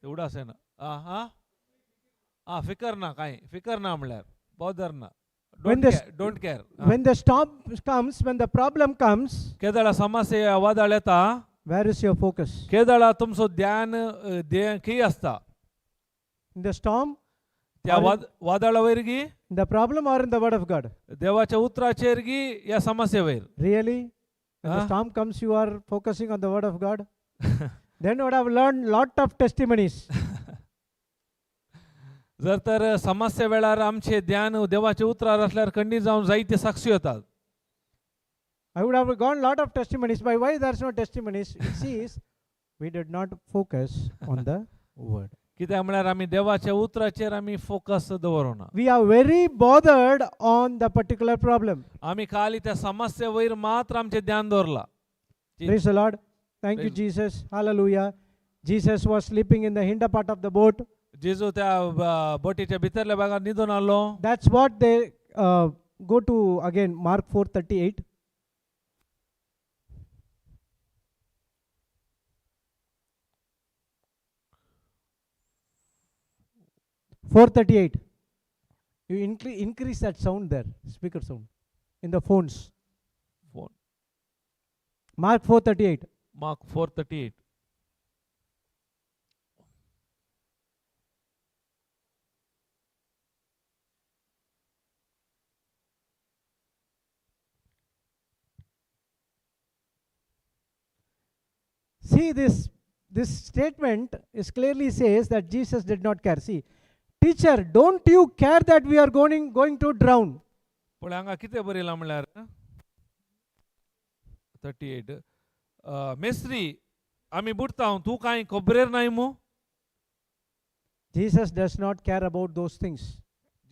एवढं असें ना. फिकर ना कांय फिकर ना म्हणल्यार बॉदर ना. Don't care. When the storm comes, when the problem comes, केदळा समस्या वादळ येता, where is your focus? केदळा तुमचो ध्यान खंय आसता. In the storm, त्या वादळा वयर गी, in the problem, or in the word of God? देवाच्या उतराचेर गी या समस्ये वयर. Really? When the storm comes, you are focusing on the word of God? Then you would have learned lot of testimonies. जर तर समस्या वेळार आमचे ध्यान देवाचे उतरार असल्यार खंडी जावन जायते साक्षी येतात. I would have gone lot of testimonies. By why there's no testimonies? It sees we did not focus on the word. कित्याक म्हळ्यार आमी देवाच्या उतराचेर आमी focus दवरना. We are very bothered on the particular problem. आमी खाली त्या समस्ये वयर मात्र आमचें ध्यान दवरला. Praise the Lord. Thank you, Praise- Jesus. Hallelujah. Jesus was sleeping in the hinder part of the boat. जेजू त्या बोटीच्या भितरल्या भागात न्हिदून आलो. That's what they go to again, Mark 4:38. 4:38. You increase that sound there, speaker sound, in the phones. Phone. Mark 4:38. Mark 4:38. See, this statement is clearly says that Jesus did not care. See, teacher, don't you care that we are going to drown? पण हांगा कितें बरयलां म्हळ्यार 38 मेस्त्री आमी बुडता तूं कांय खबरेर नाय मू. Jesus does not care about those things.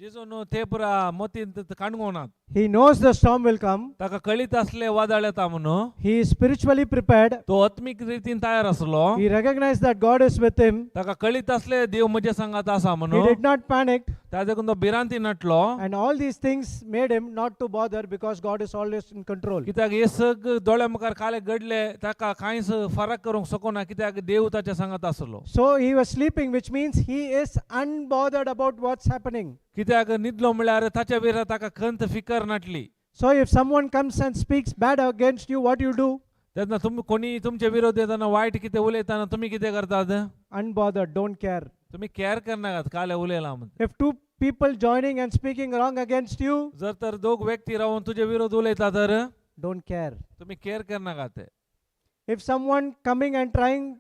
जेजू न्हू ते पुरा Mateen काणगोनात. He knows the storm will come. ताका कळीत असले वादळ येता म्हणून. He is spiritually prepared. तो आत्मीक रितीन तयार आसलो. He recognized that God is with him. ताका कळीत असले देव म्हजे संगात आसा He म्हणून. did not panic. त्या देखून तो भिरांती नटलो. And all these things made him not to bother because God is always in control. कित्याक हे सगळे दोळ्या मुखार काले घडले ताका कांयच फरक करूंक शकना कित्याक देव ताच्या संगात आसलो. So he was sleeping, which means he is unbothered about what's happening. कित्याक न्हिदलो म्हळ्यार ताच्या विरा ताका खंत फिकर नाटली. So if someone comes and speaks bad against you, what you do? तेन्ना तुमी कोणी तुमचे विरोध येताना वायट कितें उलयताना तुमी कितें करतात? Unbothered, don't care. तुमी केअर करनाकात काले उलयला म्हणून. If two people joining and speaking wrong against you, जर तर दोग व्यक्ती रावन तुजे विरोध उलयता तर don't care. तुमी केअर करनाकात ते. If someone coming and trying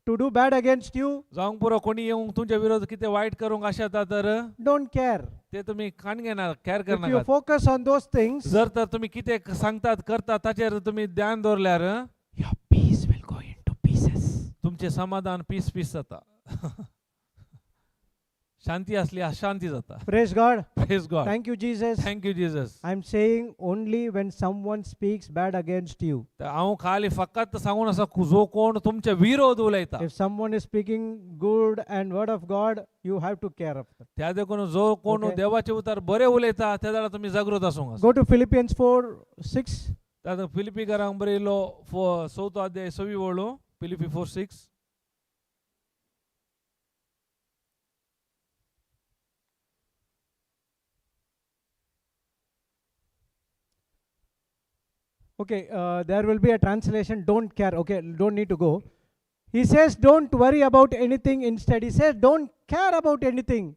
to do bad against you, जावंक पुरो कोणी येवंक तुमचे विरोध कितें वायट करूंक आशेता तर don't care. ते तुमी कान घेना care If you करनाकात. focus on those things, जर तर तुमी कितें सांगतात करतात ताचेर तुमी ध्यान दवरल्यार your peace will go into pieces. तुमचे समाधान पीस जाता. शांती असली अशांती जाता. Praise God. Praise God. Thank you, Jesus. Thank you, Jesus. I'm saying only when someone speaks bad against you. हांव खाली फकत सांगून आसा जो कोण तुमचे विरोध उलयता If someone is speaking good and word of God, you have to care of them. त्या देखून जो कोण Okay. देवाचे उतार बरे उलयता त्या जाल्यार तुमी जागृत आसूंक आसा. Go to Philippians 4:6. ताका फिलिपीकारांक बरयलो 4 अध्याय 6 वळू Philippi 4:6. Okay, there will be a translation, don't care. Okay, don't need to go. He says, don't worry about anything. Instead, he says, don't care about anything.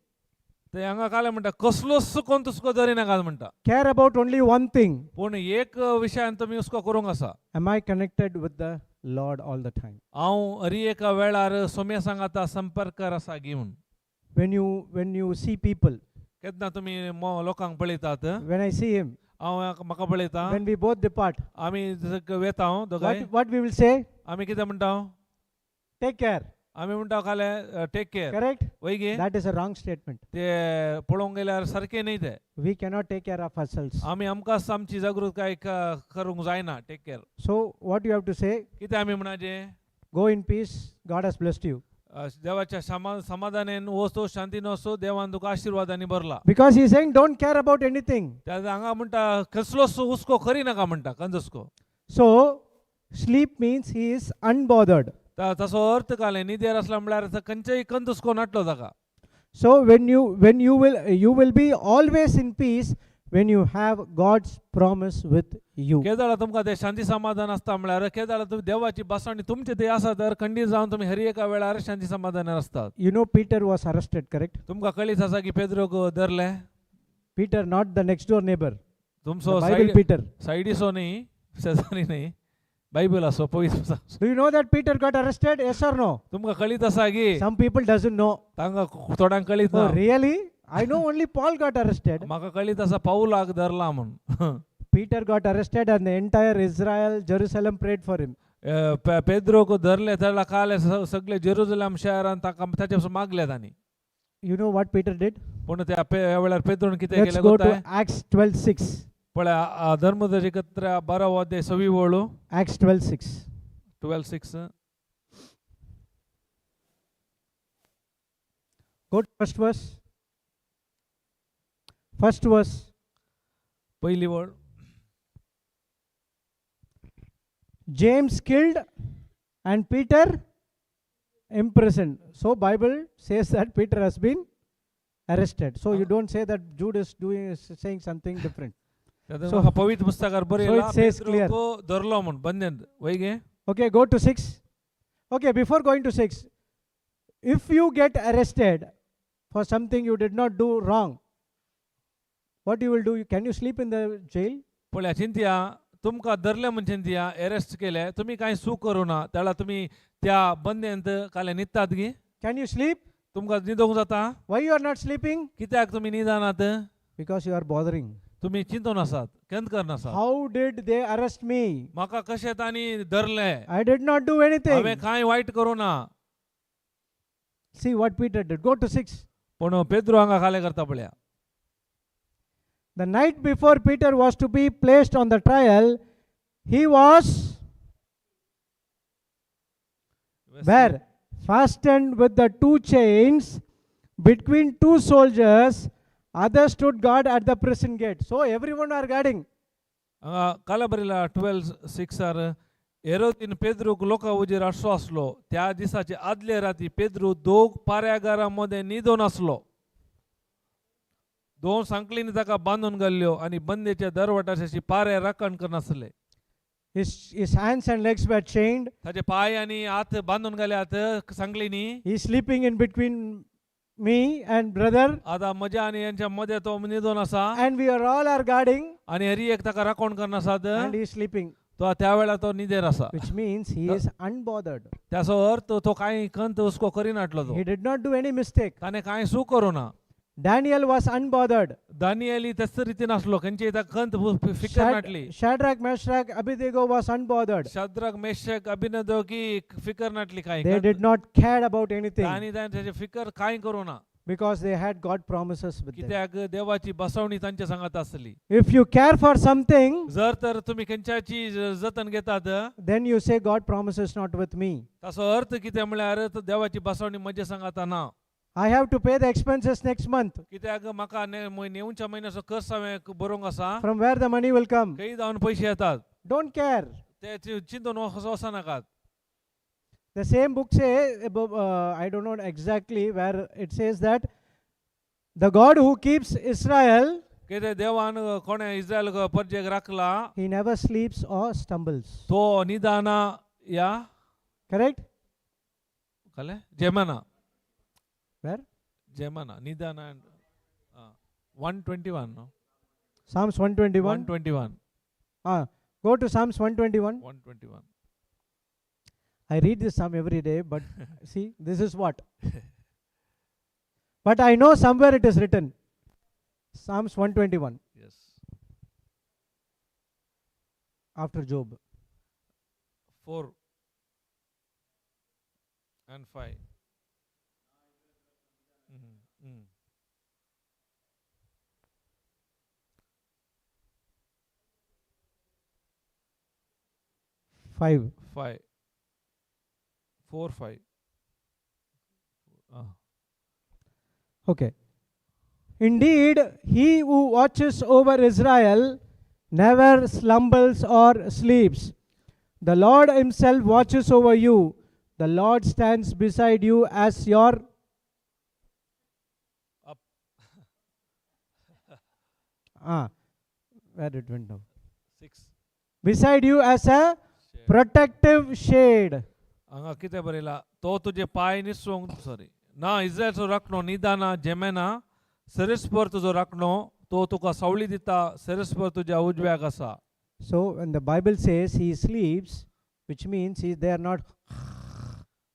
ते हांगा काय म्हणटा कसलोच कोण तुसको धरिनाकात म्हणटा. Care about only one thing. पूण एक विशयान तुमी उसको करूंक आसा. Am I connected with the Lord all the time? हांव हर एका वेळार सोम्या सांगाता संपर्कार आसा घेवन. When you see people, केन्ना तुमी लोकांक पळयतात. when I see him, हांव म्हाका पळयता. when we both depart, आमी वेता दोगांय. what we will say? आमी कितें म्हणटा? Take care. आमी म्हणटा खाले टेक केअर. Correct? वय गे. That is a wrong statement. ते पळोवंक गेल्यार सारकें न्ही ते. We cannot take care of ourselves. आमी आमकांच आमची जागृताय करूंक जायना. Take care. So what you have to say? कितें आमी म्हणचे? Go in peace. God has blessed you. देवाच्या समाधानान वचो शांतीन वचो देवान तुका आशीर्वादांनी भरला. Because he is saying, don't care about anything. त्या हांगा म्हणटा कसलोच हुस्को करी नाका म्हणटा कंदुस्को. So sleep means he is unbothered. तसो अर्थ काले न्हिदेर आसला म्हळ्यार खंयच्याय कंदुस्को नाटलो ताका. So when you will be always in peace when you have God's promise with you. केदाळा तुमकां ते शांती समाधान आसता म्हळ्यार केदाळा तुम्ही देवाची बसावणी तुमचे ते आसा तर खंडीत जावन तुम्ही हर एका वेळार शांती समाधानान आसतात. You know Peter was arrested, correct? तुमकां कळीत आसा की पेद्रोक धरले. Peter, not the next door neighbor. तुमचो The Bible Peter. सायडीचो न्ही शेजारी न्ही बायबल आसो पवित्र. Do you know that Peter got arrested? Yes or no? तुमकां कळीत आसा की Some people doesn't know. तांकां थोड्यांक कळीत ना. Oh, really? I know only Paul got arrested. म्हाका कळीत आसा पाऊलाक धरला म्हणून. Peter got arrested and the entire Israel, Jerusalem prayed for him. पेद्रोक धरले त्याला काले सगळे जेरुसलेम शहरान ताका त्याच्या मागले तांणी. You know what Peter did? पण त्या वेळार पेद्रोन कितें Let's केलें go गोताय? to Acts 12:6. पळय धर्मदर्शकत्र 12 अध्याय 6 वळो. Acts 12:6. 12:6. Go to first verse. First verse. पहिली वळ. James killed and Peter imprisoned. So Bible says that Peter has been arrested. So you don't say that Jude is saying something different. So पवित्र पुस्तकात बरेला पेद्रोक धरलो म्हण बंदेन वय गे. Okay, go to 6. Okay, before going to 6, if you get arrested for something you did not do wrong, what you will do? Can you sleep in the jail? पळय चिंतिया तुमका धरले म्हण चिंतिया arrest केले तुम्ही काही सू करू ना त्याला तुम्ही त्या बंदेंत काले न्हिदतात गी. Can you sleep? तुमका न्हिदोंक जाता? Why you are not sleeping? कित्याक तुम्ही न्हिदानात? Because you are bothering. तुम्ही चिंतून आसात, केंत करनासात. How did they arrest me? म्हाका कशे तांणी धरले? I did not do anything. हांवें कांय वायट करू ना. See what Peter did. Go to 6. पण पेद्रो हांगा काले करता पळया. The night before Peter was to be placed on the trial, he was where? Fastened with the 2 chains between 2 soldiers. Others stood guard at the prison gate. So everyone are guarding. हांगा काला बरेला 12:6 हेरोदीन पेद्रूक लोका उजेर आसलो आसलो त्या दिसाचे आदले राती पेद्रू दोग पाऱ्यागारामध्ये न्हिदोन आसलो. 2 सांकळींनी ताका बांदून घाल्ल्यो आणि बंदेच्या दरवटाशी पारे राखण करनासले. His hands and legs were chained. ताचे पाय आणि हात बांदून घाल्यात सांकळींनी. He is sleeping in between me and brother. आता मजा आणि यांच्या मध्ये तो न्हिदोन आसा. And we are guarding. आणि हरी एक ताका राखण करनासात. And he is sleeping. तो त्या वेळा तो न्हिदेर आसा. Which means he is unbothered. त्याचो अर्थ तो कांय खंत हुस्को करिनाटलो तो. He did not do any mistake. ताणे कांय चूक करू ना. Daniel was unbothered. दानियेली तस रीतीन आसलो खंयची ताका खंत फिकर नाटली. Shadrach, Meshach, Abednego was unbothered. Shadrach Meshach अभिनदव की फिकर नाटली कांय. They did not care about anything. ताणी तांचे फिकर कांय करू ना. Because they had God promises with them. कित्याक देवाची बसवणी तांच्या संगत आसली. If you care for something, जर तर तुम्ही खंयच्याची जतन घेतात then you say God promises not with me. ताचो अर्थ कितें म्हळ्यार देवाची बसवणी म्हजे संगत ना. I have to pay the expenses next month. कित्याक म्हाका नेऊच्या म्हयन्याचो खर्च हांवें बरोवंक आसा. From where the money will come? खंय जावन पयशे येतात. Don't care. ते चिंतून वचनाकात. The same book says, I don't know exactly where it says that the God who keeps Israel, कितें देवान कोणे इस्रायल परजेक राखला. he never sleeps or stumbles. तो निदाना या Correct? कले जेमना. Where? जेमना निदाना 121 no. Psalms 121. 121. Go to Psalms 121. 121. I read this psalm every day, but see, this is what. But I know somewhere it is written. Psalms 121. Yes. After Job. 4 and 5. Mm. 5. 5. 4, 5. Okay. Indeed, he who watches over Israel never slumbers or sleeps. The Lord himself watches over you. The Lord stands beside you as your Up. Where it went now? 6. Beside you as a protective shade. हांगा कितें बरयला तो तुजे पाय निसवंक sorry ना इस्रायलचो राखणो निदाना जेमेना सेरेस्पर तुजो राखणो तो तुका सावळी दिता सेरेस्पर तुज्या उजव्याक आसा. So when the Bible says he sleeps, which means they are not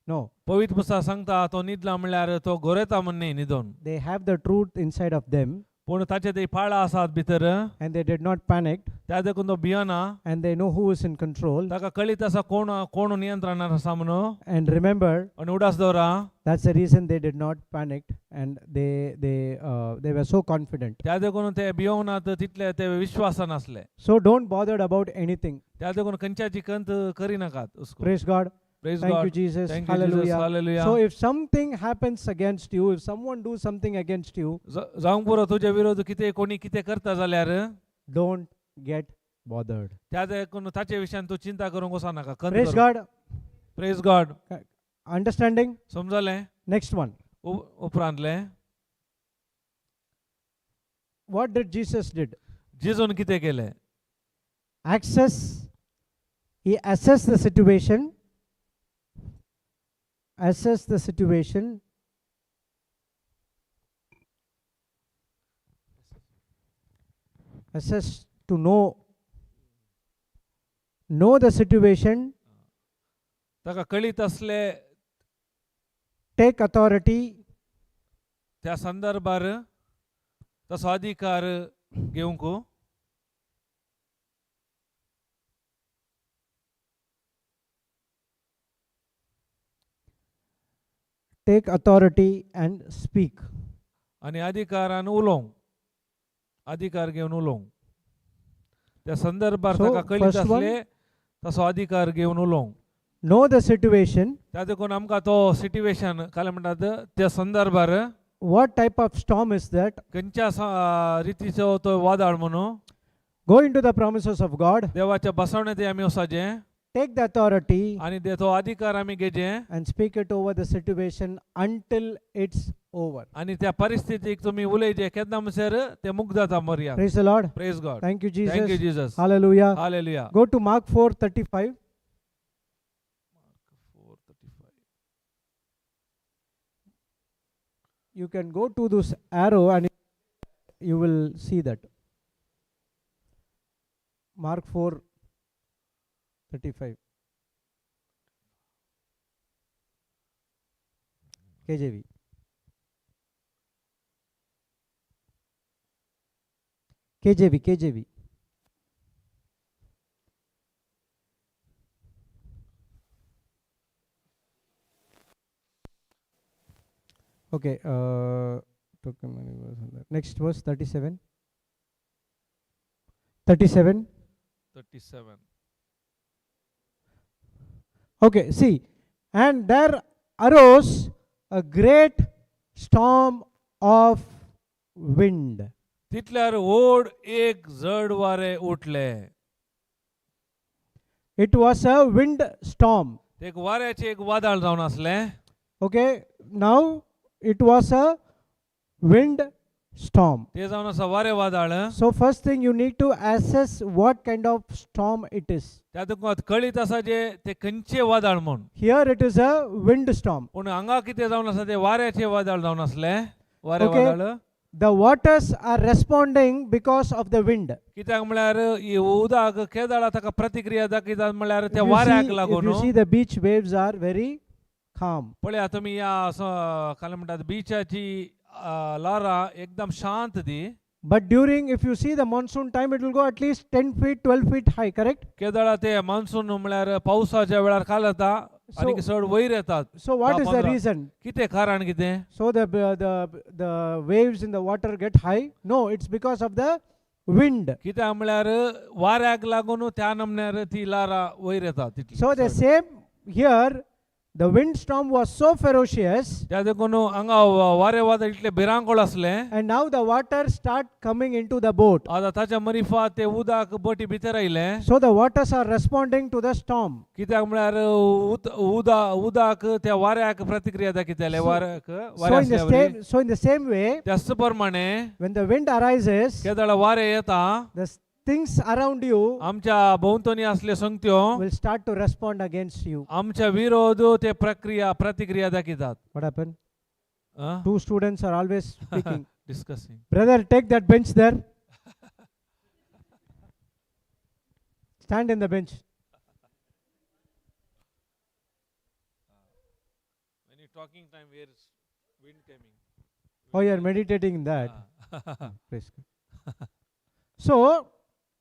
no. पवित्र पुस्तक सांगता तो न्हिदला म्हणल्यार तो गोरेता म्हण न्ही न्हिदोन. They have the truth inside of them. पूण ताचे ते पाळा आसात भितर and they did not panic, त्या देखून तो Vienna and they know who is in control. ताका कळीत आसा कोण नियंत्रणात आसा म्हणून And remember, आनी उडास दवरा that's the reason they did not panic, and they were so confident. त्या देखून ते भियोंक तितले ते विश्वासान आसले So don't bother about anything. त्या देखून खंयच्याची कंत करिनाकात उसको Praise God. Praise Thank you, God Jesus. Thank you Jesus Hallelujah. Hallelujah So if something happens against you, if someone do something against you, जावंक पुरो तुजे विरोध कितें कोणी कितें करता जाल्यार don't get bothered. त्या देखून ताचे विशयान तूं चिंता करूंक वचनाका Praise God. Praise God Understanding? समजलें Next one. उपरांतले What did Jesus did? जेजून कितें केलें He assessed the situation. Assess the situation. Assess to know the situation. ताका कळीत असले Take authority. त्या संदर्भार तसो अधिकार घेवंक Take authority and speak. आणि अधिकारान उलोवंक अधिकार घेवन उलोवंक त्या संदर्भार So, ताका कळीत first one- असले तसो अधिकार घेवन उलोवंक Know the situation. त्या देखून आमकां तो सिट्युएशन काय म्हणटात त्या संदर्भार What type of storm is that? खंयच्या रितीचो तो वादळ म्हणून Go into the promises of God. देवाच्या बसवण्यात आमी वसाचे Take the authority आणि तो अधिकार आमी घेचे and speak it over the situation until it's over. आणि त्या परिस्थितीक तुम्ही उलयचे केन्ना म्हणसर ते मुक्त जाता मर्या Praise the Lord. Praise God Thank you, thank you Jesus. Jesus Hallelujah. Hallelujah Go to Mark 4:35. You can go to this arrow and you will see that. Mark 4:35. KJV. KJV. Okay. Next verse 37. 37. 37 Okay, see. And there arose a great storm of wind. तितल्यार ओढ एक जड वारे उठले It was a wind storm. एक वाऱ्याचे एक वादळ जावन असले Okay, now it was a wind storm. ते जावन आसा वारे वादळ So first thing you need to assess what kind of storm it is. त्या तुका कळीत आसा जे ते खंयचे वादळ म्हूण Here it is a wind storm. पूण हांगा कितें जावन आसा ते वाऱ्याचे वादळ जावन असले वारे Okay. वादळ The waters are responding because of the wind. कित्याक म्हळ्यार ही उदक केदाळा ताका प्रतिक्रिया दाखयतात म्हळ्यार If त्या you वाऱ्याक see- लागून if you see the beach waves are very calm. पळया तुमी या काय म्हणटात बिचाची लारा एकदम शांत ती But during, if you see the monsoon time, it will go at least 10 feet, 12 feet high, correct? केदाळा ते मान्सून म्हळ्यार पावसाच्या वेळार काय जाता आनी चड वयर येतात So what is the 10-15. reason? कितें कारण कितें So the waves in the water get high? No, it's because of the wind. कित्याक म्हळ्यार वाऱ्याक लागून त्या नमण्यार ती लारा वयर येतात तितली So the चड. same here, the windstorm was so ferocious, त्या देखून हांगा वारे वादळ इतले भिरांकोळ असले and now the water start coming into the boat. आता ताच्या मरिफा ते उदक बोटी भितर आयले So the waters are responding to the storm. कित्याक म्हळ्यार उदक त्या वाऱ्याक प्रतिक्रिया दाखयताले वाऱ्याक So in the same way, त्याच प्रमाणे when the wind arises, केदाळ वारे येता the things around you आमच्या भोवतणी असले संगत्यो will start to respond against you. आमच्या विरोध ते प्रतिक्रिया दाखयतात What happened? Two students are always speaking. Discussing Brother, take that bench there. Stand in the bench. when you talking time where is wind coming Oh, you are meditating in that. Praise God. So,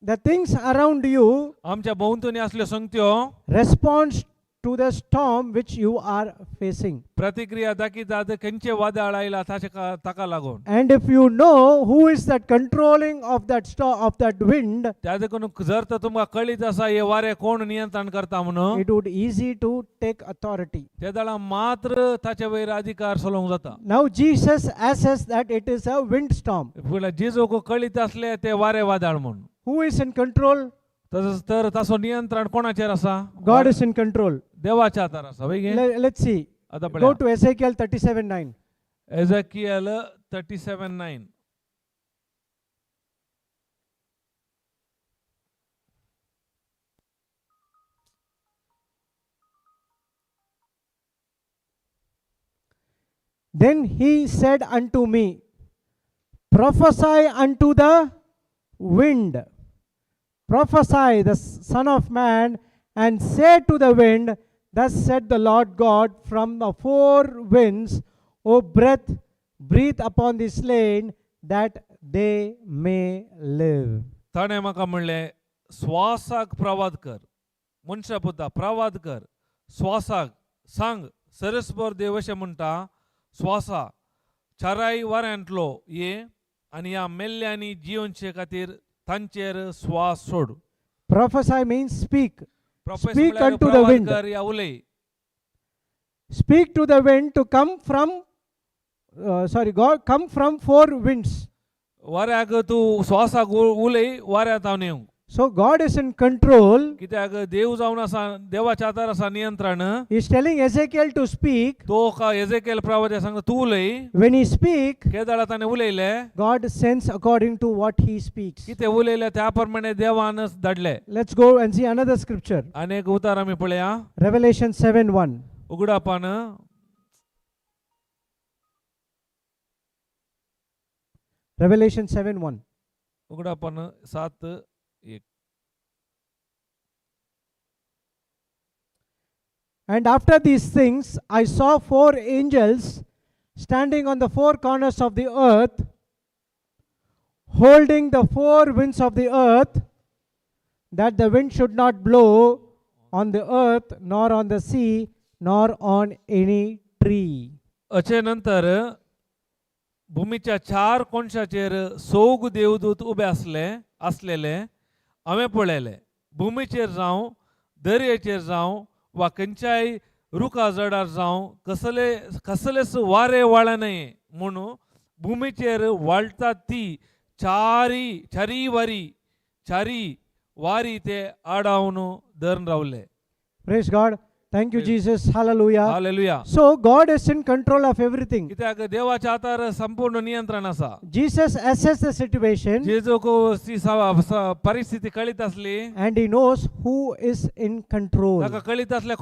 the things around you आमच्या भोवतणी असल्यो संगत्यो responds to the storm which you are facing. प्रतिक्रिया दाखयतात खंयचे वादळ आयला ताका लागून. And if you know who is that controlling of that storm, of that wind, त्या देखून जर तर तुमकां कळीत आसा हे वारें कोण नियंत्रण करता म्हणून, it would easy to take authority. त्या दळा मात्र ताचे वयर अधिकार चलोवंक जाता. Now Jesus assesses that it is a windstorm. पुला जेजूक कळीत असले ते वारें वादळ म्हणून. Who is in control? तसंच तर ताचो नियंत्रण कोणाचेर आसा? God is in control. देवाच्या हातार आसा. Let's see. आता Go पळया to Ezekiel 37:9. एझेकियल 37:9. Then he said unto me, prophesy unto the wind, prophesy the Son of Man, and say to the wind, thus said the Lord God from the four winds, O breath, breathe upon the slain, that they may live. ताणें म्हाका म्हणलें, स्वासाक प्रवाद कर, मनशा पुता प्रवाद कर, स्वासाक सांग, सरस्पर देव अशें म्हणटा, स्वासा चाराय वाऱ्यांतलो ये आनी ह्या मेल्ल्यांनी जिवनचे खातीर तांचेर स्वास सोड. Prophesy means speak. Prophesy Speak म्हळ्यार unto the प्रवाद wind. कर या उलय. Speak to the wind to come from, God, come from four winds. वाऱ्याक तूं स्वासाक उलय, वाऱ्यांत हांव नेवंक. So God is in control. कित्याक देव जावन आसा, देवाच्या हातार आसा नियंत्रण. He is telling Ezekiel to speak. तो एजेकेल प्रवाद सांगता तूं उलय. When he speaks, केदाळा ताणें उलयलें. God sends according to what he speaks. कितें उलयलें त्या प्रमाणे देवान धाडलें. Let's go and see another scripture. आनी एक उतार आमी पळया. Revelation 7:1. उगडापान Revelation 7:1. उगडापान 7:1. And after these things, I saw four angels standing on the four corners of the earth, holding the four winds of the earth, that the wind should not blow on the earth, nor on the sea, nor on any tree. अचे नंतर भूमीच्या चार कोनशाचेर सोग देवदूत ube असलेले हांवें पळयले. भूमीचेर जावं, दर्याचेर जावं, वा खंयच्याय रुखा जडार जावं कसलेच वारे वाळनये म्हणून भूमीचेर वाळटात ती चारी वारी ते आडावन धरून रावले. Praise God. Thank you, Jesus. Hallelujah. Hallelujah. So God is in control of everything. कित्याक देवाच्या हातार संपूर्ण नियंत्रण आसा. Jesus assesses the situation जेजूक परिस्थिती कळीत असली and he knows who is in control. ताका कळीत असले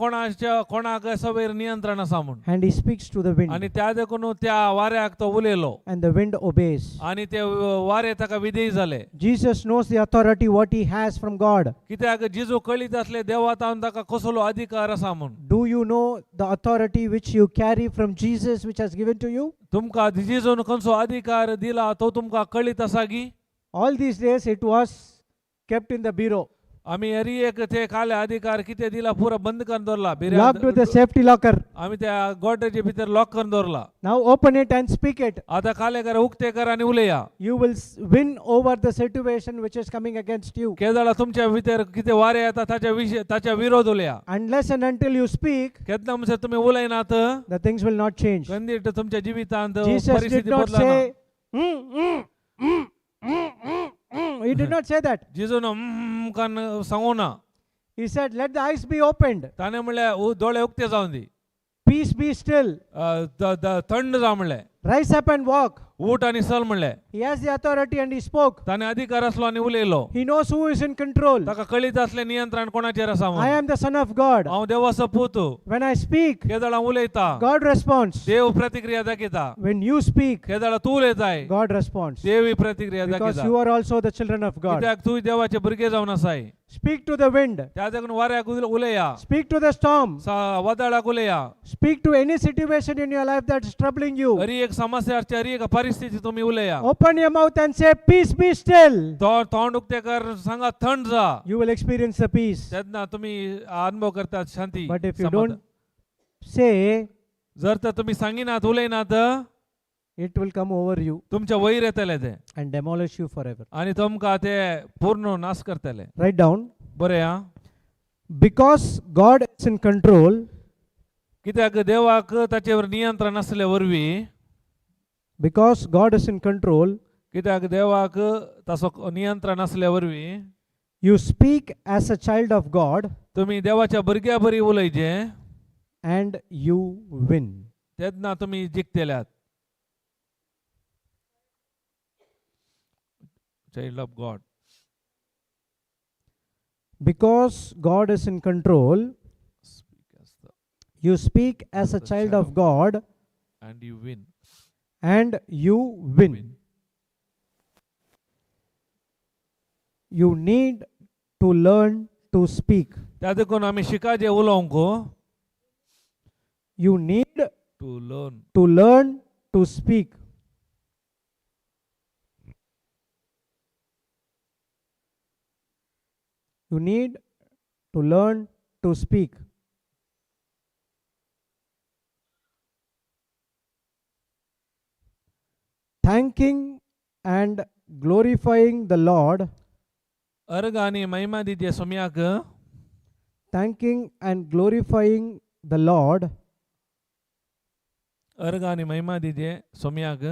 कोणाक सवयर नियंत्रण आसा म्हणून. And he speaks to the wind. आनी त्या देखून त्या वाऱ्याक तो उलयलो And the wind obeys. आनी ते वारे ताका विधेय जाले. Jesus knows the authority what he has from God. कित्याक जेजू कळीत असले देवातावन ताका कसलो अधिकार आसा म्हणून. Do you know the authority which you carry from Jesus which has given to you? तुमकां जेजून खंयचो अधिकार दिला तो तुमकां कळीत आसा की? All these days it was kept in the bureau. आमी हरी एक ते काले अधिकार कितें दिला पुरो बंद करून दवरला. Locked with a safety locker. आमी त्या गोड्रेचे भितर लॉक करून दवरला. Now open it and speak it. आतां काले कर उक्ते कर आनी उलया. You will win over the situation which is coming against you. केदाळा तुमच्या भितर कितें वारे येता ताच्या विरोध उलया. Unless and until you speak, केन्ना म्हणसर तुमी उलयनात the things will not change. खंदीत तुमच्या जिवितांत Jesus did परिस्थिती not बदलना. say, he did not say that. जेजून कान सांगू ना. He said, let the eyes be opened. ताणें म्हणलें दोळे उक्ते जावन दी. Peace be still. थंड जा म्हणलें. Rise up and walk. उठ आनी चल म्हणलें. He has the authority and he spoke. ताणें अधिकार आसलो आनी उलयलो. He knows who is in control. ताका कळीत असलें नियंत्रण कोणाचेर आसा I म्हणून. am the son of God. हांव देवाचो पूत. When I speak, केदाळा उलयता. God responds. देव प्रतिक्रिया दाखयता. When you speak, केदाळा तूं उलयताय. God responds. देवी प्रतिक्रिया Because दाखयता. you are also the children of God. कित्याक तूं देवाचे भुरगे जावन आसाय. Speak to the wind. त्या देखून वाऱ्याक उलया. Speak to the storm. वादळाक उलया. Speak to any situation in your life that is troubling you. हरी एक समस्या हरी एक परिस्थिती तुम्ही उलया Open your mouth and say, peace be still. तो तोंड उक्ते कर सांगा थंड जा You will experience the peace. त्यांना तुम्ही अनुभव करतात शांती But if you समाधान. don't say, जर तर तुम्ही सांगिनात उलयनात it will come over you तुमच्या वयर येतले ते and demolish you forever. आणि तुमका ते पूर्ण नाश करतले. Write down. बरे हा Because God is in control, कित्याक देवाक ताचेवर नियंत्रण असले वरवी because God is in control, कित्याक देवाक ताचो नियंत्रण असले वरवी you speak as a child of God तुम्ही देवाच्या भुरग्या बरी उलयचे and you win. तेन्ना तुम्ही जिखतल्यात. Child of God. Because God is in control, you speak as a child of God and you win. and you win. You need to learn to speak. त्या देखून आम्ही शिकायचे उलोवंक. You need to learn. to learn to speak. You need to learn to speak. Thanking and glorifying the Lord, अर्घ आणि महिमा दिजे सोम्याक. thanking and glorifying the Lord अर्घ आणि महिमा दिजे सोम्याक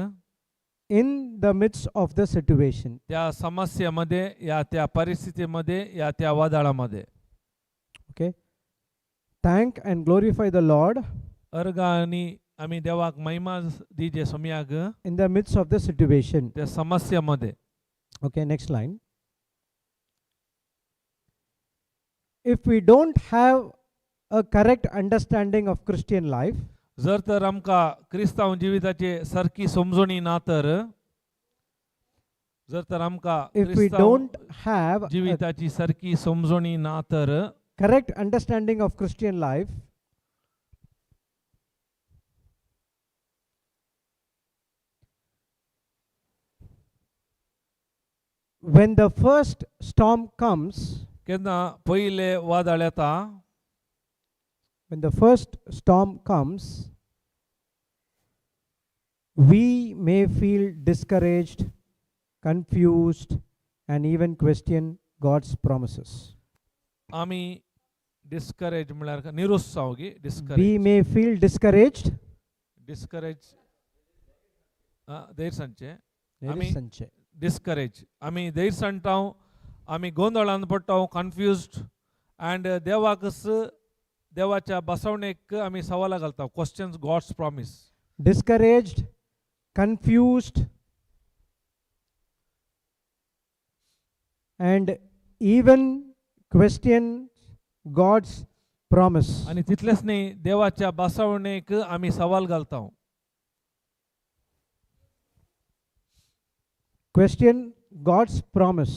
in the midst of the situation. त्या समस्येमध्ये या त्या परिस्थितीमध्ये या त्या वादळामध्ये. Okay? Thank and glorify the Lord अर्घ आणि आम्ही देवाक महिमा दिजे सोम्याक in the midst of the situation. त्या समस्येमध्ये. Okay, next line. If we don't have a correct understanding of Christian life, जर तर आमका क्रिस्ताव जिविताचे सारखी समजणी ना तर जर तर आमका if we क्रिस्ताव don't have a जिविताची सारखी समजणी ना तर correct understanding of Christian life, when the first storm comes, केन्ना पहिले वादळ येता when the first storm comes, we may feel discouraged, confused, and even question God's promises. आम्ही डिस्करेज म्हळ्यार निरुत्साही We discourage may feel discouraged. Discourage दैरसंचे There Ami- is Sanjay. Discourage आम्ही दैरसंटाव आम्ही गोंधळान पडटाव कन्फ्युज्ड अँड देवाच्या बसवणेक आम्ही सवाला घालता questions God's promise. Discouraged, confused, and even question God's promise. आणि तितलेच नाही देवाच्या बसवणेक आम्ही सवाल घालता. Question God's promise.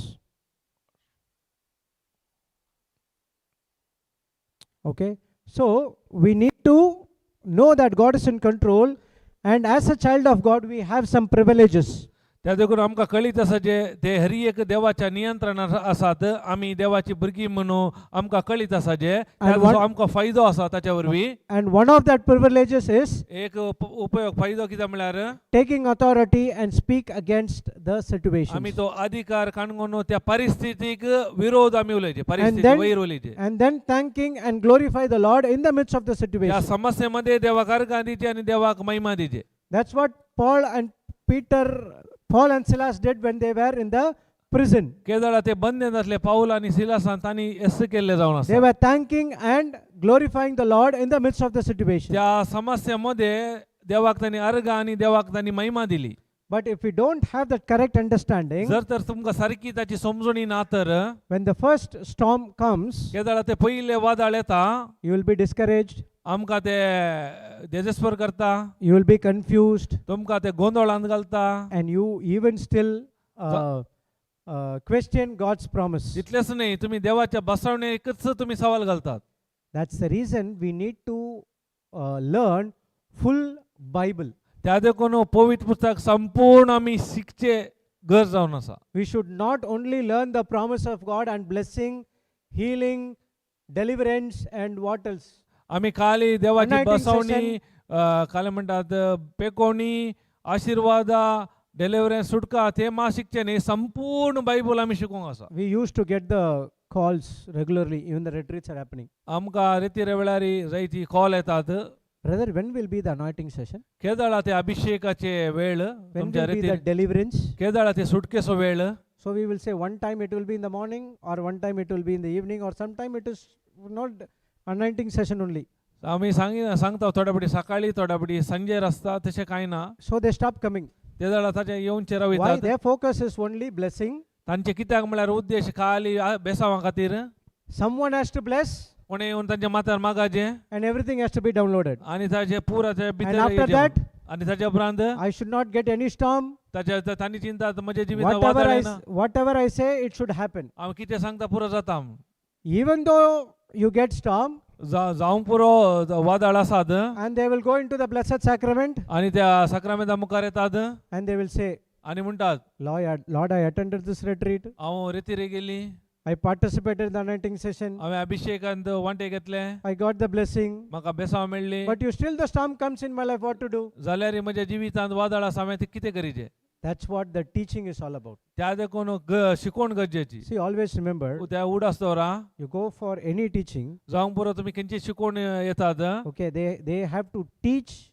Okay, so we need to know that God is in control, and as a child of God we have some privileges. त्या देखून आमकां कळीत आसा जे ते हर एक देवाच्या नियंत्रणात आसात. आमी देवाची भुरगीं म्हणून आमकां कळीत आसा जे what- आमकां फायदो आसा ताच्या वरवीं. And one of that privileges is एक उपयोग फायदो कितें म्हळ्यार taking authority and speak against the situation. आमी तो अधिकार काणून त्या परिस्थितीक विरोध आमी उलयचे, परिस्थिती then- वयर उलयचे. And then thanking and glorify the Lord in the midst of the त्या situation. समस्येमध्ये देवाक अर्घ दिचे आणि देवाक महिमा दिचे. That's what Paul and Silas did when they were in the prison. केदळा ते बंदेन आसले पाऊल आणि सिलासान तांणी एस केल्ले जावन They आसा. were thanking and glorifying the Lord in the midst of the situation. त्या समस्येमध्ये देवाक तांणी अर्घ आणि देवाक तांणी महिमा दिली. But if we don't have that correct understanding, जर तर तुमकां सारकी ताची समजणी ना तर when the first storm comes, केदळा ते पयले वादळ येता you will be discouraged, आमकां ते डिजेस्पर करता, you will be confused, तुमकां ते गोंधळांत घालता. and you even still question God's promise. तितलेच नाही तुम्ही देवाच्या बसवणेकच तुम्ही सवाल घालतात. That's the reason we need to learn full Bible. त्या देखून पवित्र पुस्तक संपूर्ण आम्ही शिकचे गरज जावन आसा. We should not only learn the promise of God and blessing, healing, deliverance, and what else? आम्ही खाली देवाची Anointing बसवणी काय म्हणतात पेकोणी आशीर्वाद डिलिव्हरन्स सुटका ते मा शिकचे नाही, संपूर्ण बायबल आम्ही शिकूंक आसा. We used to get the calls regularly, even the retreats are happening. आमकां रेती रेवळारी जायती कॉल येतात. Brother, when will be the anointing session? केदाळा ते अभिषेकाचे वेळ, When तुमच्या will be the रेती deliverance? केदाळा ते सुटकेचो वेळ. So we will say one time it will be in the morning, or one time it will be in the evening, or sometime it is not anointing session only. आम्ही सांगता थोड्या बडी सकाळी थोड्या बडी संजे रस्ता तसे काही ना. So they stop coming. केदाळा ताचे येऊनचे Why? रवितात. Their focus is only blessing. तांचे कित्याक म्हळ्यार उद्देश खाली बेसावा खातीर Someone has to bless, कोणी येऊन तांच्या माथ्यार मागाचे and everything has to be downloaded. आणि ताचे पुरा ते And भितर after that, आणि ताच्या उपरांत I should not get any storm. ताच्या तांची चिंता म्हजे जिविता Whatever I say, it should happen. हांव कितें सांगता पुरो जाता. Even though you get storm, जावंक पुरो वादळ आसात and they will go into the blessed sacrament, आणि त्या सक्रामेंता मुखार येतात and they will say, आणि म्हणटात Lord, I attended this retreat. हांव रेतीरे गेली, I participated in the anointing session. हांवें अभिषेकांत वांटे घेतले, I got the blessing. म्हाका बेसांव मेळ्ळी, But you still the storm comes in my life. What to do? जाल्यार म्हज्या जिवितांत वादळ आसा, हांवें तें कितें करीचें. That's what the teaching is all about. त्या देखून शिकोवण गरजेची. See, always remember, त्या उड आसतोरा you go for any teaching, जावंक पुरो तुमी खंयची शिकोवण येतात okay, they have to teach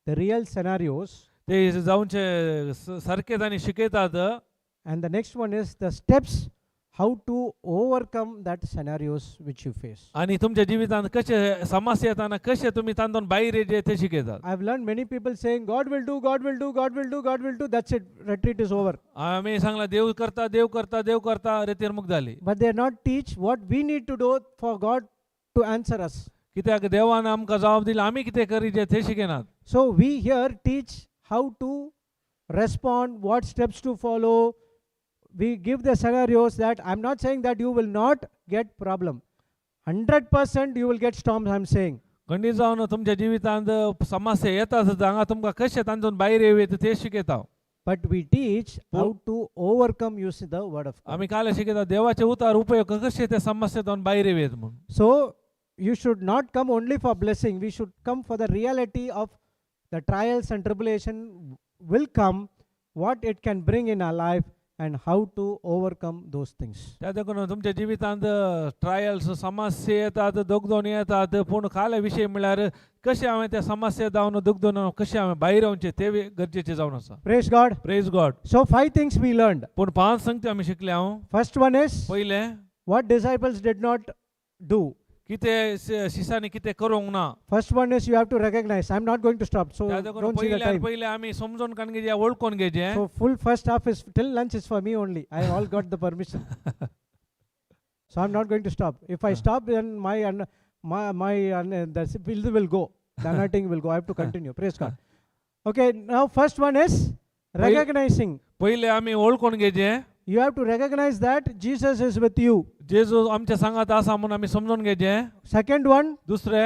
the real scenarios. ते जाऊनचे सारकेच आनी शिकयतात. And the next one is the steps how to overcome that scenarios which you face. आणि तुमच्या जिवितांत कशे समस्या येताना कशे तुम्ही तांतून भायर येचे ते शिकयतात. I've learned many people saying, God will do, God will do, God will do, God will do. That's it. Retreat is over. आम्ही सांगला देव करता देव करता देव करता रेतीर मुक्त झाली. But they not teach what we need to do for God to answer us. कित्याक देवान आमकां जबाब दिला, आमी कितें करीचे ते शिकयनात. So we here teach how to respond, what steps to follow. We give the scenarios that I'm not saying that you will not get problem. 100% you will get storms, I'm saying. खंडीत जावन तुमच्या जिवितांत समस्या येतात, हांगा तुमकां कशे तांतून भायर येवचे ते शिकयता. But we teach how to overcome, use the word of God. आमी काले शिकयता देवाचे उतार उपयोग कशे ते समस्येतून भायर येवेत म्हणून. So you should not come only for blessing. We should come for the reality of the trials and tribulation will come, what it can bring in our life, and how to overcome those things. त्या देखून तुमच्या जिवितांत trials समस्या येतात, दुखदोन येतात, पूण खाले विषय म्हळ्यार कशे हांवें त्या समस्या जावन दुखदोन कशे हांवें भायर येवचे ते गरजेचे जावन आसा. Praise God. Praise God. So 5 things we learned. पूण 5 संगती आमी शिकले. हांव First one is पहिले what disciples did not do. कितें शिष्यानी कितें करूंक ना. First one is you have to recognize. I'm not going to stop. So त्या देखून don't see the time. पहिले आमी समजून काण घेजे, वळखून घेजे. So full first half is till lunch is for me only. I all got the permission. So I'm not going to stop. If I stop, then the bill will go. The anointing will go. I have to continue. Praise God. Okay, now first one is recognizing. पहिले आमी वळखून घेजे. You have to recognize that Jesus is with you. जेजू आमच्या सांगात आसा म्हणून आमी समजून घेजे. Second one, दुसरे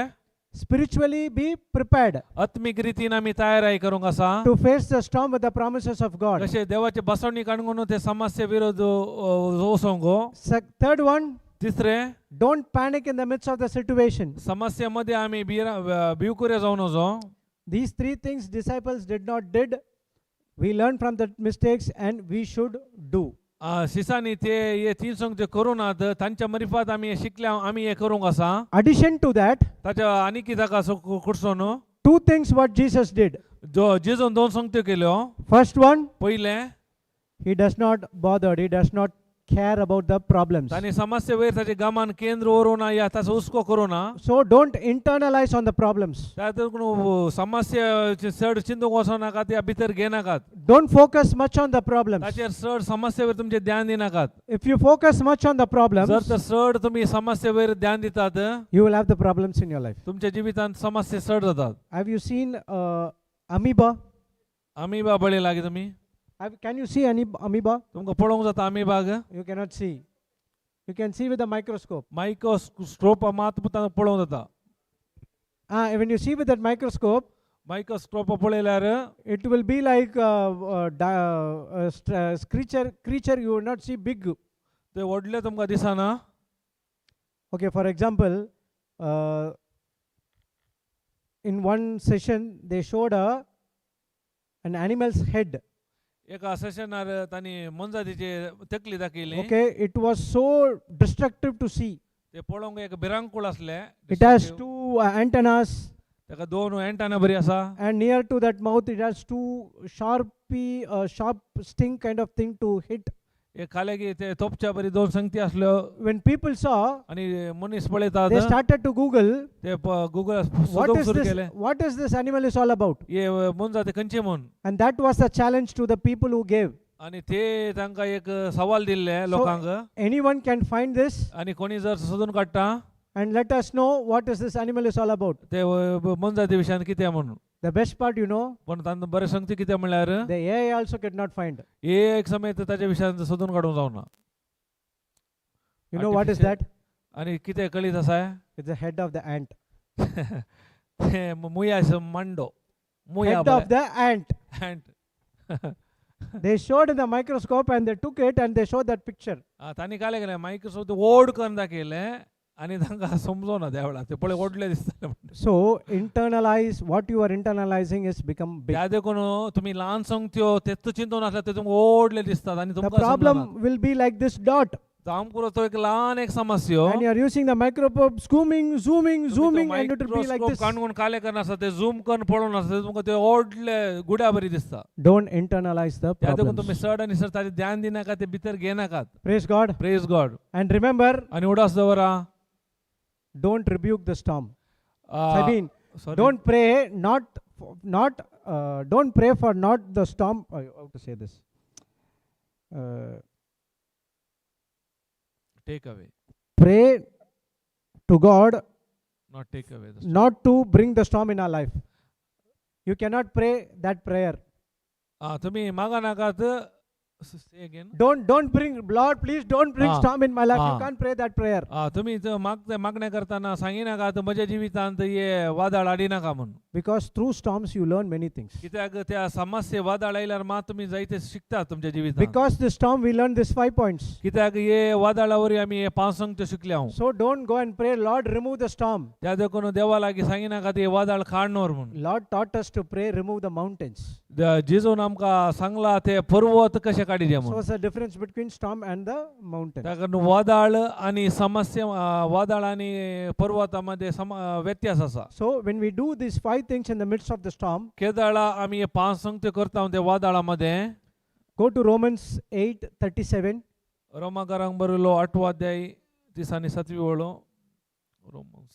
spiritually be prepared आत्मिक रितीन आमी तयारी करूंक आसा. to face the storm with the promises of God. कशे देवाचे बसवणी काणून ते समस्या विरोध वचोंक. Third one, तिसरे don't panic in the midst of the situation. समस्या मध्ये आमी भिवकुरे जावन वचो. These 3 things disciples did not did. We learn from the mistakes and we should do. शिसांनी ते हे 3 संगती करूनात, तांच्या मरिफात आमी हे शिकल्या, आमी हे करूंक आसा. Addition to that, ताच्या आनी कित्याक आसा कुडसून 2 things what Jesus did. जो जेजून 2 संगत्यो केल्यो. First one, पहिले he does not bothered, he does not care about the problems. तांणी समस्या वयर ताचे गमान केंद्र व्हरूना या ताचो हुस्को करूना. So don't internalize on the problems. त्या समस्या चड चिंतूंक वचनाकात, त्या भितर घेनाकात. Don't focus much on the problems. ताचेर चड समस्या वयर तुमचें ध्यान दिनाकात. If you focus much on the problems, जर तर चड तुम्ही समस्या वयर ध्यान दितात, you will have the problems in your life. तुमच्या जिवितांत समस्या चड जातात. Have you seen amoeba? Amoeba बळे लागे तुम्ही. Can you see any amoeba? तुमकां पळोवंक जाता अमिबाग. You cannot see. You can see with the microscope. Microscope मात पळोवंक जाता. When you see with that microscope, microscope ಪೊಳೆಲಾರ it will be like creature you will not see big. ते व्हडले तुमकां दिसना. Okay, for example, in one session they showed an animal's head. एका सेशनार तांणी मनजातीचे तकली दाखयली. Okay, it was so destructive to see. ते पळोवंक एक भिरांकूळ आसले. It has two antennas, ताका दोन एंटाना बरी आसा. and near to that mouth it has two sharp sting kind of thing to hit. एक खालेगी ते तोपच्या बरी दोन संगती आसल्यो. When people saw, आणि मनीस पळयतात. they started to Google, ते गूगल what सोदूंक is सुरू this? केले. What is this animal is all about? हे मनजाती खंयचे म्हूण. And that was the challenge to the people who gave. आणि ते तांकां एक सवाल दिल्ले लोकांक. Anyone can find this आणि कोणी जर सोदून काडटा and let us know what is this animal is all about. ते मनजाती विशयान कितें म्हणून. The best part, you know, पण तांकां बरें संगती कितें म्हणल्यार the AI also could not find. एक समेत ताच्या विशयान सोदून काडूंक जावना. You know what is that? आणि कितें कळीत आसा. It's the head of the ant. ते मुया मांडो. मुया Head of the ant. ant. They showed in the microscope and they took it and they showed that picture. तांणी काय केलें मायक्रोसॉफ्ट ओड करून दाखयलें आणि तांकां समजोना त्या वेळार. ते पळय ओडले दिसताले. So internalize what you are internalizing is become big. त्या देखून तुमी ल्हान संगत्यो तेच चिंतून आसल्या ते तुमकां ओडले दिसतात आणि The तुमकां problem will be like this dot. आमकुरो तो एक ल्हान एक समस्या. And you are using the microscope, zooming, and it will be like this. काणून काले करना आसा ते झूम करून पळोवन आसा तुमकां ते ओडले गुड्या बरी दिसता. Don't internalize the त्या देखून problems. तुम्ही चड आनी चड ताचेर ध्यान दिनाका, ते भितर घेनाकात. Praise God. Praise God. And remember, आणि उडास दवरा. don't rebuke the storm. I mean, sorry. don't pray don't pray for not the storm. How to say this? Take away. Pray to God Not take away the storm. not to bring the storm in our life. You cannot pray that prayer. तुम्ही मागा नाकात. Say again. Don't bring, Lord, please don't bring storm in my life. You Ah. can't pray that prayer. तुम्ही मागण्या करताना सांगिनाकात म्हज्या जिवितांत ये वादळ हाडी नाका म्हणून. Because through storms you learn many things. कित्याक त्या समस्ये वादळ आयल्यार मात तुम्ही जायते शिकतात तुमच्या जिवितांत. Because the storm we learn these 5 points. कित्याक ये वादळावरी आमी हे 5 संगत्यो शिकल्या. So don't go and pray, Lord, remove the storm. त्या देखून देवा लागीं सांगिनाकात हे वादळ काडनोर म्हणून. Lord taught us to pray, remove the mountains. जेजून आमकां सांगला ते पर्वत कशे काडिजे So म्हणून. what's the difference between storm and the mountain? त्या कारण वादळ आणि समस्या वादळ आणि पर्वतामध्ये व्यत्यास आसा. So when we do these 5 things in the midst of the storm, केदाळा आमी हे 5 संगत्यो करता त्या वादळामध्ये. go to Romans 8:37. रोमाकारांक बरयलो 8 अध्याय 30 आणि 7 वळो. Romans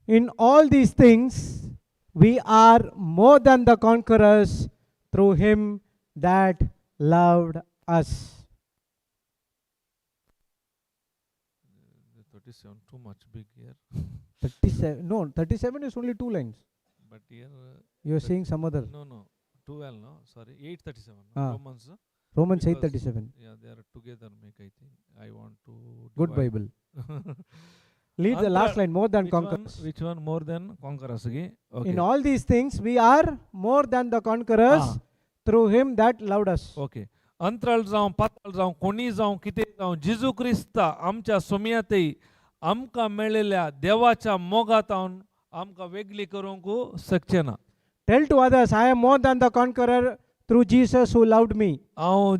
In all these things, we are more than the conquerors through him that loved us. 37 too much big here. 37, no, 37 is only 2 lines. But here You are saying some other. no 12 no sorry 8:37 Ah. Romans. Romans Because- 8:37. Yeah, they are together make I think. I want to Good divide. Bible. Leave the last line, more than conquerors. Which one more than conquerors गी? Okay. In all these things, we are more than the conquerors Ah. through him that loved us. Okay. अंतराळ जावं पाताळ जावं कोणी जावं कितें जावं जेजू Crysta आमच्या सोमयातय आमकां मेळिल्ल्या देवाच्या मोगातावन आमकां वेगळी करूंक शकचे ना. Tell to others, I am more than the conqueror through Jesus who loved me. हांव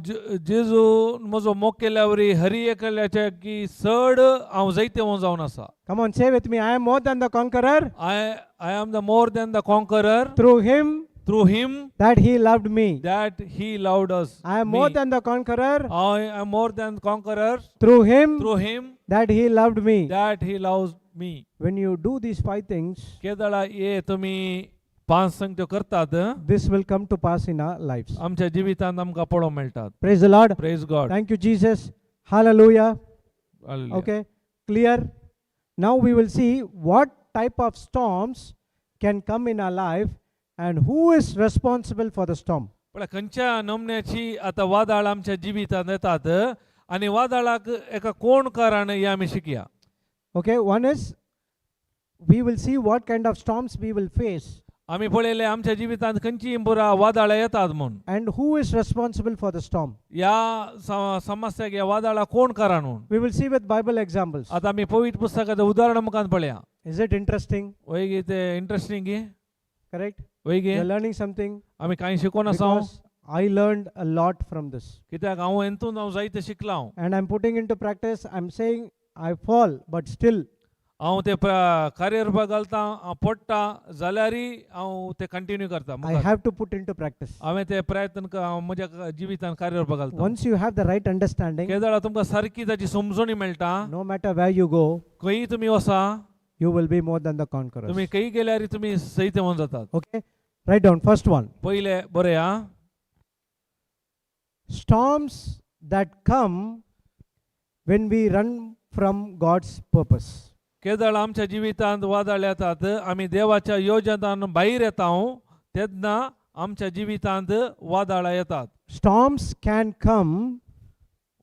जेजू म्हजो मोग केल्या वरी हरी एकल्याच्या की चड हांव जायते जावन आसा. Come on, say with me, I am more than the conqueror I am the more than the conqueror through him through him that he loved me. that he loved us. I am more me. than the conqueror I am more than conqueror through him through him that he loved me. that he loves me. When you do these 5 things, केदळा ये तुम्ही 5 संगत्यो करतात this will come to pass in our lives. आमच्या जिवितांत आमकां पळोवंक मेळटात. Praise the Lord. Praise God. Thank you, Jesus. Hallelujah. Hallelujah. Okay, clear. Now we will see what type of storms can come in our life And who is responsible for the storm? पण खंयच्या नमण्याची आता वादळ आमच्या जिवितांत येतात आणि वादळाक एका कोण कारण हे आमी शिकया. Okay, one is we will see what kind of storms we will face आमी पळयले आमच्या जिवितांत खंयची बुरा वादळां येतात म्हणून. and who is responsible for the storm. या समस्याक या वादळाक कोण कारण म्हणून. We will see with Bible examples. आता आमी पवित्र पुस्तकाचें उदाहरण मुखार पळया. Is it interesting? वय गे ते इंटरेस्टिंग गे Correct? वय गे You are learning something आमी कांय शिकोन आसा because I learned a lot from this. कित्याक हांव हेतून हांव जायते शिकला. And I'm putting into practice. I'm saying I fall, but still हांव ते कार्यारूपाक घालता, हांव पडटा जाल्यारय हांव ते कंटिन्यू करता. I have to put into practice. हांवें ते प्रयत्न हांव म्हज्या जिवितांत कार्यारूपाक घालता. Once you have the right understanding, केदाळा तुमकां सारकी ताची समजणी मेळटा. no matter where you go, खंय तुमी वसा you will be more than the conquerors. तुमी खंय गेल्यार तुमी सैत होवन जातात. Okay? Write down. First one. पहिले बरया Storms that come when we run from God's purpose. केदळ आमच्या जिवितांत वादळ येतात आमी देवाच्या योजनांत भायर येता तेन्ना आमच्या जिवितांत वादळां येतात. Storms can come.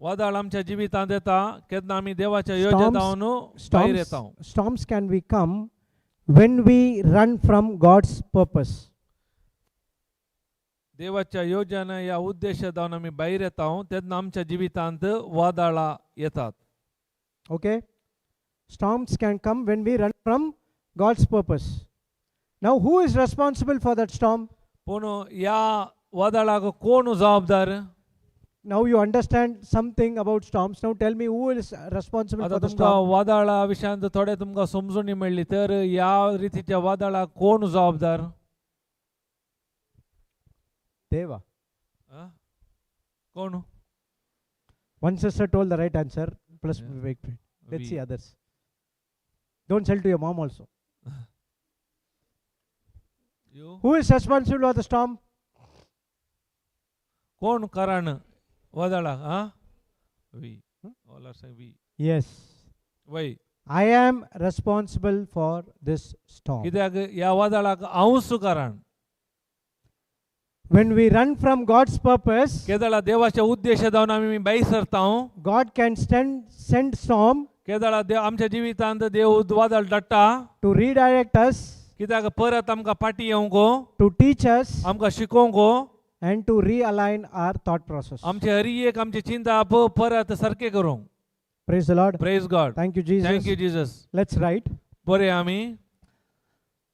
वादळ आमच्या जिवितांत येता केन्ना आमी देवाच्या योजनांत भायर येता. Storms can we come when we run from God's purpose. देवाच्या योजना या उद्देशान आमी भायर येता तेन्ना आमच्या जिवितांत वादळां येतात. Okay? Storms can come when we run from God's purpose. Now, who is responsible for that storm? पूण या वादळाक कोण जबाबदार. Now you understand something about storms. Now tell me who is responsible आता for the तुमकां storm. वादळा विशयांत थोडे तुमकां समजणी मेळ्ळी तर ह्या रितीच्या वादळाक कोण जबाबदार. Deva. कोण. One sister told the right answer. Plus, wait. Let's see others. Don't tell to your mom also. You? Who is responsible for the storm? कोण कारण वादळाक. We. All are saying we. Yes. वय. I am responsible for this storm. कित्याक ह्या वादळाक हांवूच कारण. When we run from God's purpose, केदळा देवाच्या उद्देशान आमी भायर सरता. God can send storm केदळा आमच्या जिवितांत देव वादळ धाडटा. to redirect us, कित्याक परत आमकां फाटी येवंक, to teach us, आमकां शिकोवंक, and to realign our thought process. आमचे हरियेक आमची चिंता परत सारके करूंक. Praise the Lord. Praise God. Thank you, Jesus. Thank you Jesus. Let's write. बरे आमी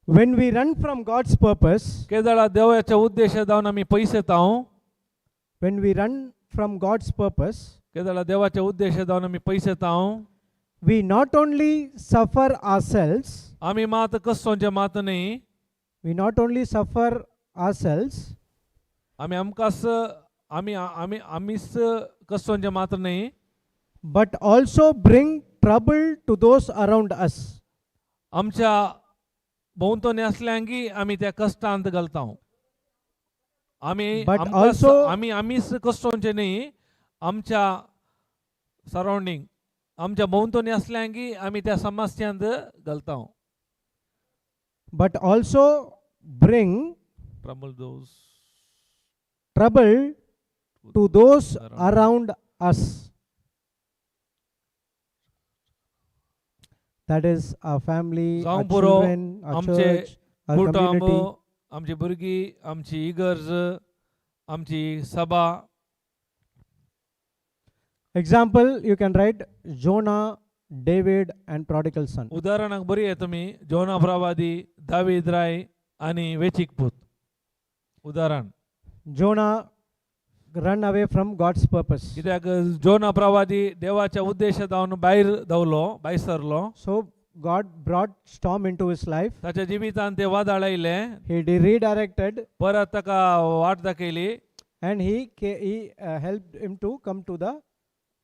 When we run from God's purpose, केदळा देवाच्या उद्देशान आमी पयस येता. when we run from God's purpose, केदळा देवाच्या उद्देशान आमी पयस येता. we not only suffer ourselves, आमी मात कसोंचे मात न्ही. we not only suffer ourselves, आमी आमकांच आमीच कसोंचे मात न्ही. but also bring trouble to those around us. आमच्या भोंवतणी असल्यांकी आमी त्या कश्टांत घालता. But also आमीच कसोंचे न्ही. आमच्या सराउंडिंग आमच्या भोंवतणी असल्यांकी आमी त्या समस्यांत घालता. but also bring trouble to those around us. That is our family, our children, our church, our community. आमची भुरगीं, आमची इगर्ज, आमची सभा. Example, you can write Jonah, David, and prodigal son. उदाहरणाक बरी आहे तुमी जोना प्रवादी, दावीद राय आणि वेचीक पूत. उदाहरण. Jonah run away from God's purpose. कित्याक जोना प्रवादी देवाच्या उद्देशान भायर धांवलो, भायर सरलो. So God brought storm into his life. ताच्या जिवितांत ते वादळ आयले. He redirected, परत ताका वाट दाखयली. and he helped him to come to the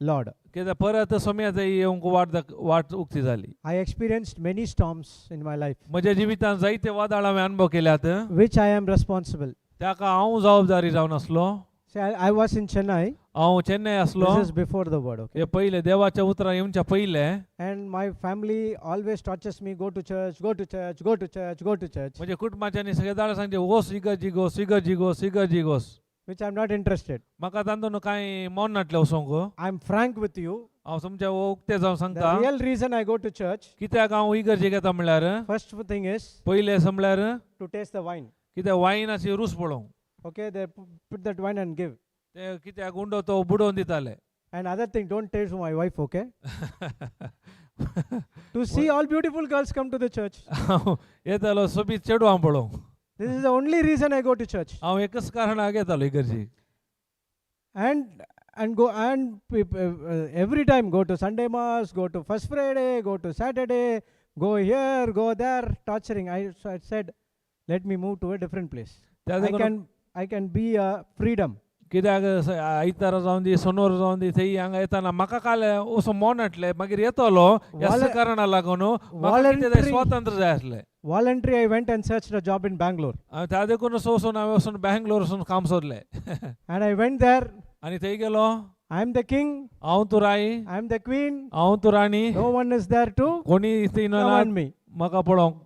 Lord. कित्याक परत सोम्यात येवंक वाट उक्ती जाली. I experienced many storms in my life, म्हज्या जिवितांत जायते वादळ हांवें अनुभव केल्यात. which I am responsible. ताका हांव जबाबदारी जावन आसलो. See, I was in Chennai. हांव चेन्नई आसलो This is before the word, okay? हे पहिले देवाच्या उतरां येवच्या पहिले And my family always tortures me, go to church, go to church, go to church, go to church, म्हणजे कुटुंबाच्यांनी सगळे दाडा सांगचे वोस इगर्जी गोस इगर्जी गोस इगर्जी गोस which I'm not interested. म्हाका तांतून कांय मन नाटलें वचोंक I'm frank with you. हांव तुमच्या उक्ते जावन The सांगता real reason I go to church, कित्याक हांव इगर्जेक येता म्हणल्यार first thing is पहिले म्हणल्यार to taste the wine. कित्याक वायनाची रूस पळोवंक Okay, they put that wine and give. ते कित्याक गुंडो तो बुडोवन दिताले And other thing, don't taste my wife, okay? To see all beautiful girls come to the church. हांव येतालो सोबीत चेडवां पळोवंक This is the only reason I go to church. हांव एकच कारणाक येतालो इगर्जेक And go and every time go to Sunday mass, go to First Friday, go to Saturday, go here, go there, torturing. So I said, let me move to a different place. I can be a freedom. कित्याक आयतारा जावन दी सोनोर जावन दी थंय हांगा येताना म्हाका काल असो मन हाटलें मागीर येतलो ह्या कारणाक लागून म्हाका कितें जाय स्वातंत्र्य जाय आसलें Voluntary, I went and searched a job in Bangalore. हांवें त्या देखून वचून हांवें वचून बँगलोर वचून काम सोदलें And I went there. आनी थंय गेलो I am the king. हांव तूं राई I am the queen. हांव तूं राणी No one is there to कोणी थंय come ना on me. म्हाका पळोवंक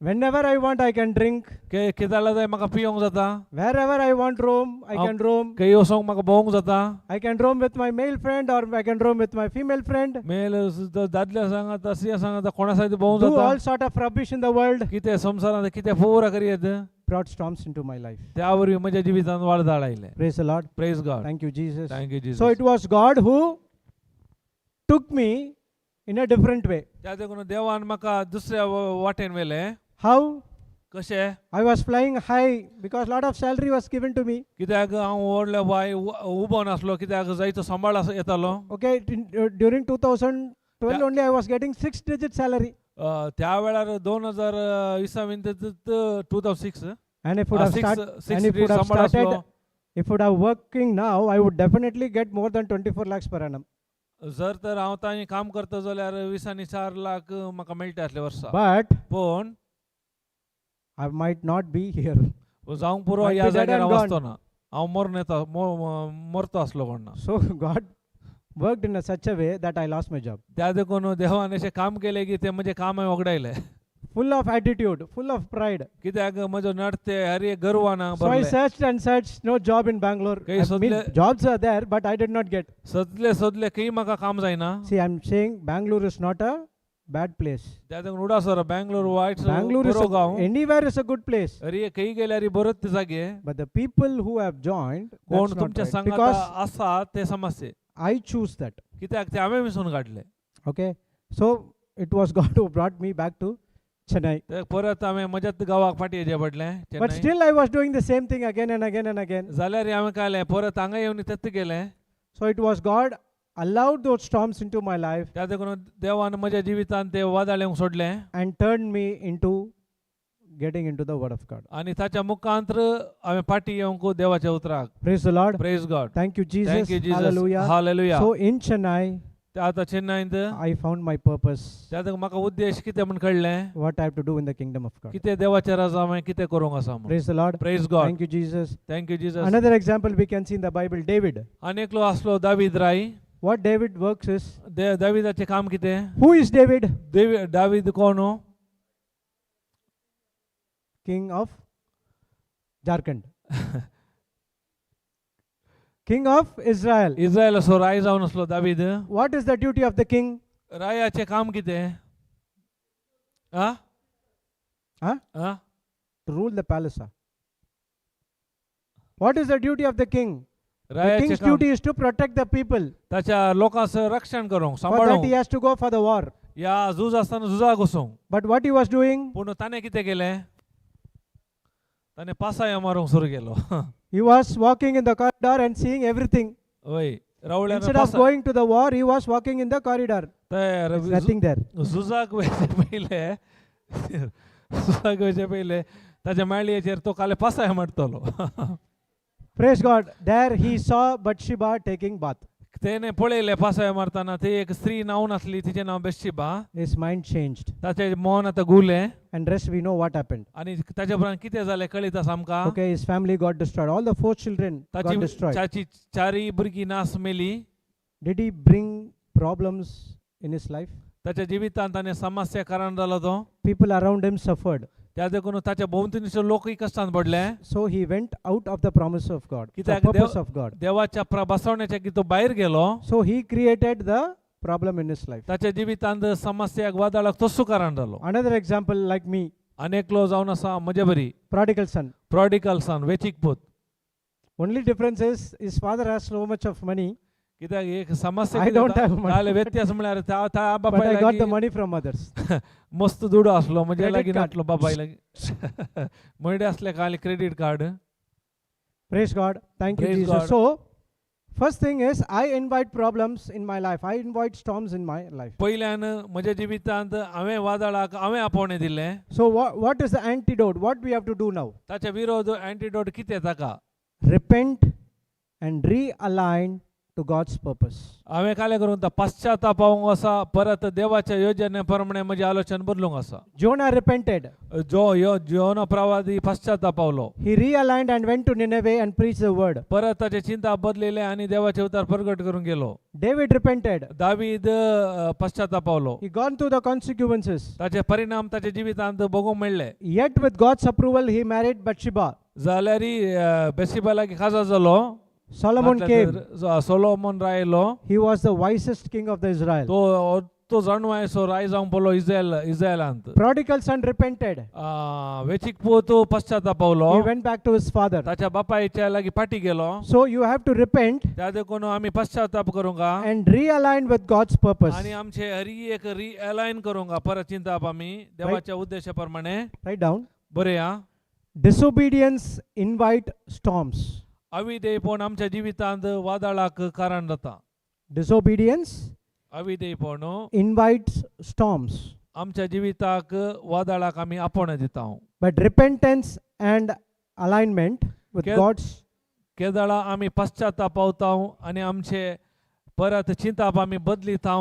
Whenever I want, I can drink. कितें जाल्यार जाय म्हाका पियोंक जाता Wherever I want roam, I can roam. खंय वचोंक म्हाका भोवंक जाता I can roam with my male friend or I can roam with my female friend. Male दादल्या सांगात स्त्रिया सांगात कोणा सयत भोवंक Do जाता all sort of rubbish in the world. कितें संवसारांत कितें four करियत Brought storms into my life. त्या वरवीं म्हज्या जिवितांत वाडदाळ आयले Praise the Lord. Praise God Thank you, Jesus. Thank you So it was God who took me in a different way. त्या देखून देवान म्हाका दुसऱ्या वाटेन व्हेलें How? कशें I was flying high because lot of salary was given to me. कित्याक हांव व्हडल्या वाय उबो नासलो कित्याक जायतो सांबाळ येतालो Okay, during 2012 only I was getting 6-digit salary. त्या वेळार 2020 2006 And if would have started, if would have working now, I would definitely get more than 24 lakhs per annum. जर तर हांव तांणी काम करता जाल्यार 20 लाख म्हाका मेळटा आसले वर्सा But पूण I might not be here. जावंक पुरो Might ह्या be dead जाग्यार and हांव gone. वचतो ना हांव मरून येता मरतो आसलो कोणा So God worked in a such a way that I lost my job. त्या देखून देवान अशें काम केलें की ते म्हजें काम हांवें वगडायलें Full of attitude, full of pride. कित्याक म्हजो नडते हर एक गर्वाना So I searched and searched, no job in Bangalore. काही I mean, सोदले- jobs are there, but I did not get. सोदले खंय म्हाका काम जायना See, I'm saying Bangalore is not a bad place. त्या देखून उडासर बँगलोर वायट Bangalore is बरो गांव anywhere is a good place. अरे खंय गेल्यार बरोच जागे But the people who have joined, कोण that's not तुमच्या right. संगात Because आसा ते समस्ये I choose that. कित्याक ते हांवें विसरून काडले Okay. So it was God who brought me back to Chennai. ते परत हांवें म्हज्याच गांवाक फाटी येचें पडलें But Chennai. still I was doing the same thing again and again and again. जाल्यार हांवें कायलें परत हांगा येवन तेच गेलें So it was God allowed those storms into my life त्या देखून देवान म्हज्या जिवितांत ते वादळ येवंक सोडलें and turned me into getting into the word of God. आनी ताच्या मुखांतर हांवें फाटी येवंक देवाच्या उतराक Praise the Lord. Praise God Thank you, Jesus. Thank you Jesus Hallelujah. Hallelujah So in Chennai, आतां चेन्नईंत I found my purpose, त्या देखून म्हाका उद्देश कितें म्हण कळ्ळें what I have to do in the kingdom of God. कितें देवाच्या राजा हांवें कितें करूंक आसा म्हूण Praise the Lord. Praise God Thank you, Jesus. Thank you Jesus Another example we can see in the Bible, David. आनी एकलो आसलो दावीद राई What David works is, दाविदाचें काम कितें who is David? दावीद कोण King of Jharkhand. King of Israel. Israel असो राय जावन असलो David What is the duty of the king? रायाचें काम कितें आ Huh? Uh To rule the palace. Huh? What is the duty of the king? The रायाचें king's काम duty is to protect the people. ताच्या लोकांचं रक्षण करूंक For that he सांबाळूंक has to go for the war. ह्या झूज आसतना झुजाक वचूंक But what he was doing, पूण ताणें कितें केलें ताणें पासाय मारूंक सुरू केलो he was walking in the corridor and seeing everything. वय रावल्यान Instead of going to the war, he was walking in the corridor. There's nothing there. झुजाक वयचे पयले झुजाक वयचे पयले ताच्या माळयेचेर तो काले पासाय मारतलो Praise God. There he saw Bathsheba taking bath. त्याने पळयले पासय मारताना ती एक स्त्री नावून असली तिचे नाव बेशेबा His mind changed. ताचे मन आता गुले And rest we know what happened. आणि ताचे उपरांत कितें जालें कळीत आसा आमकां Okay, his family got destroyed. All the 4 children got ताची destroyed. चाची चारी भुरगीं नास मेली Did he bring problems in his life? ताच्या जिवितांत ताणें समस्या कारण जालो तो People around him suffered. त्या देखून ताच्या भोंवतणीचे लोकय कश्टांत पडले So he went out of the promise of God, the कित्याक purpose of God. देवाच्या बसवण्याच्या की तो भायर गेलो So he created the problem in his life. ताच्या जिवितांत समस्याक वादळाक तसो कारण जालो Another example like me, अनेक लो जावन आसा म्हजे बरी prodigal son. प्रॉडिकल सन वेचीक पूत Only difference is his father has so much of money, कित्याक एक समस्या I don't have money. जाले व्यत्यास म्हळ्यार त्या but बापाय I got the लागीं money from others. मस्त दुडो आसलो म्हजे Credit लागीं card. नासलो बापाय लागीं म्हयडे असले खाली credit card Praise God. Thank you, Praise Jesus. God. So, first thing is, I invite problems in my life. I invite storms in my life. पयल्यान म्हज्या जिवितांत हांवें वादळाक हांवें आपोवणें दिलें So, what is the antidote? What we have to do now? ताच्या विरोध antidote कितें ताका Repent and realign to God's purpose. हांवें काले करून पश्चातापावंक आसा परत देवाच्या योजने प्रमाणे म्हजी आलोचना बदलूंक आसा Jonah repented. Zona प्रवादी पश्चातापावलो He realigned and went to Nineveh and preached the word. परत ताचे चिंता बदलिले आनी देवाचे उतार प्रगट करून गेलो David repented. David पश्चातापावलो He gone through the consequences. ताचे परिणाम ताच्या जिवितांत भोगूंक मेळ्ळे Yet with God's approval, he married Bathsheba. जाल्यारी बेसिबा लागीं खाजा जालो Solomon came. सोलोमन रायलो He was the wisest king of the Israel. तो जाणवायसो राय जावंक पडलो इस्रायलांत Prodigal son repented. वेचीक पूत पश्चातापावलो He went back to his father. ताच्या बापायच्या लागीं फाटी गेलो So you have to repent त्या देखून आमी पश्चाताप करूंका and realign with God's purpose. आणि आमचे हरी एक रिअलाइन करूंका परत चिंताप आमी देवाच्या उद्देशा प्रमाणे Write down. बरेया Disobedience invite storms. अविधेयपण आमच्या जिवितांत वादळाक कारण जाता Disobedience अविधेयपण invites storms. आमच्या जिविताक वादळाक आमी आपण दिता But repentance and alignment with Ke- God's केदळा आमी पश्चाताप पावता आनी आमचे परत चिंताप आमी बदलिता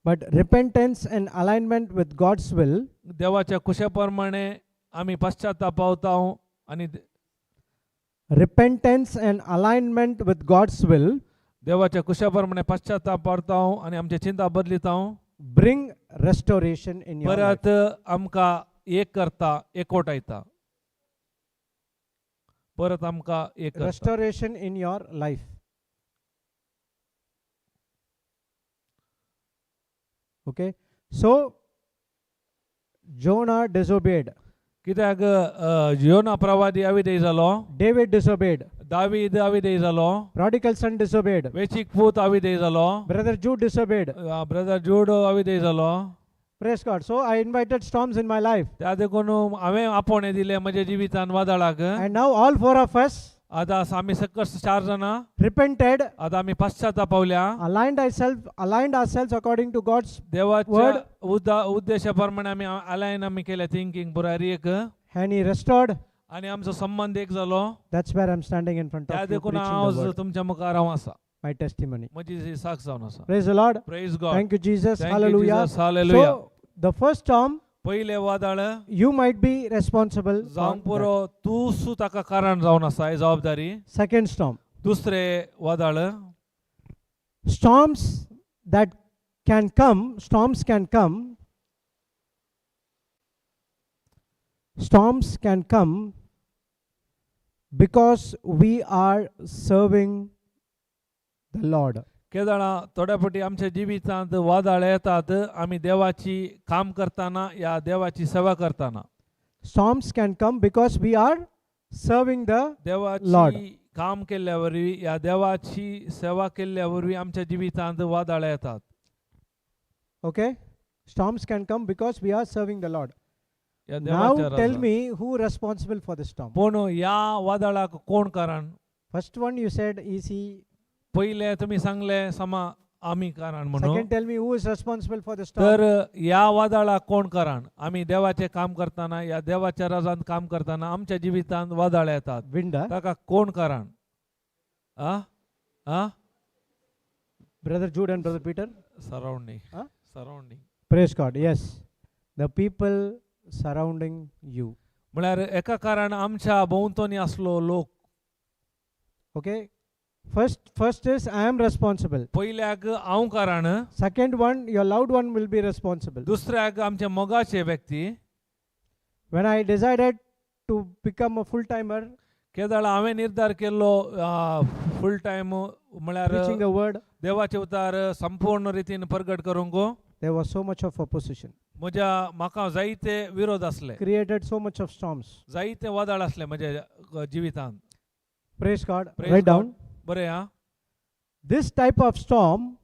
but repentance and alignment with God's will देवाच्या कुशे प्रमाणे आमी पश्चाताप पावता आनी repentance and alignment with God's will देवाच्या कुशा प्रमाणे पश्चाताप पावता आनी आमचे चिंता बदलिता bring restoration in your life. परत आमकां एक करता एकवटायता परत आमकां एक करता. Restoration in your life. Okay, so Jonah disobeyed. कित्याक योना प्रवादी अविधेय जालो David disobeyed. दावीद अविधेय जालो Prodigal son disobeyed. वेचीक पूत अविधेय जालो Brother Jude disobeyed. ब्रदर जूड अविधेय जालो Praise God. So I invited storms in my life. त्या देखून हांवें आपोवणें दिलें म्हज्या जिवितांत वादळाक And now all 4 of us आतां आमी सकस 4 जाणां repented, आतां आमी पश्चाताप पावल्या aligned ourselves according to God's देवाच्या उद्देशा प्रमाणे आमी अलायन आमी केलें थिंकींग पुरारी एक and He restored. आनी आमचो संबंध एक जालो That's where I'm standing in front त्या of you देखून preaching हांव the word. तुमच्या मुखार हांव आसा My testimony. म्हजी साख जावन आसा Praise the Lord. Praise God Thank you, Jesus. Thank you, Hallelujah. Jesus. Hallelujah. So the first storm, पहिले वादळ you might be responsible for जावंक पुरो that. तूं सु ताका कारण जावन आसा ही जबाबदारी Second storm. दुसरे वादळ Storms that can come, storms can come. Storms can come because we are serving the Lord. केदळा थोड्या फावटी आमच्या जिवितांत वादळ येतात आमी देवाची काम करताना या देवाची सेवा करताना Storms can come because we are serving the Lord. देवाची काम केल्ल्या वरवीं या देवाची सेवा केल्ल्या वरवीं आमच्या जिवितांत वादळ येतात Okay? Storms can come because we are serving the Lord. या Now देवाच्या tell Raja. me who responsible for the storm. पूण या वादळाक कोण कारण First one you said easy. पहिले तुम्ही सांगले समा आमी कारण म्हणून Second tell me who is responsible for the storm. तर या वादळाक कोण कारण आमी देवाचे काम करताना या देवाच्या राजांत काम करताना आमच्या जिवितांत वादळ येतात Wind. ताका कोण कारण आ आ Brother Jude and Brother Peter? Surrounding. Huh? Surrounding. Praise God. Yes. The people surrounding you. म्हळ्यार एका कारण आमच्या भोंवतणी असलो लोक. Okay. First is I am responsible. पयल्याक हांव कारण. Second one, your loved one will be responsible. दुसऱ्याक आमचे मोगाचे व्यक्ती. When I decided to become a full-timer, केदाळ हांवें निर्धार केल्लो फुल टायम म्हळ्यार preaching the word, देवाचे उतार संपूर्ण रितीन प्रगट करूंक there was so much of opposition. म्हाका जायते विरोध असले. Created so much of storms. जायते वादळ असले म्हज्या जिवितांत. Praise God. Praise Write God. down. बरें हा. This type of storm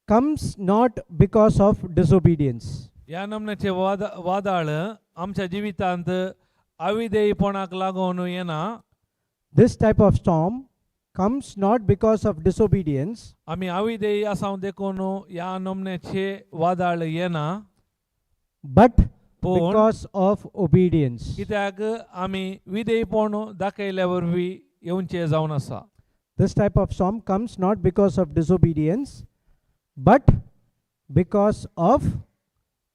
comes not because of disobedience. ह्या नमन्याचे वादळ आमच्या जिवितांत अविधेयपणाक लागून येना. This type of storm comes not because of disobedience, आमी अविधेयी आसां देखून ह्या नमन्याचे वादळ येना. but पूण because of obedience. कित्याक आमी विधेयपण दाखयल्या वरवीं येवचे जावन आसा. This type of storm comes not because of disobedience, but because of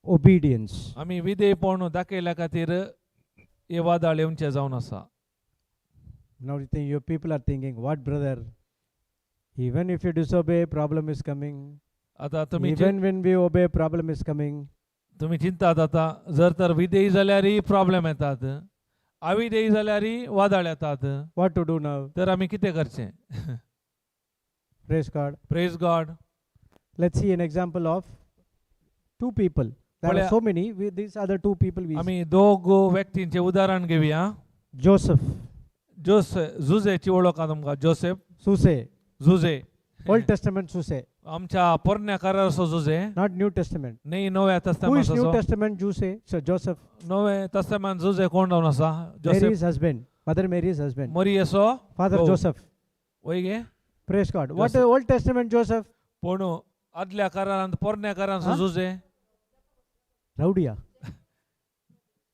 obedience. आमी विधेयपण दाखयल्या खातीर हे वादळ येवचे जावन आसा. Now you think your people are thinking, what brother? Even if you disobey, problem is coming. आता तुमी Even when we obey, problem is coming. तुमी चिंतात आता जर तर विधेयी जाल्यारय प्रॉब्लेम येतात, अविधेयी जाल्यारय वादळ येतात. What to do now? तर आमी कितें करचें? Praise God. Praise God. Let's see an example of two people. There are so many. These are the two people we see. आमी दोग व्यक्तींचे उदाहरण घेवया. Joseph, जुजेची वळख आसा तुमकां. Joseph, Suse, Jose. Old Testament Suse, आमच्या पोरण्या कराराचो जुजे, not New Testament. न्ही नव्या Who is New तस्तेमांताचो. Testament Juse? So Joseph, नवे तस्तेमांत जुजे कोण जावन आसा? Joseph. Mary's husband, Mother Mary's husband, मोरियेचो Father Oh. Joseph. वय गे. Praise God. What Joseph. Old Testament Joseph? पूण आदल्या करारांत पोरण्या कराराचो Huh? Jose. Rowdy.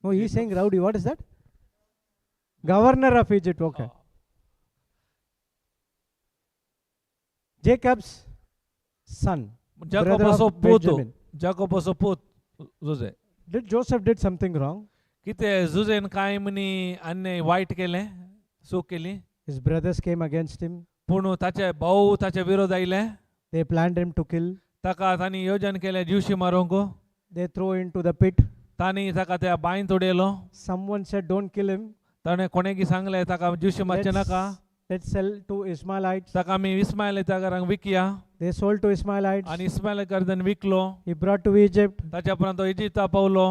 Oh, he's saying rowdy. What is that? Governor of Egypt. Okay. Jacob's son, brother जाकोबाचो of पूत. Benjamin. जाकोबाचो पूत Jose. Did Joseph did something wrong? कितें जुजेन कांय money अन्याय वायट केलें, चूक केली. His brothers came against him. पूण ताचे भाऊ ताचे विरोध आयले. They planned him to kill. ताका तांणी योजन केलें जिवशी मारूंक. They throw him into the pit. तांणी ताका त्या बांयंत उडयलो. Someone said, "Don't kill him. ताणें कोणेकी सांगलें ताका जिवशी मारचें नाका. Let's sell to Ishmaelites." ताका आमी इस्माएलिता घरांक विकया. They sold to Ishmaelites. आनी इस्माएल गर्दन विकलो. He brought to Egypt. ताच्या उपरांत तो इजिप्ता पावलो.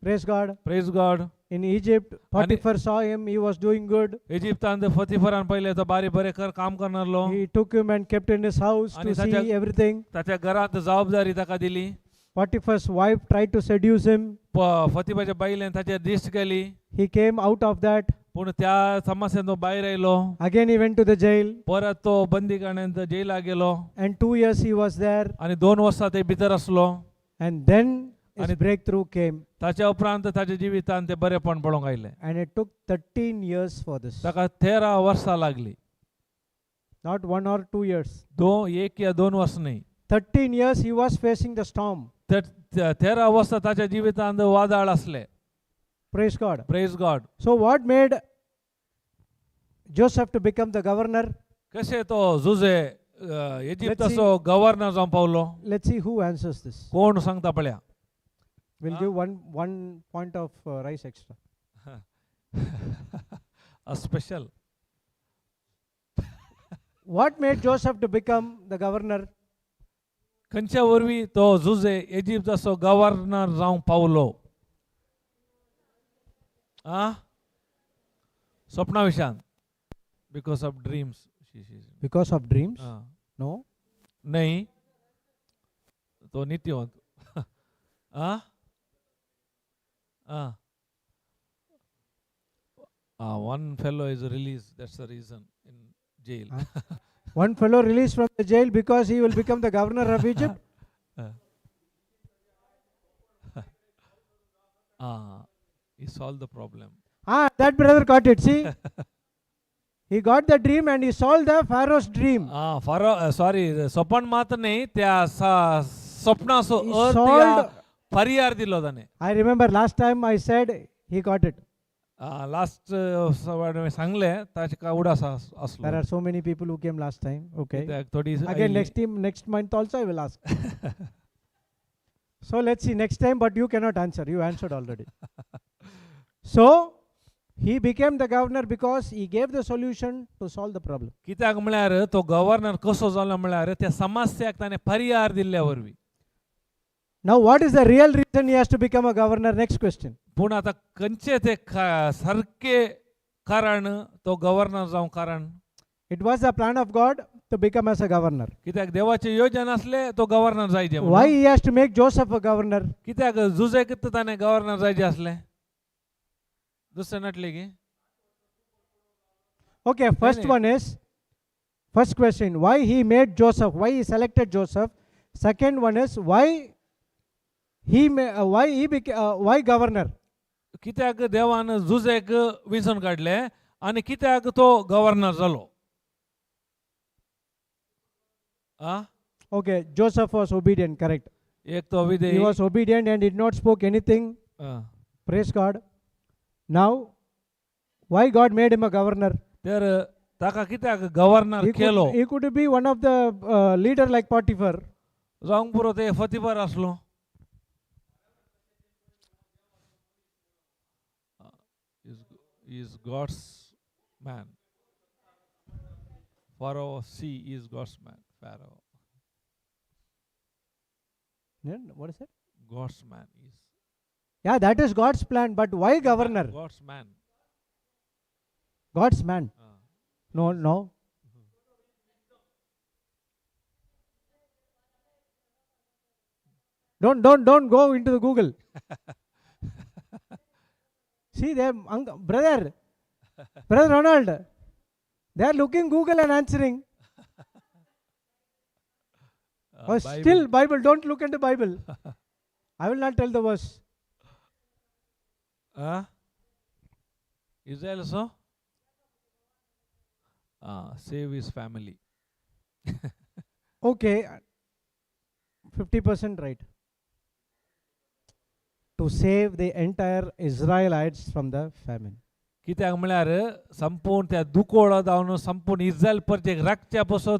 Praise God. Praise God. In Egypt, Potiphar saw him. He was doing good. इजिप्तांत फतिफरान पयलें तो बरें काम करनासलो. He took him and kept in his house आणि to see ताच्या- everything. ताच्या घरांत जबाबदारी ताका दिली. Potiphar's wife tried to seduce him. फतिफाच्या बायलेन ताचेर दिश्ट केली. He came out of that. पूण त्या समस्येन तो भायर आयलो. Again he went to the jail. परत तो बंदीखान्यांत जेलाक गेलो. And 2 years he was there. आनी 2 वर्सां ते भितर आसलो. And then his आणि- breakthrough came. ताच्या उपरांत ताच्या जिवितांत ते बरेपण पळोवंक आयलें. And it took 13 years for this. ताका 13 वर्सां लागली. Not 1 or 2 years. 1 या 2 वर्स न्ही. 13 years he was facing the storm. 13 वर्सां ताच्या जिवितांत वादळ असले. Praise God. Praise God. So what made Joseph to become the governor? कशें तो जुजे इजिप्ताचो गव्हर्नर जावन Paulo? Let's see who answers this. कोण सांगता पळया. We'll give one point of rice extra. A special. What made Joseph to become the governor? खंयच्या वरवीं तो जुजे इजिप्ताचो गव्हर्नर जावन पावलो? स्वप्ना विशान. Because of dreams. Because of dreams? No. नहीं तो नीतिवंत. One fellow is released, that's the reason, in jail. One fellow released from the jail because he will become the governor of Egypt. He solved the problem. That brother got it. See, he got the dream and he solved the Pharaoh's dream. स्वप्न मात्र नाही, त्या स्वप्नाचो He earth solved. या पर्याय दिलो त्याने. I remember last time I said he got it. Last सांगले ताचे कावड आसा There असलो. are so many people who came last time. Okay. कित्याक थोडी Again, next month also I will ask. So let's see next time, but you cannot answer. You answered already. So he became the governor because he gave the solution to solve the problem. कित्याक म्हळ्यार तो governor कसो जालो म्हळ्यार त्या समस्याक ताणे पर्याय दिल्ल्या वरवीं. Now what is the real reason he has to become a governor? Next question. पूण आता खंयचे ते सारखे कारण तो गव्हर्नर जावं कारण. It was the plan of God to become as a governor. कित्याक देवाचे योजन असले तो गव्हर्नर जायचे. Why he has to make Joseph a governor? कित्याक जुजेक ताणे गव्हर्नर जायचे असले. दुसरे नटले की. Okay, first Fine. one is, first question, why he made Joseph, why he selected Joseph. Second one is, why why governor? कित्याक देवान जुजेक विंचून काडले आनी कित्याक तो गव्हर्नर जालो. Okay, Joseph was obedient, correct. एक तो He विधेय. was obedient and did not spoke anything. Praise God. Now, why God made him a governor? तर ताका कित्याक governor Kelo. He could be one of the leader like Potiphar. जावंक पुरो ते फतिफर आसलो. Is God's man. Pharaoh is God's man. Pharaoh. Yeah, what is it? God's man is. Yeah, that is God's plan, but why governor? God's man. God's man. No. Don't go into the Google. See, brother Ronald, they are looking Google and answering. Still Bible, don't look into Bible. I will not tell the verse. Israel also? Save his family. Okay, 50% right. To save the entire Israelites from the famine. कित्याक म्हळ्यार संपूर्ण त्या दुकोळो जावन संपूर्ण इस्रायल परचेक राखच्या पसतो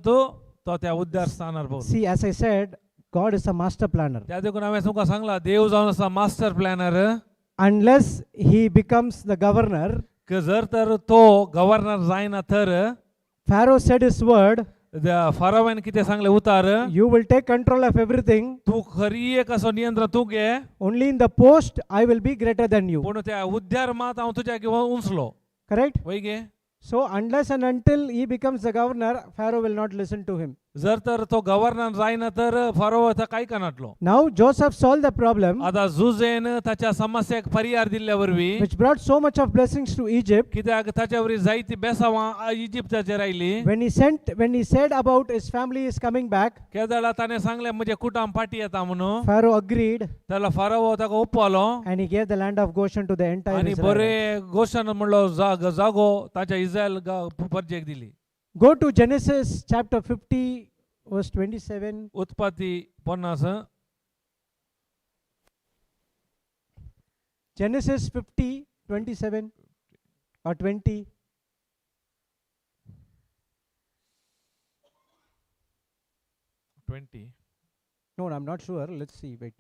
तो त्या उद्धार स्थानार Paulo. See, as I said, God is a master planner. त्या देखून हांवें तुमकां सांगला देव जावन आसा master planner. Unless he becomes the governor, जर तर तो गव्हर्नर जायना तर Pharaoh said his word, फारावान कितें सांगलें उतार. you will take control of everything. तू खरी एक असो नियंत्रण तू घे. Only in the post I will be greater than you. पूण त्या उद्धार मात हांव तुज्या घेवन उंचलो. Correct? वय गे. So unless and until he becomes the governor, Pharaoh will not listen to him. जर तर तो गव्हर्नर जायना तर फारो काय करनाटलो. Now Joseph solved the problem, आता जुजेन ताच्या समस्याक पर्याय दिल्ल्या वरवीं which brought so much of blessings to Egypt. कित्याक ताच्या वरवीं जायती बेसांवां इजिप्ताचेर आयलीं. When he said about his family is coming back, केदाळा ताणें सांगलें म्हजे कुटुंब फाटी येता म्हणून. Pharaoh agreed जाल्यार फारो ताका ओपलो and he gave the land of Goshen to the entire आनी Israel. बरे गोशन म्हणलो जागो ताच्या इस्रायल परजेक दिली. Go to Genesis chapter 50 verse 27. उत्पत्ती 50. Genesis 50 27 or 20. No, I'm not sure. Let's see. Wait.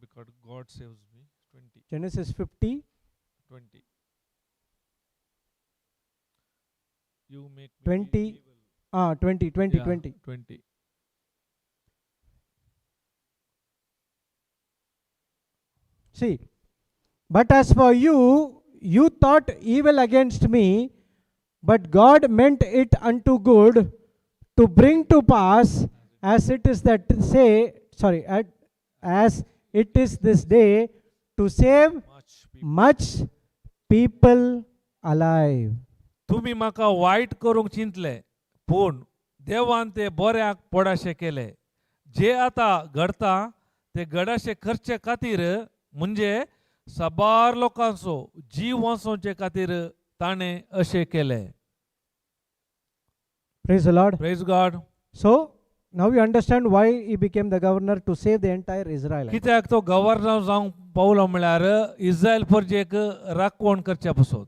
Because God saves me. 20. Genesis 50. 20. You make me 20. evil. 20. Yeah, 20. 20. See, but as for you, you thought evil against me, but God meant it unto good to bring to pass as it is as it is this day to save much people alive. तुम्ही म्हाका white करूंक चिंतले पूण देवान ते बऱ्याक पडाशे केले. जे आता घडता ते घडाशे करचे खातीर म्हणजे सबार लोकांचो जीव वाचोवचे खातीर ताणें अशें केलें. Praise the Lord. Praise God. So now you understand why he became the governor, to save the entire Israel. कित्याक तो गव्हर्नर जावंक पावलो म्हळ्यार इस्रायल परजेक राखण करच्या पासून.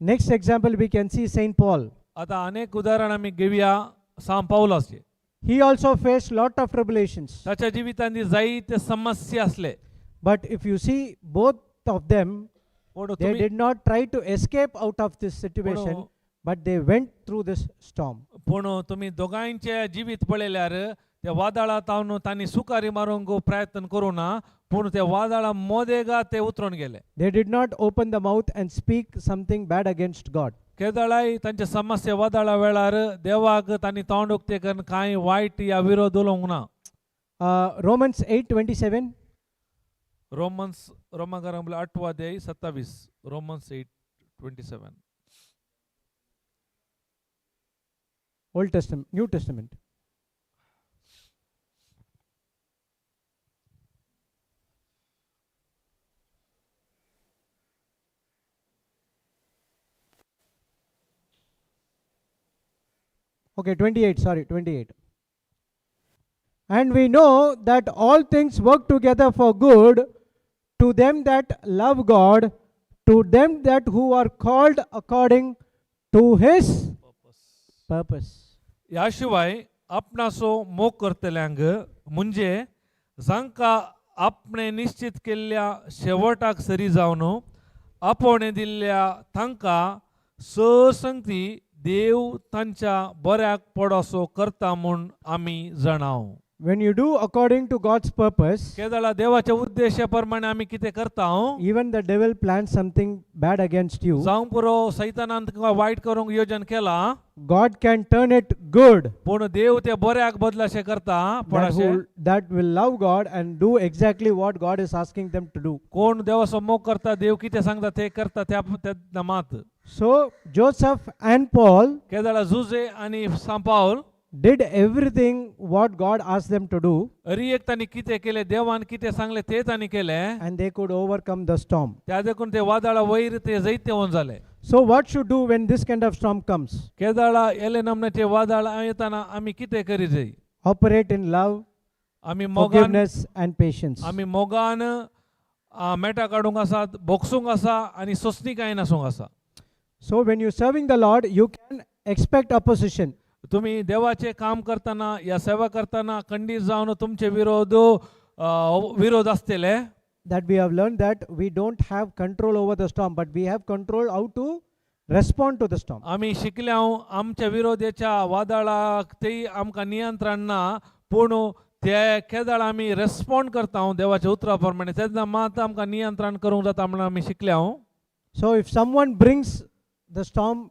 Next example we can see Saint Paul. आता अनेक उदाहरण आमी घेवया सांत पावलाचे. He also faced lot of tribulations. ताच्या जिवितांनी जायते समस्या असले. But if you see both of them, पूण they तुम्ही did not try to escape out of this situation, but they went through this storm. पूण तुम्ही दोगांयचे जिवीत पळयल्यार त्या वादळा तावन तांणी सुकारी मारूंक प्रयत्न करूना, पूण त्या वादळा मोदेगा ते उतरून गेले. They did not open the mouth and speak something bad against God. केदळाय तांचे समस्या वादळा वेळार देवाक तांणी तोंड उक्ते करून कांय वायट या विरोध उलोवंक ना. Romans 8:27. रोमाकारां 8 अध्याय 27. Romans 8:27. Old Testament, New Testament. Okay, 28, sorry, 28. And we know that all things work together for good to them that love God, to them that who are called according to his purpose. याशिवाय आपणाचो मोग करतल्यांक म्हणजे जांकां आपणे निश्चित केल्ल्या शेवटाक सरी जावन आपोवणे दिल्ल्या तांकां संगती देव तांच्या बऱ्याक पडोसो करता म्हूण आमी जाणाव. When you do according to God's purpose, केदळा देवाच्या उद्देशा प्रमाणे आमी कितें करता, even the devil plans something bad against you, जावं पुरो सैतानान तुका वायट करूंक योजन केला, God can turn it good. पूण देव ते बऱ्याक बदलाशे करता. That will love God and do exactly what God is asking them to do. कोण देवाचो मोग करता, देव कितें सांगता ते करता त्या मात. So Joseph and Paul केदळा Jose आणि सांत पाऊल did everything what God asked them to do, एक तांणी कितें केलें, देवान कितें सांगलें ते तांणी केलें, and they could overcome the storm. त्या देखून ते वादळा वयर ते जैते होऊन जाले. So what should do when this kind of storm comes? केदळा येले नमनेचे वादळ येताना आमी कितें करी जाय? Operate in love, आमी मोगान forgiveness and patience. आमी मोगान मेटा काडूंक आसात, बोगसूंक आसा आणि सोसणीकायेन आसूंक आसा. So when you're serving the Lord, you can expect opposition. तुम्ही देवाचे काम करताना या सेवा करताना खंडित जावन तुमचे विरोध असतले. That we have learned that we don't have control over the storm, but we have control how to respond to the storm. आम्ही शिकल्याव आमच्या विरोधाच्या वादळाक ते आमकां नियंत्रण ना, पूण ते केदळ आमी रेस्पॉन्ड करता देवाच्या उतरा प्रमाणे, तेन्ना मात आमकां नियंत्रण करूंक जाता म्हणून आमी शिकल्याव. So if someone brings the storm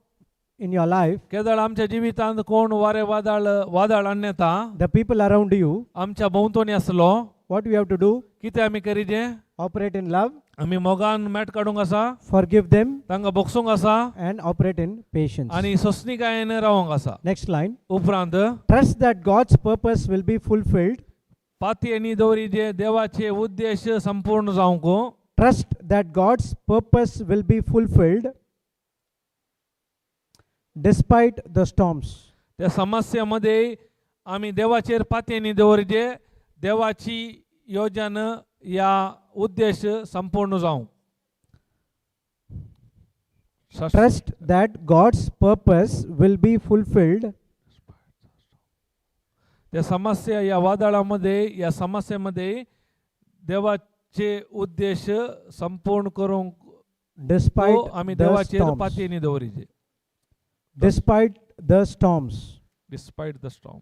in your life, केदळ आमच्या जिवितांत कोण वारे वादळ हाडून येता, the people around you, आमच्या भोंवतणी आसलो, what we have to do? कितें आमी करीजे? Operate in love, आमी मोगान मेट काडूंक आसा, forgive them, तांकां बोगसूंक आसा and operate in patience. आणि सोसणीकायेन रावंक आसा. Next line. उपरांत Trust that God's purpose will be fulfilled. पातयेनी दवरीजे देवाचे उद्देश संपूर्ण जावंक. Trust that God's purpose will be fulfilled despite the storms. त्या समस्येमध्ये आम्ही देवाचेर पातयेनी दवरीजे देवाची योजना या उद्देश संपूर्ण जावं. Trust that God's purpose will be fulfilled. त्या समस्या या वादळामध्ये या समस्येमध्ये देवाचे उद्देश संपूर्ण करूंक despite आम्ही the देवाचेर storms. पातयेनी दवरीजे. Despite the storms. Despite the storm.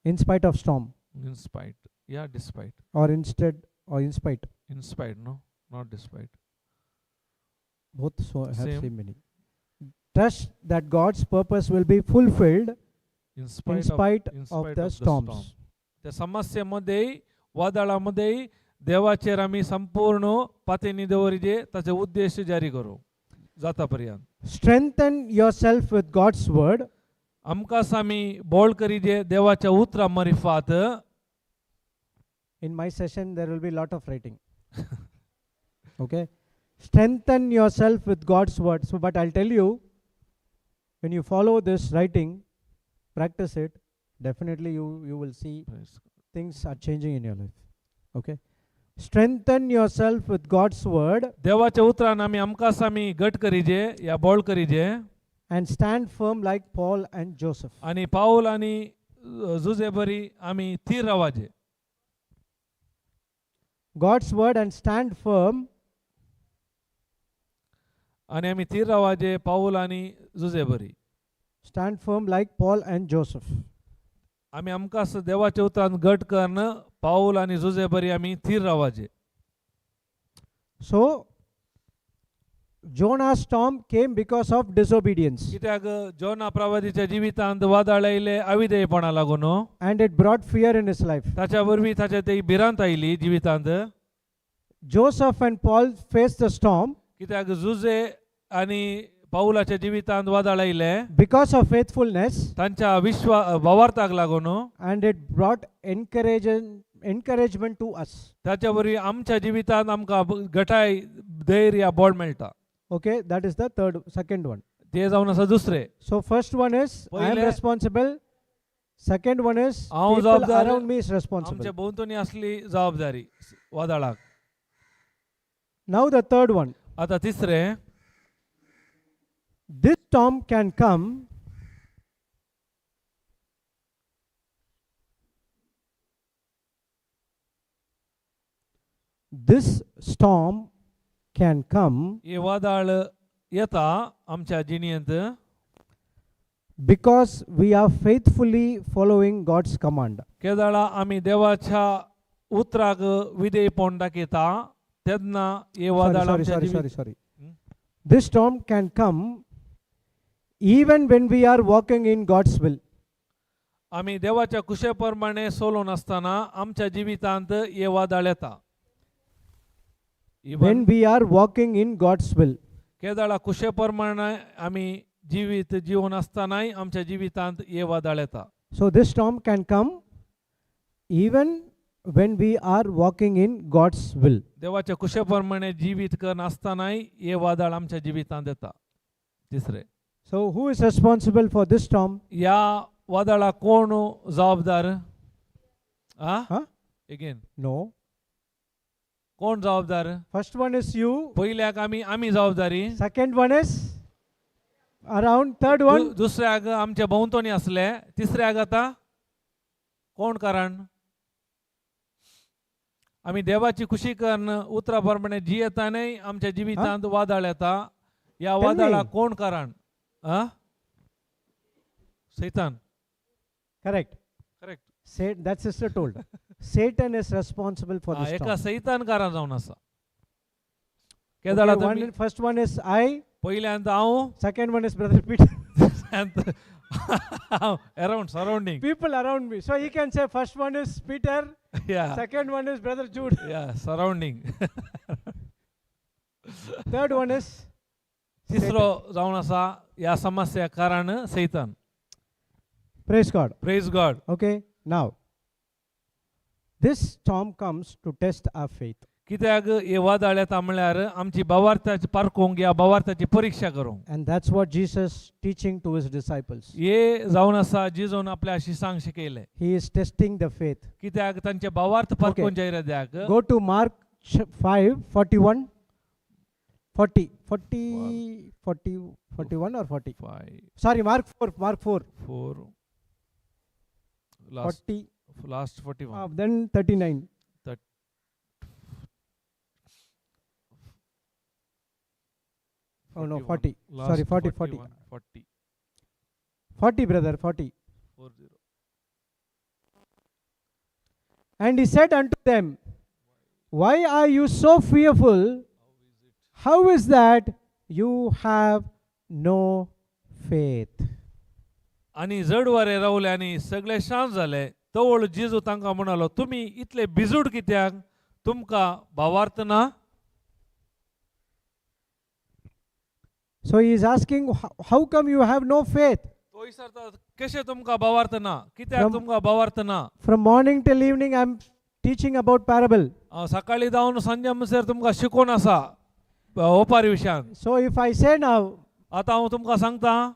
In spite of storm. In spite. Yeah, despite. Or instead, or in spite. In spite, no? Not despite. Both so have Same. same meaning. Trust that God's purpose will be fulfilled In in spite, spite in of spite the of the storm. storms. त्या समस्येमध्ये वादळामध्ये देवाचेर आम्ही संपूर्ण पातयेनी दवरीजे ताचे उद्देश जारी करू जातापर्यंत. Strengthen yourself with God's word. आमकां आमी बोळ करीजे देवाच्या उतरा मरिफात. In my session there will be a lot of writing. Okay? Strengthen yourself with God's word. So, but I'll tell you, when you follow this writing, practice it, definitely you will see Praise God. things are changing in your life. Okay? Strengthen yourself with God's word देवाच्या उतरान आमी आमकांच आमी घट करीजे या बोळ करीजे and stand firm like Paul and Joseph. आणि पाऊल आणि जुजे बरी आमी their रावाजे. God's word and stand firm आणि आमी थीर रावाजे पाऊल आणि जुजे बरी. stand firm like Paul and Joseph. आमी आमकांच देवाच्या उतरान घट करण पाऊल आणि जुजे बरी आमी their रावाजे. So, Jonah's storm came because of disobedience कित्याक जोना प्रवादीच्या जिवितांत वादळ आयले अविधेयपणा लागून and it brought fear in his life. ताच्या वरवीं ताच्या ती भिरांत आयली जिवितांत. Joseph and Paul faced the storm कित्याक जुजे आणि पाऊलाच्या जिवितांत वादळ आयले because of faithfulness तांच्या वावरताक लागून and it brought encouragement to us. ताच्या वरवीं आमच्या जिवितांत आमकां घटाय धैर्य बोड मेळटा. Okay, that is the second one. ते जावन आसा दुसरे. So first one is I am पहिले- responsible. Second one is हांव people जबाबदार- around me is responsible. आमच्या भोंवतणी असली जबाबदारी वादळाक. Now the third one. आता तिसरे, This storm can come this storm can come हे वादळ येता आमच्या जिणेंत because we are faithfully following God's command. केदाळा आमी देवाच्या उतराक विधेयपण दाखयता तेन्ना हे वादळ आमच्या जिवीत Sorry. Hmm? This storm can come even when we are walking in God's will. आमी देवाच्या कुशे प्रमाणे सोलोन असताना आमच्या जिवितांत हे वादळ येता. When we are walking in God's will. केदाळा कुशे प्रमाणे आमी जिवीत जीवन असतानाय आमच्या जिवितांत हे वादळ येता. So this storm can come even when we are walking in God's will. देवाच्या कुशे प्रमाणे जिवीत करन असतानाय हे वादळ आमच्या जिवितांत येता. तिसरे, So who is responsible for this storm? या वादळाक कोण जबाबदार? Huh? Again No. कोण जबाबदार? First one is you. पहिल्याक आमी जबाबदारी. Second one is around. Third one. दुसऱ्याक आमच्या भोंवतणी असले. तिसऱ्याक आता कोण कारण? आमी देवाची खुशी करन उतरा प्रमाणे जियेतानय आमच्या जिवितांत वादळ येता. या Tell me. वादळाक कोण कारण? सैतान. Correct. Correct. That sister told. Satan is responsible for this एका storm. सैतान कारण जावन आसा. Okay, केदाळा तुमी first one is I. पहिल्यांत हांव Second one is Brother Peter. around surrounding. People around me. So he can say first one is Peter. Yeah. Second one is Brother Jude. Yeah, surrounding. Third one is तिसरो जावन आसा या समस्या कारण सैतान. Praise God. Praise God. Okay, now this storm comes to test our faith. कित्याक हे वादळ येता म्हळ्यार आमची भावार्थाची पारखूंक या भावार्थाची परीक्षा करूंक. And that's what Jesus teaching to his disciples. हे जावन आसा जिजोन आपल्या शिसांक शिकयले. He is testing the faith. कित्याक तांचे भावार्थ पारखून जायराद्याक. Go to Mark 5:41. 41 or 40? 5, Sorry, Mark 4. 4, last 41. Then 39. Oh no, 40. Sorry, 40. 40, brother, 40. 40. And he said unto them, why are you so fearful? How is that you have no faith? आणि जड वारे रावले आणि सगळे शांत झाले. तवळ जिजू तांकां म्हणालो, तुम्ही इतले बिजूड कित्याक? तुमकां भावार्थ ना? So he is asking, how come you have no faith? तो विचारता, कशे तुमकां भावार्थ ना? कित्याक From- तुमकां भावार्थ ना? From morning till evening, I'm teaching about parable. सकाळी जावन संजे म्हणसर तुमकां शिकोवन आसा ओपारी विशयान. So if I say now, आतां हांव तुमकां सांगता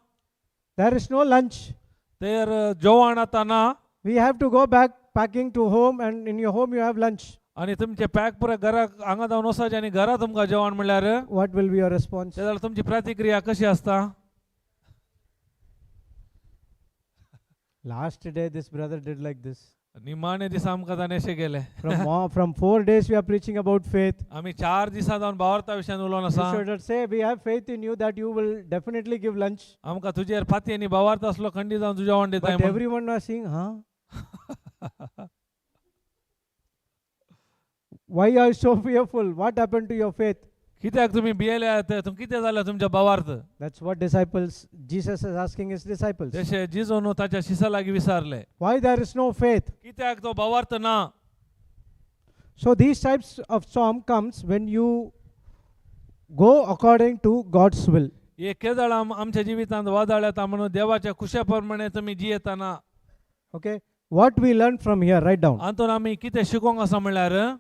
there is no lunch, तर जेवण आतां ना we have to go back packing to home, and in your home you have lunch. आनी तुमचे पॅक पुरे घराक हांगा जावन वचचे आनी घरा तुमकां जेवण म्हणल्यार What will be your response? ते जाल्यार तुमची प्रतिक्रिया कशी आसता? Last day this brother did like this. निमाणे दिसा आमकां ताणें अशें केलें. From 4 days we are preaching about faith. आमी 4 दिसा जावन भावार्था विशयान उलोवन You आसा. should say we have faith in you that you will definitely give lunch. आमकां तुजेर फाती आनी भावार्थ आसलो खंडी जावन तूं जेवण दिताय But म्हणून. everyone was saying, huh? Why are you so fearful? What happened to your faith? कित्याक तुमी भियेले तुमकां कितें जालें तुमच्या भावार्थ? That's what Jesus is asking his disciples. तशें जिजून ताच्या शिसा लागीं विचारलें. Why there is no faith? कित्याक तो भावार्थ ना? So these types of storm comes when you go according to God's will. हे केदळ आमच्या जिवितांत वादळ येता म्हणून देवाच्या खुशे प्रमाणे तुमी जियेतना. Okay? What we learn from here, write down. हातून आमी कितें शिकोंक आसा म्हणल्यार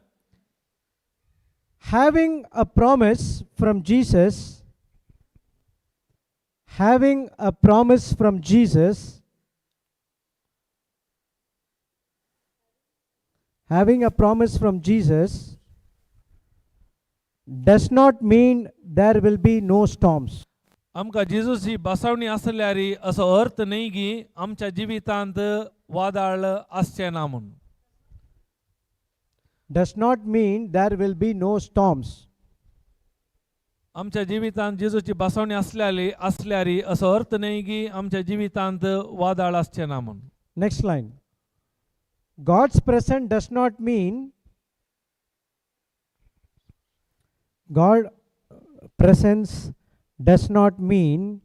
Having a promise from Jesus, having a promise from Jesus, having a promise from Jesus does not mean there will be no storms. आमकां जेजूची बसवणी आसल्यारी असो अर्थ न्ही की आमच्या जिवितांत वादळ आसचे ना म्हणून. Does not mean there will be no storms. आमच्या जिवितांत जेजूची बसवणी असल्यारी असो अर्थ न्ही की आमच्या जिवितांत वादळ आसचे ना म्हणून. Next line. God's presence does not mean presence does not mean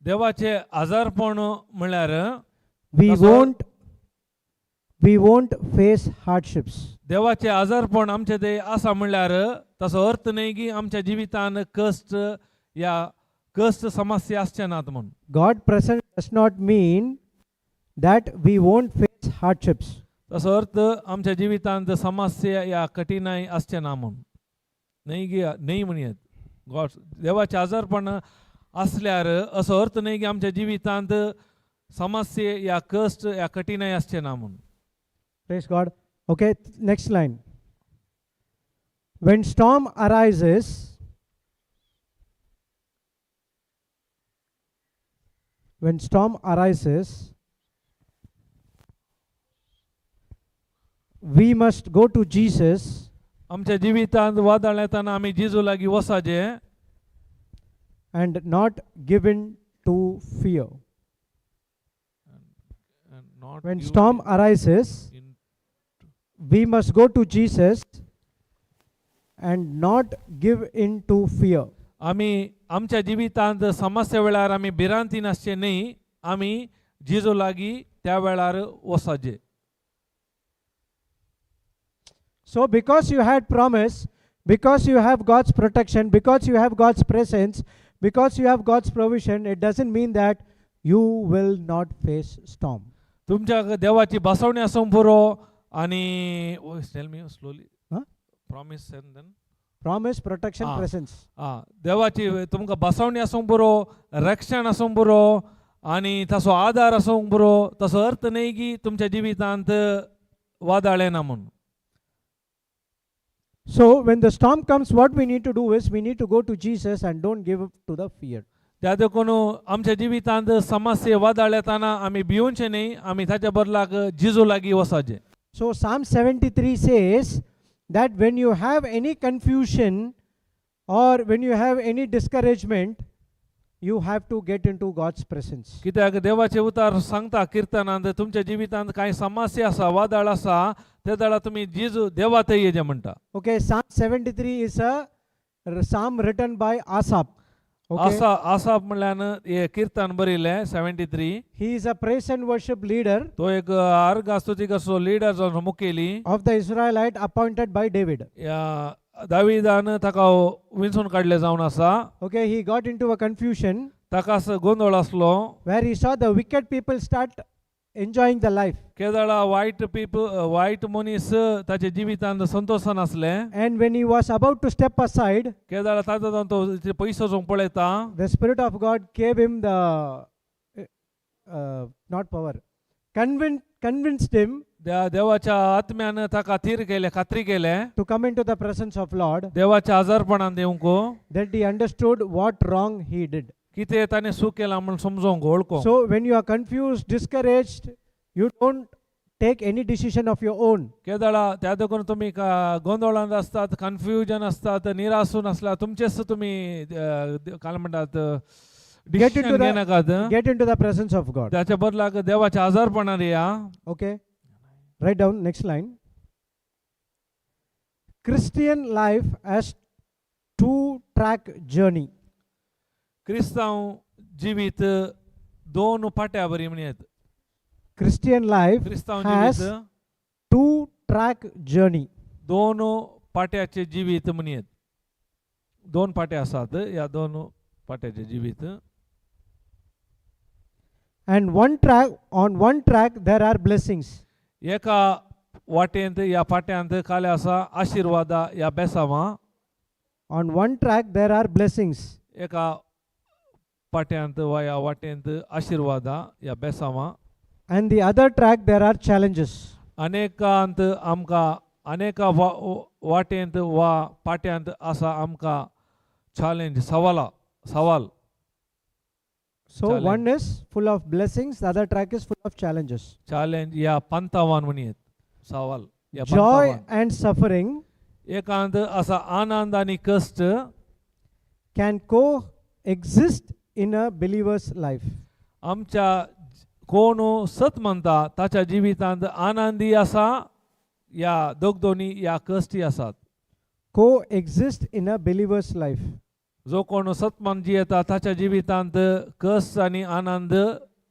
देवाचे आजारपण म्हणल्यार we won't face hardships. देवाचे आजारपण आमचे ते आसा म्हणल्यार तसो अर्थ न्ही की आमच्या जिवितांत कष्ट समस्या आसचे नात म्हणून. God presence does not mean that we won't face hardships. तसो अर्थ आमच्या जिवितांत समस्या या कठीणाई आसचे ना म्हणून नाही म्हणयत. देवाचे आजारपण असल्यार असो अर्थ न्ही की आमच्या जिवितांत समस्या या कष्ट या कठीणाई आसचे ना म्हणून. Praise God. Okay, next line. When storm arises, we must go to Jesus. आमच्या जिवितांत वादळ येताना आमी जेजू लागीं वसाचे and not given to fear. When storm arises, we must go to Jesus and not give in to fear. आमी आमच्या जिवितांत समस्या वेळार आमी भिरांती नासचे न्ही, आमी जेजू लागीं त्या वेळार वसाचे. So because you had promise, because you have God's protection, because you have God's presence, because you have God's provision, it doesn't mean that you will not face storm. तुमच्या देवाची बसवणी आसूंक पुरो आनी tell me slowly promise and then Promise, protection, presence. देवाची तुमकां बसवणी आसूंक पुरो, रक्षण आसूंक पुरो आनी तसो आदार आसूंक पुरो. तसो अर्थ न्ही की तुमच्या जिवितांत वादळ येना म्हणून. So when the storm comes, what we need to do is we need to go to Jesus and don't give up to the fear. त्या देखून आमच्या जिवितांत समस्या वादळ येताना आमी भिवूंचे न्ही, आमी ताच्या बदलाक जेजू लागीं वसाचे. So Psalm 73 says that when you have any confusion or when you have any discouragement, you have to get into God's presence. कित्याक देवाचे उतार सांगता कीर्तनांत तुमच्या जिवितांत कांय समस्या आसा, वादळ आसा, ते वेळा तुम्ही जेजू देवा थंय येजे म्हणटा. Okay, Psalm 73 is a psalm written by Asaph. Okay. आसाप म्हणल्यान हे कीर्तन बरयलें 73. He is a praise and worship leader. तो एक आर्ग स्तुती करसो लीडर जो मुखेली of the Israelite appointed by David. या दाविदान ताका विंचून काडले जावन आसा. Okay, he got into a confusion ताका गोंधळ आसलो where he saw the wicked people start enjoying the life. केदळा वाईट मनीस ताचे जिवितांत संतोषान असले. And when he was about to step aside, केदळा ताचो जावन तो पयसो जोंक पळयता. the Spirit of God gave him the, not power, convinced him देवाच्या आत्म्यान ताका खात्री केले to come into the presence of Lord, देवाच्या आजारपणान देवंक, that he understood what wrong he did. कितें ताणें चूक केला म्हणून समजोंक ओळखोंक. So when you are confused, discouraged, you don't take any decision of your own. केदळा त्या देखून तुम्ही गोंधळांत असतात, कन्फ्युजन असतात, निरासून असला तुमचेच तुम्ही काय म्हणतात decision घेनाकात. Get into the presence of God. त्याच्या बदलाक देवाच्या आजारपणान या. Okay, write down next line. Christian life as two-track journey. क्रिस्तांव जिवीत दोन पाट्या बरी म्हणयत. Christian life क्रिस्तांव has जिवीत two-track journey. दोन पाट्याचे जिवीत म्हणयत. दोन पाट्या आसात, या दोन पाट्याचे जिवीत. And on one track there are blessings. एका वाटेंत या पाट्यांत काले आसा आशीर्वादा या बेसावां. On one track there are blessings. एका पाट्यांत वा या वाटेंत आशीर्वादा या बेसावां. And the other track there are challenges. अनेकांत आमकां अनेका वाटेंत वा पाट्यांत आसा आमकां चॅलेंज सवाल. So Challenge. one is full of blessings, the other track is full of challenges. Challenge या पंतावान म्हणयत. सवाल या Joy पंतावान. and suffering एकांत असा आनंद आणि कष्ट can coexist in a believer's life. आमच्या कोण सत म्हणता ताच्या जिवितांत आनंदी असा या दोनी या कष्टी आसात. Coexist in a believer's life. जो कोण सतमान जियेता ताच्या जिवितांत कष्ट आणि आनंद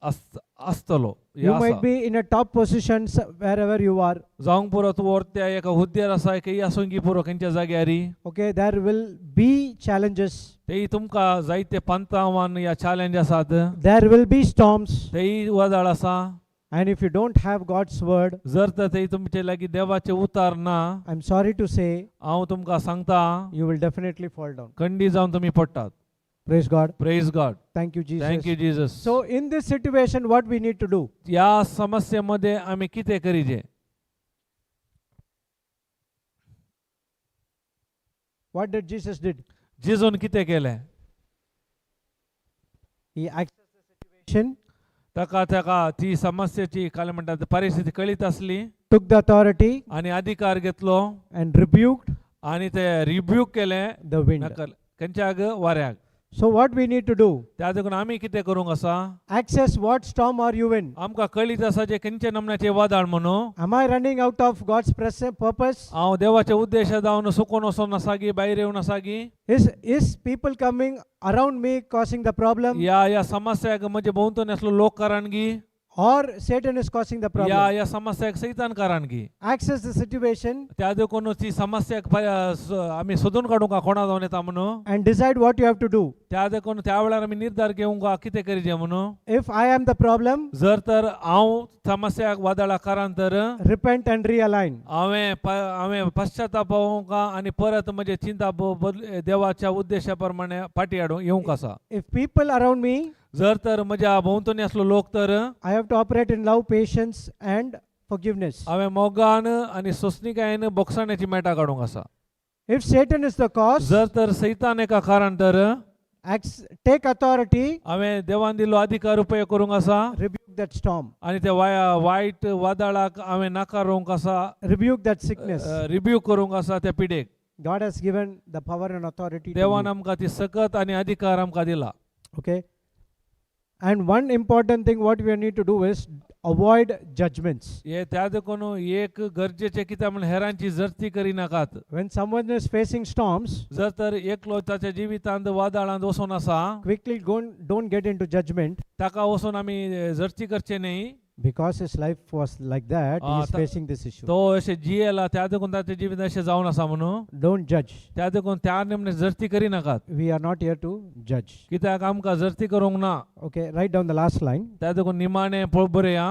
आसतलो. You might be in a top position wherever you are. जावंक पुरो तूं व्हरत्या एका हुद्द्यार आसा की आसूंक पुरो खंयच्या जाग्यारी. Okay, there will be challenges. तेही तुमकां जायते पंतावान या चॅलेंज आसात. There will be storms. तेही वजाळ आसा. And if you don't have God's word, जर तर तेही तुमचे लागीं देवाचे उतार ना, I'm sorry to say, हांव तुमकां सांगता you will definitely fall down. खंडी जावन तुमी पडटात. Praise God. Praise God. Thank you, Jesus. Thank you Jesus. So in this situation, what we need to do? या समस्येमध्ये आम्ही कितें करीचे? What did Jesus did? जेजून कितें केलें? He accessed the situation, ताका ती समस्येची काय म्हणतात परिस्थिती कळीत असली took the authority, आणि अधिकार घेतलो and rebuked आणि ते रिब्यूक केले the wind. खंयच्याक वाऱ्याक. So what we need to do? त्या देखून आमी कितें करूंक आसा? Access what storm are you in? आमकां कळीत आसा जे खंयचे नमन्याचे वादळ म्हणून. Am I running out of God's purpose? हांव देवाचे उद्देश जावन सुकून वचोन आसा की भायर येवन आसा की? Is people coming around me causing the problem? या समस्याक म्हणजे भोंवतणी असलो लोक कारण की? Or Satan is causing the problem? या समस्याक सैतान कारण की? Access the situation त्या देखून ती समस्याक आमी सोदून काडूंक कोणा जावन येता म्हणून. and decide what you have to do. त्या देखून त्या वेळार आमी निर्धार घेवंक कितें करीचे म्हणून. If I am the problem, जर तर हांव समस्याक वादळा कारण तर repent and realign. हांवें पश्चाताप होवंक आनी परत म्हणजे चिंता देवाच्या उद्देशा प्रमाणे फाटी हाडूंक येवंक आसा. If people around me, जर तर म्हज्या भोंवतणी असलो लोक तर I have to operate in love, patience and forgiveness. हांवें मोगान आनी सोंसणीकायेन बोगसाण्याची मेटा काडूंक आसा. If Satan is the cause, जर तर सैतान एका कारण तर take authority, हांवें देवान दिल्लो अधिकार उपयोग करूंक आसा rebuke that storm, आनी ते वायट वादळाक हांवें नाकारूंक आसा. rebuke that sickness. रिब्यूक करूंक आसा त्या पिडेक. God has given the power and authority to देवान you. आमकां ती सकत आनी अधिकार आमकां दिला. Okay. And one important thing what we need to do is avoid judgments. हे त्या देखून एक गरजेचे कित्याक म्हण हेरांची जर्ती करिनाकात. When someone is facing storms, जर तर एकलो ताच्या जिवितांत वादळांत वचून आसा, quickly don't get into judgment, ताका वचून आमी जर्ती करचे न्ही. because his life was like that, he is facing this issue. तो अशें जियेला त्या देखून ताचें जिवीत अशें जावन आसा म्हणून. Don't judge. त्या देखून त्या निमणे जर्ती करिनाकात. We are not here to judge. कित्याक आमकां जर्ती करूंक ना. Okay, write down the last line. त्या देखून निमाणें बरया.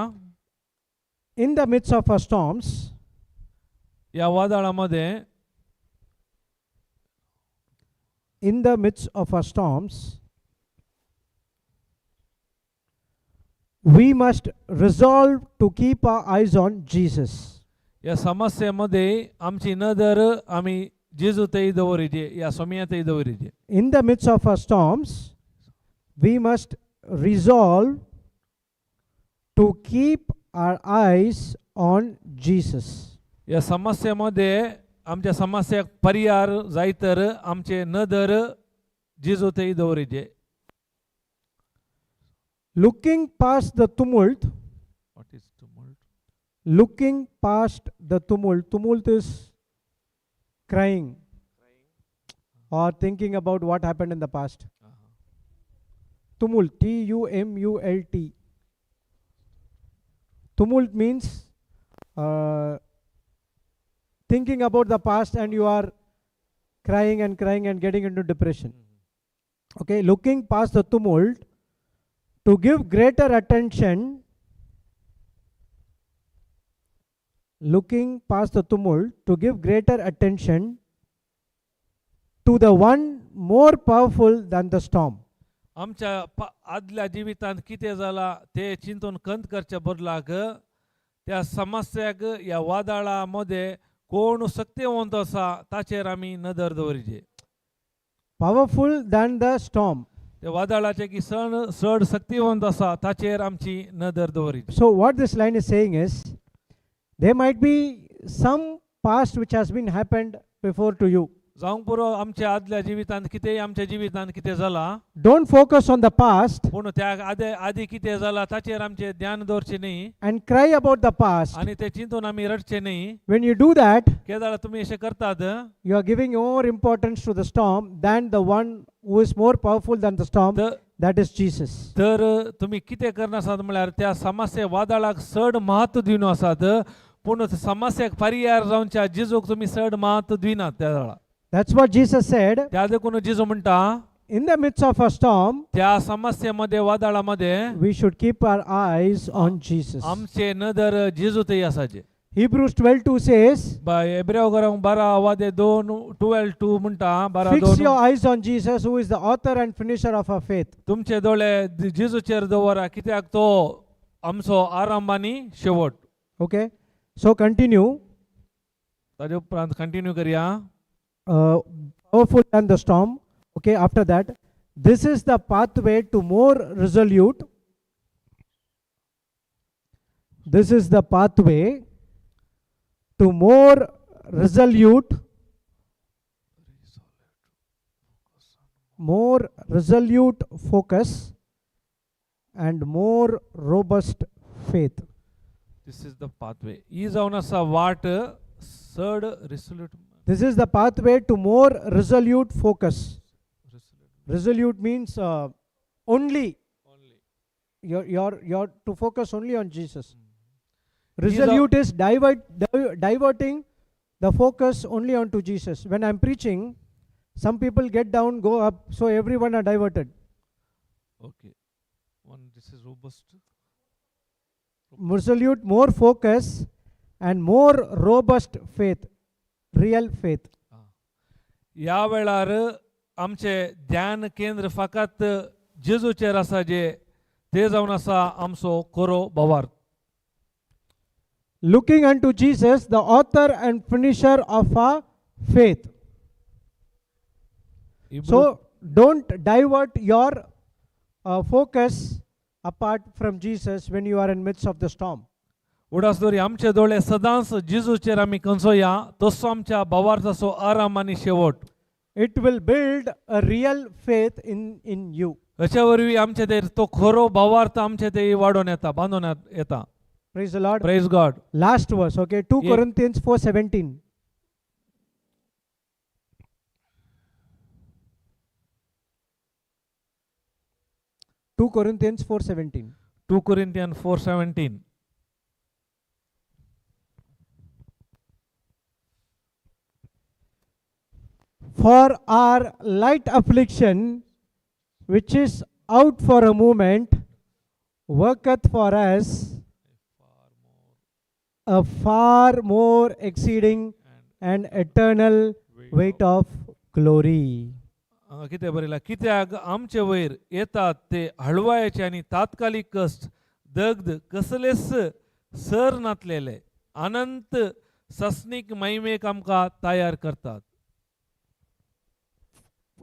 in the midst of our storms, या वादळामध्ये in the midst of our storms, we must resolve to keep our eyes on Jesus. या समस्येमध्ये आमची नजर आम्ही जेजूतही दवरीजे, या समयातही दवरीजे. In the midst of our storms, we must resolve to keep our eyes on Jesus. या समस्येमध्ये आमच्या समस्याक पर्याय जाय तर आमचे नदर जेजूतही दवरीजे. Looking past the tumult, What is tumult? looking past the tumult. Tumult is crying or thinking about what happened in the past. Tumult, T-U-M-U-L-T. Tumult means thinking about the past and you are crying and getting into depression. Okay, looking past the tumult to give greater attention, looking past the tumult to give greater attention to the one more powerful than the storm. आमच्या आदल्या जीवितांत कितें जाला ते चिंतून कंत करच्या बदलाक त्या समस्याक या वादळामध्ये कोण सत्यवंत आसा ताचेर आमी नदर दवरीजे. Powerful than the storm. त्या वादळाचे की चड शक्तिवंत आसा ताचेर आमची नदर दवरीजे. So what this line is saying is, there might be some past which has been happened before to you. जावंक पुरो आमच्या आदल्या जिवितांत कितेंय आमच्या जिवितांत कितें जाला, Don't focus on the past पूण त्या आदी कितें जाला ताचेर आमचें ध्यान दवरचें न्ही and cry about the past. आनी ते चिंतून आमी रडचें न्ही. When you do that, Kedar तुमी अशें करतात, you are giving more importance to the storm than the one who is more powerful than the storm, that is Jesus. तर तुमी कितें करना आसात म्हळ्यार त्या समस्या वादळाक चड महत्व दिवन आसात, पूण समस्याक पर्याय जावच्या जेजूक तुमी चड महत्व दिनात. त्या वेळा That's what Jesus said. त्या देखून जेजू म्हणटा, In the midst of a storm, त्या समस्येमध्ये वादळामध्ये we should keep our eyes on Jesus. आमचे नदर जेजूतही असाचे. Hebrews 12:2 says, एब्रेव 12:2 म्हणटा, fix your eyes on Jesus, who is the author and finisher of our faith. तुमचे दोळे जेजूचेर दवरा, कित्याक तो आमचो आरंभ आनी शेवट. Okay, so continue. ताजे उपरांत कंटिन्यू करया. Powerful than the storm. Okay, after that, this is the pathway to more resolute. This is the pathway to more resolute focus and more robust faith. This is the pathway. ही जावन आसा वाट चड रिसोल्यूट. This is the pathway to more resolute focus. Resolute means only. You're to focus only on Jesus. Resolute is diverting the focus only onto Jesus. When I'm preaching, some people get down, go up, so everyone are diverted. Okay. This is robust. Resolute, more focus and more robust faith. Real faith. या वेळार आमचे ध्यान केंद्र फकत जेजूचेर आसा जे ते जावन आसा आमचो खरो भावार्थ. Looking unto Jesus, the author and finisher of our faith. So don't divert your focus apart from Jesus when you are in midst of the storm. उडास दोरी आमचे दोळे सदांच जेजूचेर आमी कंसोया, तसो आमच्या भावार्थाचो आराम आनी शेवट. It will build a real faith in you. अशा वरवीं आमचे तेर तो खरो भावार्थ आमचे ते वाडोवन येता, बांदून येता. Praise the Lord. Praise God. Last verse, okay, 2 Corinthians 4:17. 2 Corinthians 4:17. 2 Corinthians 4:17. For our light affliction, which is out for a moment, worketh for us a far more exceeding and eternal weight of glory. कितें बरयलां, कित्याक आमचे वयर येतात ते हळवायेचे आनी तात्कालिक कश्ट दग्ध कसलेच सर नातलेले अनंत सस्नीक महिमेक आमकां तयार करतात.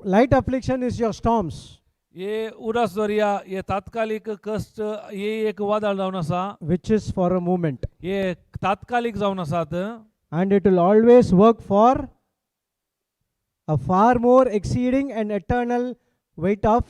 Light affliction is your storms. ये उदास दर्या, ये तात्कालिक कश्ट, ये एक वादळ जावन आसा, which is for a moment, ये तात्कालिक जावन आसात, and it will always work for a far more exceeding and eternal weight of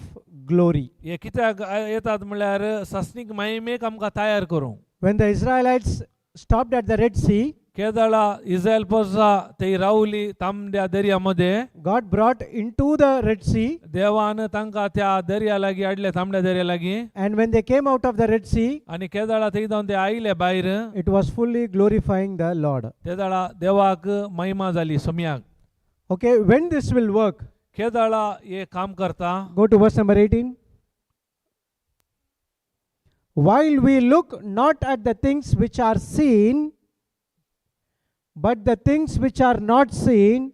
glory. हे कित्याक येतात म्हळ्यार सस्नीक महिमेक आमकां तयार करूंक. When the Israelites stopped at the Red Sea, केदाळा Israel Porsa ते रावली तांबड्या दर्यामध्ये, God brought into the Red Sea, देवान तांकां त्या दर्या लागीं हाडले, तांबड्या दर्या लागीं, and when they came out of the Red Sea, आनी केदाळा थंय जावन ते आयले भायर. it was fully glorifying the Lord. केदाळा देवाक महिमा जाली सम्याक. Okay, when this will work? केदाळा हे काम करता. Go to verse number 18. While we look not at the things which are seen, but the things which are not seen,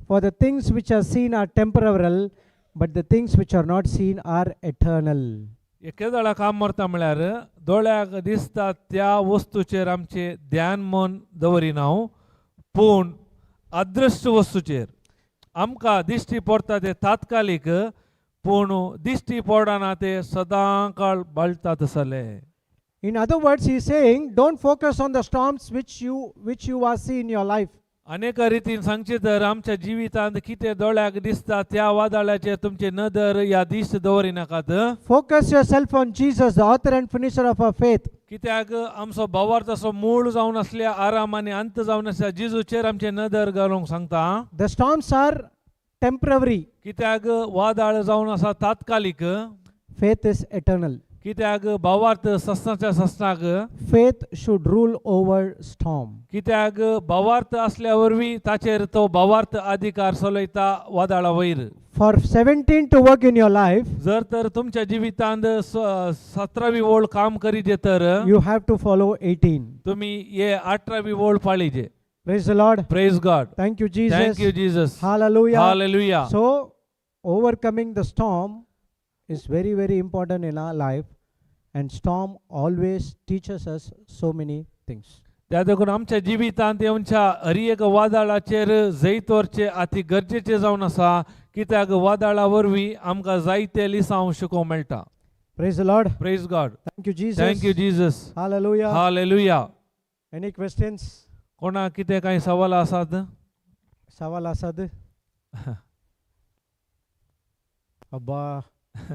for the things which are seen are temporal, but the things which are not seen are eternal. हे केदाळा काम करता म्हळ्यार दोळ्याक दिसता त्या वस्तूचेर आमचे ध्यान मन दवरिना, पूण अदृश्य वस्तूचेर आमकां दिश्टी पडटा ते तात्कालिक, पूण दिश्टी पडना ते सदां काळ बाळटा तसले. In other words, he is saying, don't focus on the storms which you are seeing in your life. अनेक रितीन सांगचे तर आमच्या जिवितांत कितें दोळ्याक दिसता त्या वादळाचेर तुमचे नदर या दिश्ट दवरी नाकात. Focus yourself on Jesus, the author and finisher of our faith. कित्याक आमचो भावार्थ असो मूळ जावन असल्या आराम आनी अंत जावन असल्या जेजूचेर आमचे नदर घालूंक सांगता. The storms are temporary. कित्याक वादळ जावन आसा तात्कालिक, Faith is eternal. कित्याक भावार्थ सस्नाच्या सस्नाक, Faith should rule over storm. कित्याक भावार्थ असल्या वरवीं ताचेर तो भावार्थ अधिकार चलयता वादळा वयर. For 17 to work in your life, जर तर तुमच्या जिवितांत 17वी ओळ काम करीजे तर you have to follow 18. तुम्ही ये 18वी ओळ पाळीजे. Praise the Lord. Praise God. Thank you, Jesus. Thank you, Jesus. Hallelujah. Hallelujah. So, overcoming the storm is very, very important in our life, and storm always teaches us so many things. त्या देखून आमच्या जिवितांत येवच्या हर एक वादळाचेर जैत वरचे अति गरजेचे जावन आसा, कित्याक वादळा वरवीं आमकां जायते लिसांव शिकोवंक मेळटा. Praise the Lord. Praise God. Thank you, Jesus. Thank you, Jesus. Hallelujah. Hallelujah. Any questions? कोणा कितें काही सवाल आसात? Saval Asad? Abba,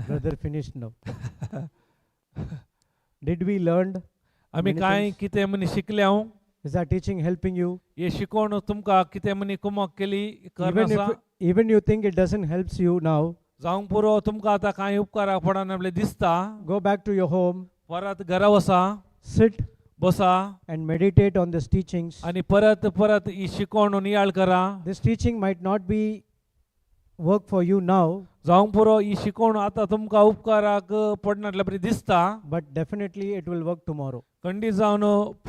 brother finished now. Did we learn? आमी Many काय things. कितें म्हणी शिकल्या? Is our teaching helping you? हे शिकोवन तुमकां कितें म्हणी कुमक केली करनासा? Even you think it doesn't help you now, जावंक पुरो तुमकां आतां कांय उपकाराक पडना आपले दिसता, go back to your home, परत घरा वसा, sit बसा and meditate on these teachings. आनी परत परत ही शिकोवन नियाळ करा. This teaching might not be work for you now, जावंक पुरो ही शिकोवन आतां तुमकां उपकाराक पडनातल्या बरी दिसता, but definitely it will work tomorrow. खंडीत जावन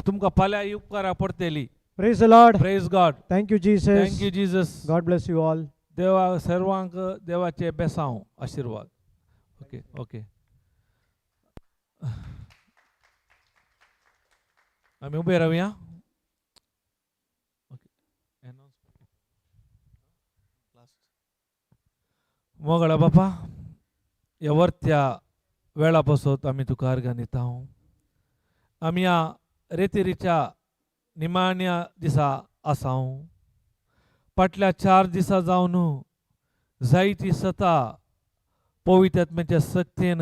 तुमकां फाल्यां ही उपकाराक पडटली. Praise the Lord. Praise God. Thank you, Jesus. Thank you, Jesus. God bless you all. देवा सर्वांक देवाचे बेसांव आशीर्वाद. ओके ओके आमी उबे रावया. मोगळा बापा, ह्या वर्त्या वेळा पासत आमी तुका अर्घां दिता. आमी ह्या रेतेरीच्या निमाण्या दिसा आसा. फाटल्या 4 दिसा जावन जायती सता पवित्र आत्म्याच्या सक्तीन